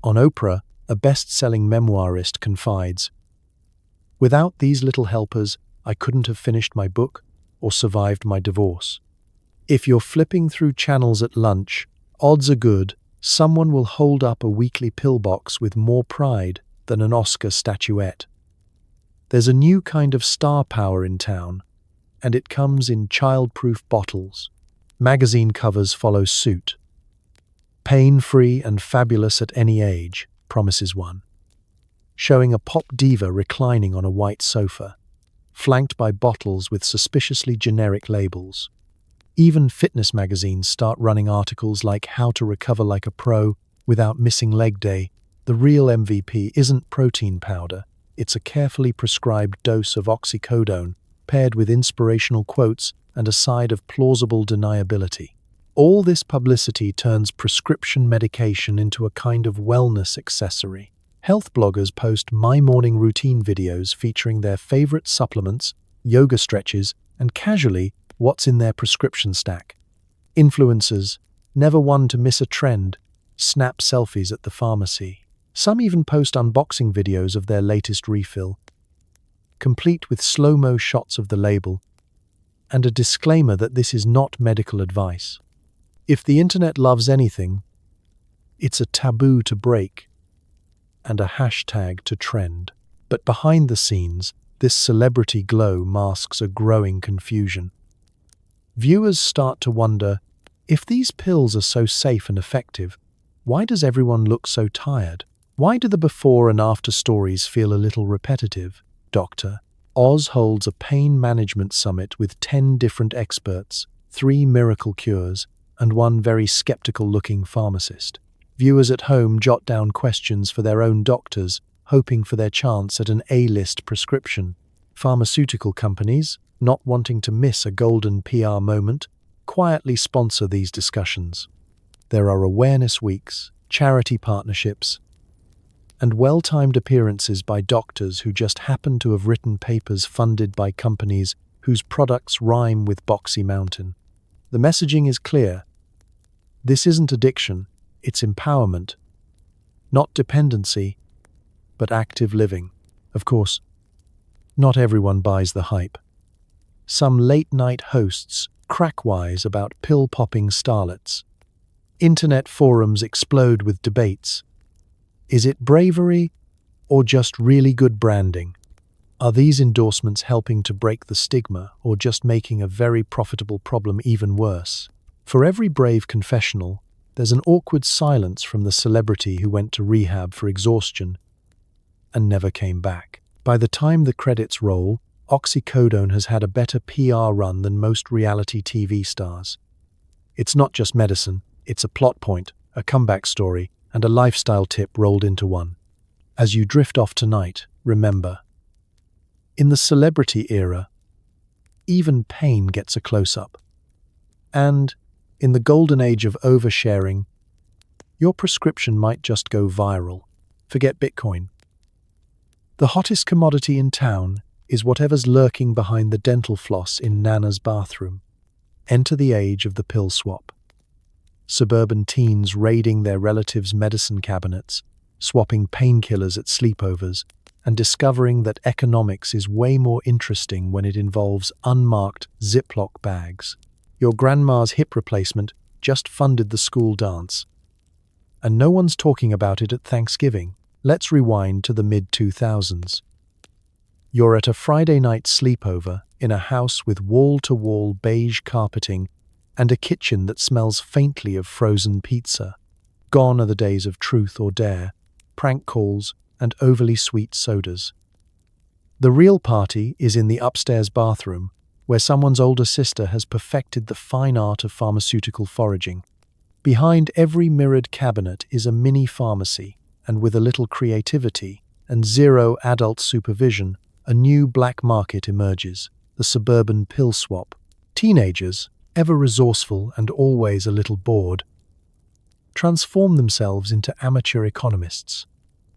On Oprah, a best-selling memoirist confides, "Without these little helpers, I couldn't have finished my book or survived my divorce." If you're flipping through channels at lunch, odds are good someone will hold up a weekly pill box with more pride than an Oscar statuette. There's a new kind of star power in town, and it comes in child-proof bottles. Magazine covers follow suit. Pain-free and fabulous at any age, promises one. Showing a pop diva reclining on a white sofa, flanked by bottles with suspiciously generic labels. Even fitness magazines start running articles like How to Recover Like a Pro Without Missing Leg Day. The real MVP isn't protein powder, it's a carefully prescribed dose of oxycodone, paired with inspirational quotes and a side of plausible deniability. All this publicity turns prescription medication into a kind of wellness accessory. Health bloggers post My Morning Routine videos featuring their favorite supplements, yoga stretches, and casually, what's in their prescription stack. Influencers, never one to miss a trend, snap selfies at the pharmacy. Some even post unboxing videos of their latest refill, complete with slow-mo shots of the label, and a disclaimer that this is not medical advice. If the internet loves anything, it's a taboo to break and a hashtag to trend. But behind the scenes, this celebrity glow masks a growing confusion. Viewers start to wonder, if these pills are so safe and effective, why does everyone look so tired? Why do the before and after stories feel a little repetitive? Dr. Oz holds a pain management summit with 10 different experts, 3 miracle cures, and 1 very skeptical-looking pharmacist. Viewers at home jot down questions for their own doctors, hoping for their chance at an A-list prescription. Pharmaceutical companies, not wanting to miss a golden PR moment, quietly sponsor these discussions. There are awareness weeks, charity partnerships, and well-timed appearances by doctors who just happen to have written papers funded by companies whose products rhyme with Boxy Mountain. The messaging is clear. This isn't addiction, it's empowerment. Not dependency, but active living. Of course, not everyone buys the hype. Some late-night hosts crack wise about pill-popping starlets. Internet forums explode with debates. Is it bravery or just really good branding? Are these endorsements helping to break the stigma or just making a very profitable problem even worse? For every brave confessional, there's an awkward silence from the celebrity who went to rehab for exhaustion and never came back. By the time the credits roll, Oxycodone has had a better PR run than most reality TV stars. It's not just medicine, it's a plot point, a comeback story, and a lifestyle tip rolled into one. As you drift off tonight, remember, in the celebrity era, even pain gets a close-up. And in the golden age of oversharing, your prescription might just go viral. Forget Bitcoin. The hottest commodity in town is whatever's lurking behind the dental floss in Nana's bathroom. Enter the age of the pill swap. Suburban teens raiding their relatives' medicine cabinets, swapping painkillers at sleepovers, and discovering that economics is way more interesting when it involves unmarked Ziploc bags. Your grandma's hip replacement just funded the school dance. And no one's talking about it at Thanksgiving. Let's rewind to the mid-2000s. You're at a Friday night sleepover in a house with wall-to-wall beige carpeting and a kitchen that smells faintly of frozen pizza. Gone are the days of truth or dare, prank calls, and overly sweet sodas. The real party is in the upstairs bathroom, where someone's older sister has perfected the fine art of pharmaceutical foraging. Behind every mirrored cabinet is a mini pharmacy, and with a little creativity and zero adult supervision, a new black market emerges, the suburban pill swap. Teenagers, ever resourceful and always a little bored, transform themselves into amateur economists.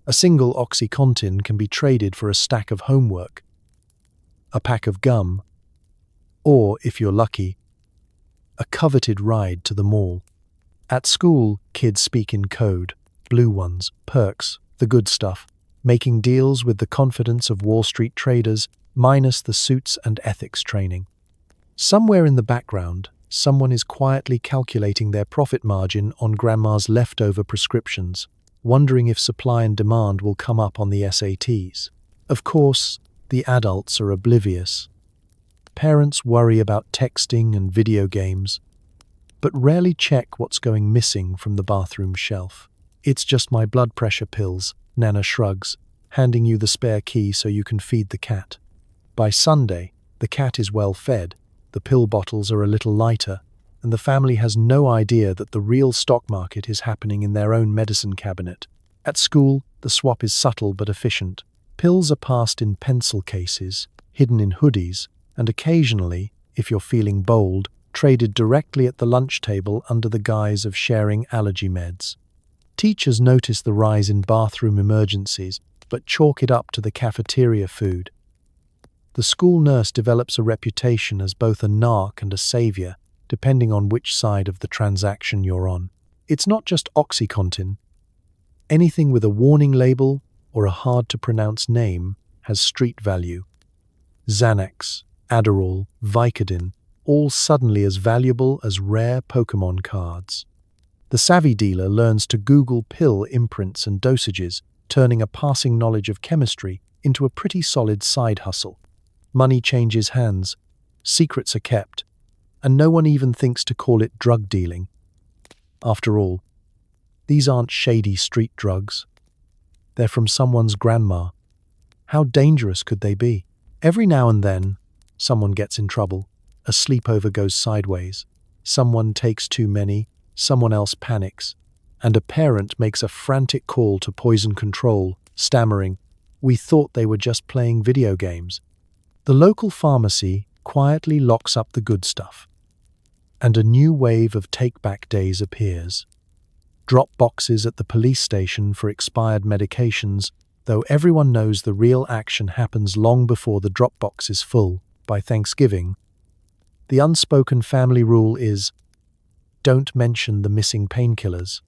A single OxyContin can be traded for a stack of homework, a pack of gum, or, if you're lucky, a coveted ride to the mall. At school, kids speak in code, blue ones, perks, the good stuff, making deals with the confidence of Wall Street traders, minus the suits and ethics training. Somewhere in the background, someone is quietly calculating their profit margin on grandma's leftover prescriptions, wondering if supply and demand will come up on the SATs. Of course, the adults are oblivious. Parents worry about texting and video games, but rarely check what's going missing from the bathroom shelf. "It's just my blood pressure pills," Nana shrugs, handing you the spare key so you can feed the cat. By Sunday, the cat is well fed, the pill bottles are a little lighter, and the family has no idea that the real stock market is happening in their own medicine cabinet. At school, the swap is subtle but efficient. Pills are passed in pencil cases, hidden in hoodies, and occasionally, if you're feeling bold, traded directly at the lunch table under the guise of sharing allergy meds. Teachers notice the rise in bathroom emergencies, but chalk it up to the cafeteria food. The school nurse develops a reputation as both a narc and a savior, depending on which side of the transaction you're on. It's not just OxyContin. Anything with a warning label or a hard-to-pronounce name has street value. Xanax, Adderall, Vicodin, all suddenly as valuable as rare Pokemon cards. The savvy dealer learns to Google pill imprints and dosages, turning a passing knowledge of chemistry into a pretty solid side hustle. Money changes hands, secrets are kept, and no one even thinks to call it drug dealing. After all, these aren't shady street drugs. They're from someone's grandma. How dangerous could they be? Every now and then, someone gets in trouble. A sleepover goes sideways. Someone takes too many, someone else panics, and a parent makes a frantic call to poison control, stammering, "We thought they were just playing video games." The local pharmacy quietly locks up the good stuff, and a new wave of take-back days appears. Drop boxes at the police station for expired medications, though everyone knows the real action happens long before the drop box is full. By Thanksgiving, the unspoken family rule is, don't mention the missing painkillers,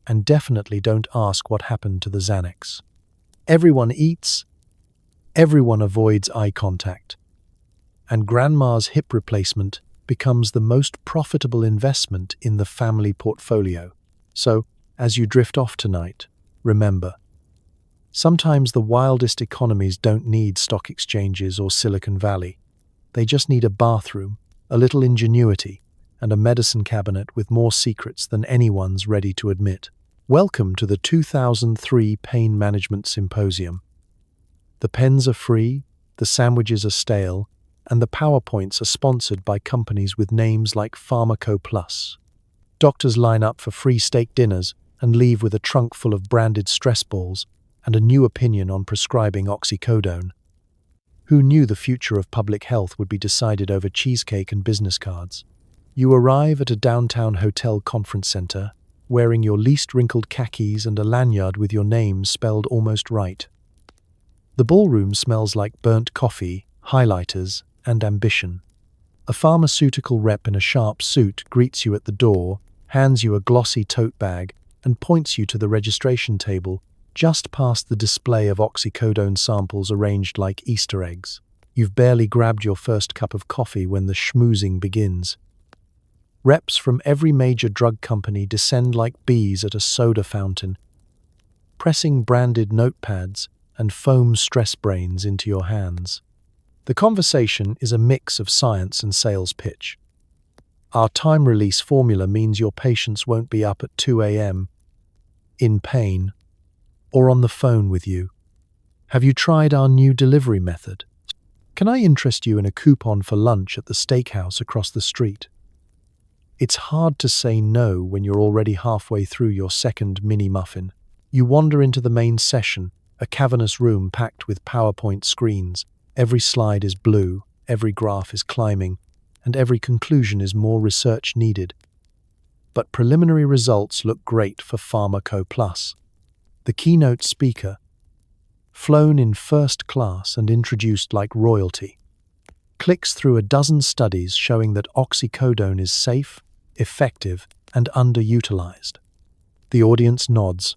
and definitely don't ask what happened to the Xanax. Everyone eats, everyone avoids eye contact, and grandma's hip replacement becomes the most profitable investment in the family portfolio. So, as you drift off tonight, remember, sometimes the wildest economies don't need stock exchanges or Silicon Valley. They just need a bathroom, a little ingenuity, and a medicine cabinet with more secrets than anyone's ready to admit. Welcome to the 2003 Pain Management Symposium. The pens are free, the sandwiches are stale, and the PowerPoints are sponsored by companies with names like Pharmaceutical. Doctors line up for free steak dinners and leave with a trunk full of branded stress balls and a new opinion on prescribing Oxycodone. Who knew the future of public health would be decided over cheesecake and business cards? You arrive at a downtown hotel conference center, wearing your least wrinkled khakis and a lanyard with your name spelled almost right. The ballroom smells like burnt coffee, highlighters, and ambition. A pharmaceutical rep in a sharp suit greets you at the door, hands you a glossy tote bag, and points you to the registration table just past the display of oxycodone samples arranged like Easter eggs. You've barely grabbed your first cup of coffee when the schmoozing begins. Reps from every major drug company descend like bees at a soda fountain, pressing branded notepads and foam stress brains into your hands. The conversation is a mix of science and sales pitch. Our time-release formula means your patients won't be up at 2 a.m., in pain, or on the phone with you. Have you tried our new delivery method? Can I interest you in a coupon for lunch at the steakhouse across the street? It's hard to say no when you're already halfway through your second mini muffin. You wander into the main session, a cavernous room packed with PowerPoint screens. Every slide is blue, every graph is climbing, and every conclusion is more research needed. But preliminary results look great for Pharmaceutical. The keynote speaker, flown in first class and introduced like royalty, clicks through a dozen studies showing that oxycodone is safe, effective, and underutilized. The audience nods,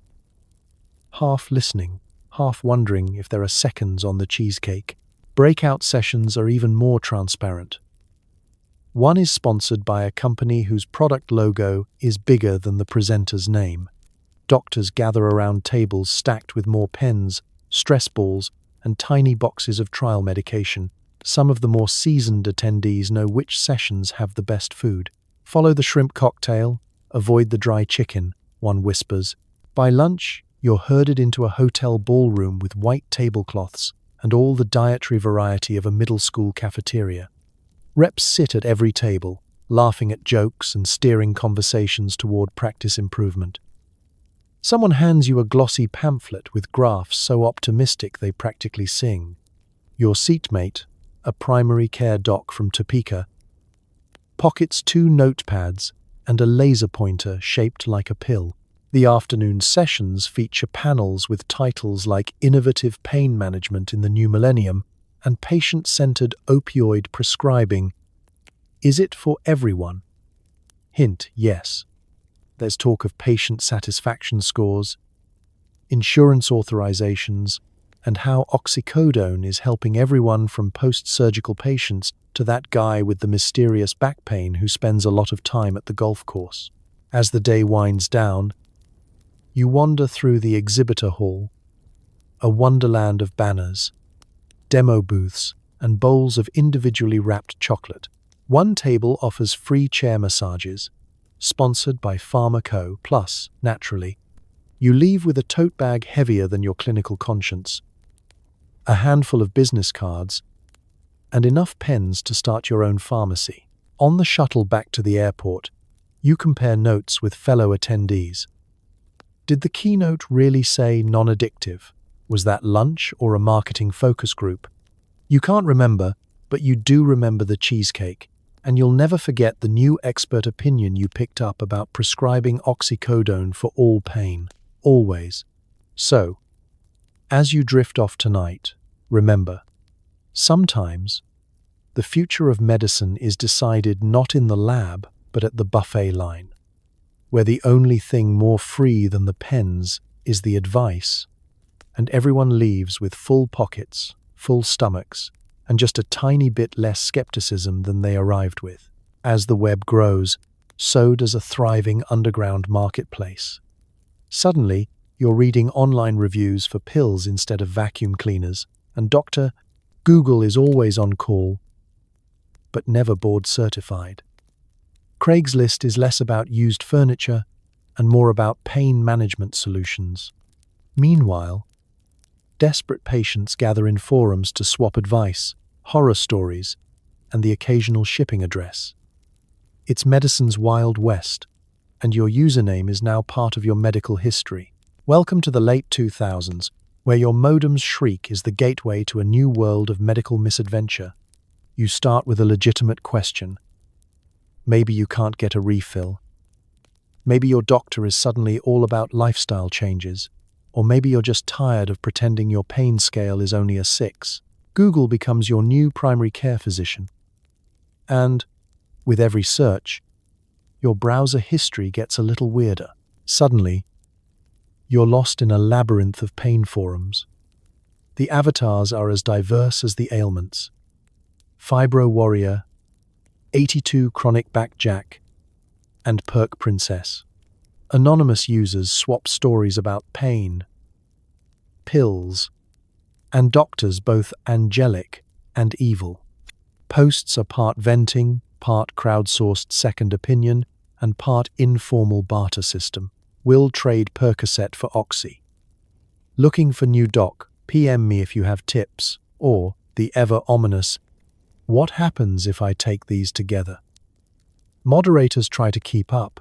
half listening, half wondering if there are seconds on the cheesecake. Breakout sessions are even more transparent. One is sponsored by a company whose product logo is bigger than the presenter's name. Doctors gather around tables stacked with more pens, stress balls, and tiny boxes of trial medication. Some of the more seasoned attendees know which sessions have the best food. Follow the shrimp cocktail, avoid the dry chicken, one whispers. By lunch, you're herded into a hotel ballroom with white tablecloths and all the dietary variety of a middle school cafeteria. Reps sit at every table, laughing at jokes and steering conversations toward practice improvement. Someone hands you a glossy pamphlet with graphs so optimistic they practically sing. Your seatmate, a primary care doc from Topeka, pockets 2 notepads and a laser pointer shaped like a pill. The afternoon sessions feature panels with titles like Innovative Pain Management in the New Millennium and Patient-Centered Opioid Prescribing. Is it for everyone? Hint, yes. There's talk of patient satisfaction scores, insurance authorizations, and how Oxycodone is helping everyone from post-surgical patients to that guy with the mysterious back pain who spends a lot of time at the golf course. As the day winds down, you wander through the exhibitor hall, a wonderland of banners, demo booths, and bowls of individually wrapped chocolate. One table offers free chair massages, sponsored by Pharmaceutical, plus, naturally, you leave with a tote bag heavier than your clinical conscience, a handful of business cards, and enough pens to start your own pharmacy. On the shuttle back to the airport, you compare notes with fellow attendees. Did the keynote really say non-addictive? Was that lunch or a marketing focus group? You can't remember, but you do remember the cheesecake, and you'll never forget the new expert opinion you picked up about prescribing oxycodone for all pain, always. So, as you drift off tonight, remember, sometimes the future of medicine is decided not in the lab, but at the buffet line, where the only thing more free than the pens is the advice, and everyone leaves with full pockets, full stomachs, and just a tiny bit less skepticism than they arrived with. As the web grows, so does a thriving underground marketplace. Suddenly, you're reading online reviews for pills instead of vacuum cleaners, and Dr. Google is always on call, but never board certified. Craigslist is less about used furniture and more about pain management solutions. Meanwhile, desperate patients gather in forums to swap advice, horror stories, and the occasional shipping address. It's medicine's Wild West, and your username is now part of your medical history. Welcome to the late 2000s, where your modem's shriek is the gateway to a new world of medical misadventure. You start with a legitimate question. Maybe you can't get a refill. Maybe your doctor is suddenly all about lifestyle changes. Or maybe you're just tired of pretending your pain scale is only a 6. Google becomes your new primary care physician. And, with every search, your browser history gets a little weirder. Suddenly, you're lost in a labyrinth of pain forums. The avatars are as diverse as the ailments. Fibro Warrior, 82 Chronic Back Jack, and Perk Princess. Anonymous users swap stories about pain, pills, and doctors both angelic and evil. Posts are part venting, part crowdsourced second opinion, and part informal barter system. Will trade Percocet for Oxy. Looking for new doc, PM me if you have tips, or the ever-ominous, what happens if I take these together? Moderators try to keep up,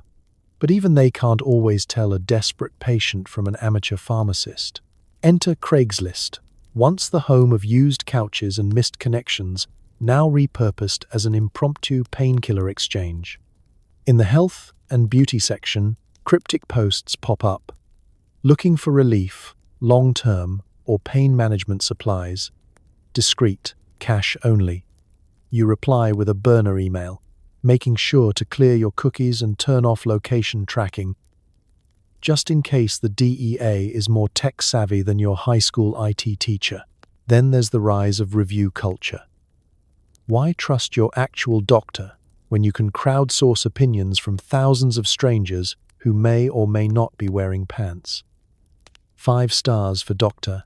but even they can't always tell a desperate patient from an amateur pharmacist. Enter Craigslist, once the home of used couches and missed connections, now repurposed as an impromptu painkiller exchange. In the health and beauty section, cryptic posts pop up. Looking for relief, long-term, or pain management supplies. Discreet, cash only. You reply with a burner email, making sure to clear your cookies and turn off location tracking, just in case the DEA is more tech-savvy than your high school IT teacher. Then there's the rise of review culture. Why trust your actual doctor when you can crowdsource opinions from thousands of strangers who may or may not be wearing pants? 5 stars for Dr.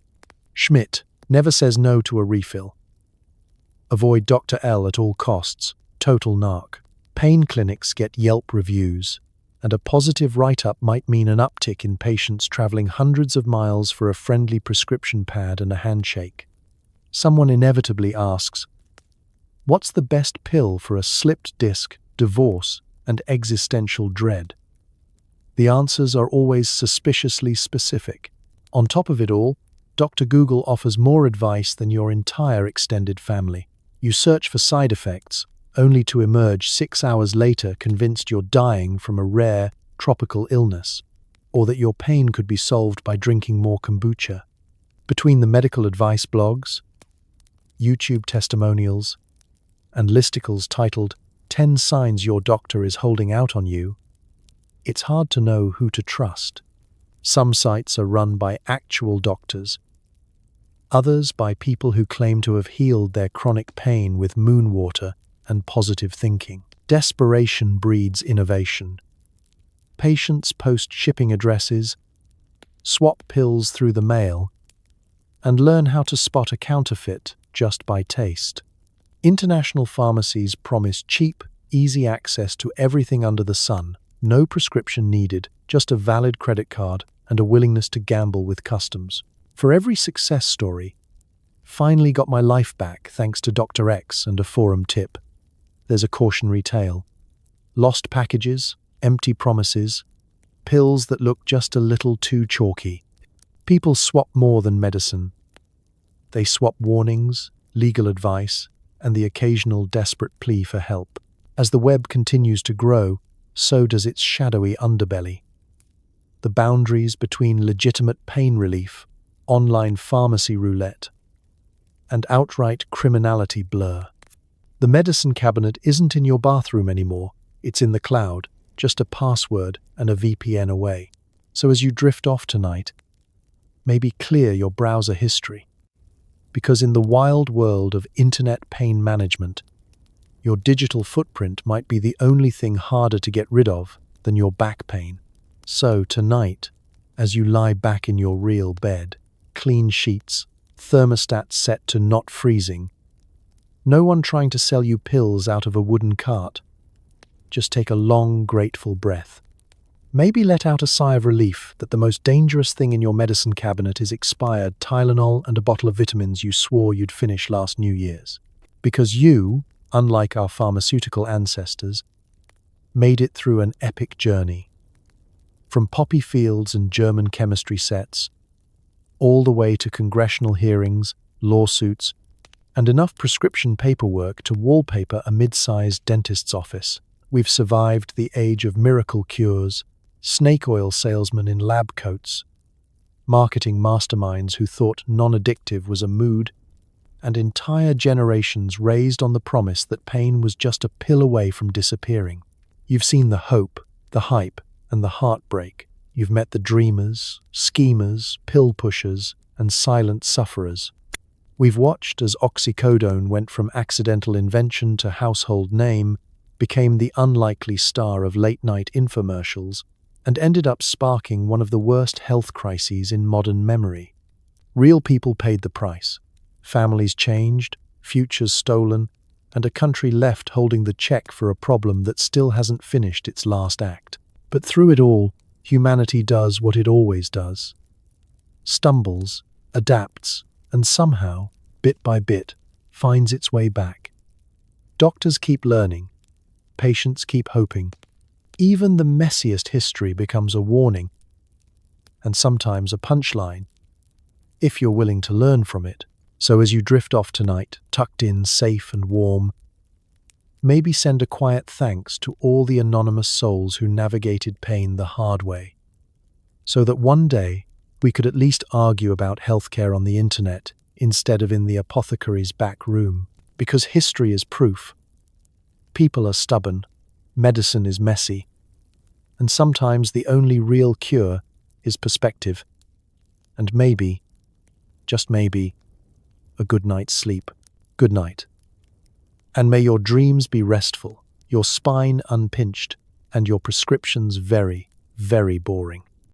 Schmidt, never says no to a refill. Avoid Dr. L at all costs, total narc. Pain clinics get Yelp reviews, and a positive write-up might mean an uptick in patients traveling hundreds of miles for a friendly prescription pad and a handshake. Someone inevitably asks, "What's the best pill for a slipped disc, divorce, and existential dread?" The answers are always suspiciously specific. On top of it all, Dr. Google offers more advice than your entire extended family. You search for side effects, only to emerge 6 hours later convinced you're dying from a rare, tropical illness, or that your pain could be solved by drinking more kombucha. Between the medical advice blogs, YouTube testimonials, and listicles titled 10 Signs Your Doctor is Holding Out on You, it's hard to know who to trust. Some sites are run by actual doctors, others by people who claim to have healed their chronic pain with moon water and positive thinking. Desperation breeds innovation. Patients post shipping addresses, swap pills through the mail, and learn how to spot a counterfeit just by taste. International pharmacies promise cheap, easy access to everything under the sun, no prescription needed, just a valid credit card and a willingness to gamble with customs. For every success story, "Finally got my life back thanks to Dr. X and a forum tip," there's a cautionary tale. Lost packages, empty promises, pills that look just a little too chalky. People swap more than medicine. They swap warnings, legal advice, and the occasional desperate plea for help. As the web continues to grow, so does its shadowy underbelly. The boundaries between legitimate pain relief, online pharmacy roulette, and outright criminality blur. The medicine cabinet isn't in your bathroom anymore, it's in the cloud, just a password and a VPN away. So as you drift off tonight, maybe clear your browser history. Because in the wild world of internet pain management, your digital footprint might be the only thing harder to get rid of than your back pain. So tonight, as you lie back in your real bed, clean sheets, thermostat set to not freezing, no one trying to sell you pills out of a wooden cart, just take a long, grateful breath. Maybe let out a sigh of relief that the most dangerous thing in your medicine cabinet is expired Tylenol and a bottle of vitamins you swore you'd finish last New Year's. Because you, unlike our pharmaceutical ancestors, made it through an epic journey. From poppy fields and German chemistry sets, all the way to congressional hearings, lawsuits, and enough prescription paperwork to wallpaper a mid-sized dentist's office. We've survived the age of miracle cures, snake oil salesmen in lab coats, marketing masterminds who thought non-addictive was a mood, and entire generations raised on the promise that pain was just a pill away from disappearing. You've seen the hope, the hype, and the heartbreak. You've met the dreamers, schemers, pill pushers, and silent sufferers. We've watched as Oxycodone went from accidental invention to household name, became the unlikely star of late-night infomercials, and ended up sparking one of the worst health crises in modern memory. Real people paid the price. Families changed, futures stolen, and a country left holding the check for a problem that still hasn't finished its last act. But through it all, humanity does what it always does. Stumbles, adapts, and somehow, bit by bit, finds its way back. Doctors keep learning. Patients keep hoping. Even the messiest history becomes a warning, and sometimes a punchline, if you're willing to learn from it. So as you drift off tonight, tucked in, safe and warm, maybe send a quiet thanks to all the anonymous souls who navigated pain the hard way, so that one day we could at least argue about healthcare on the internet instead of in the apothecary's back room. Because history is proof. People are stubborn, medicine is messy, and sometimes the only real cure is perspective. And maybe, just maybe, a good night's sleep. Good night. And may your dreams be restful, your spine unpinched, and your prescriptions very, very boring.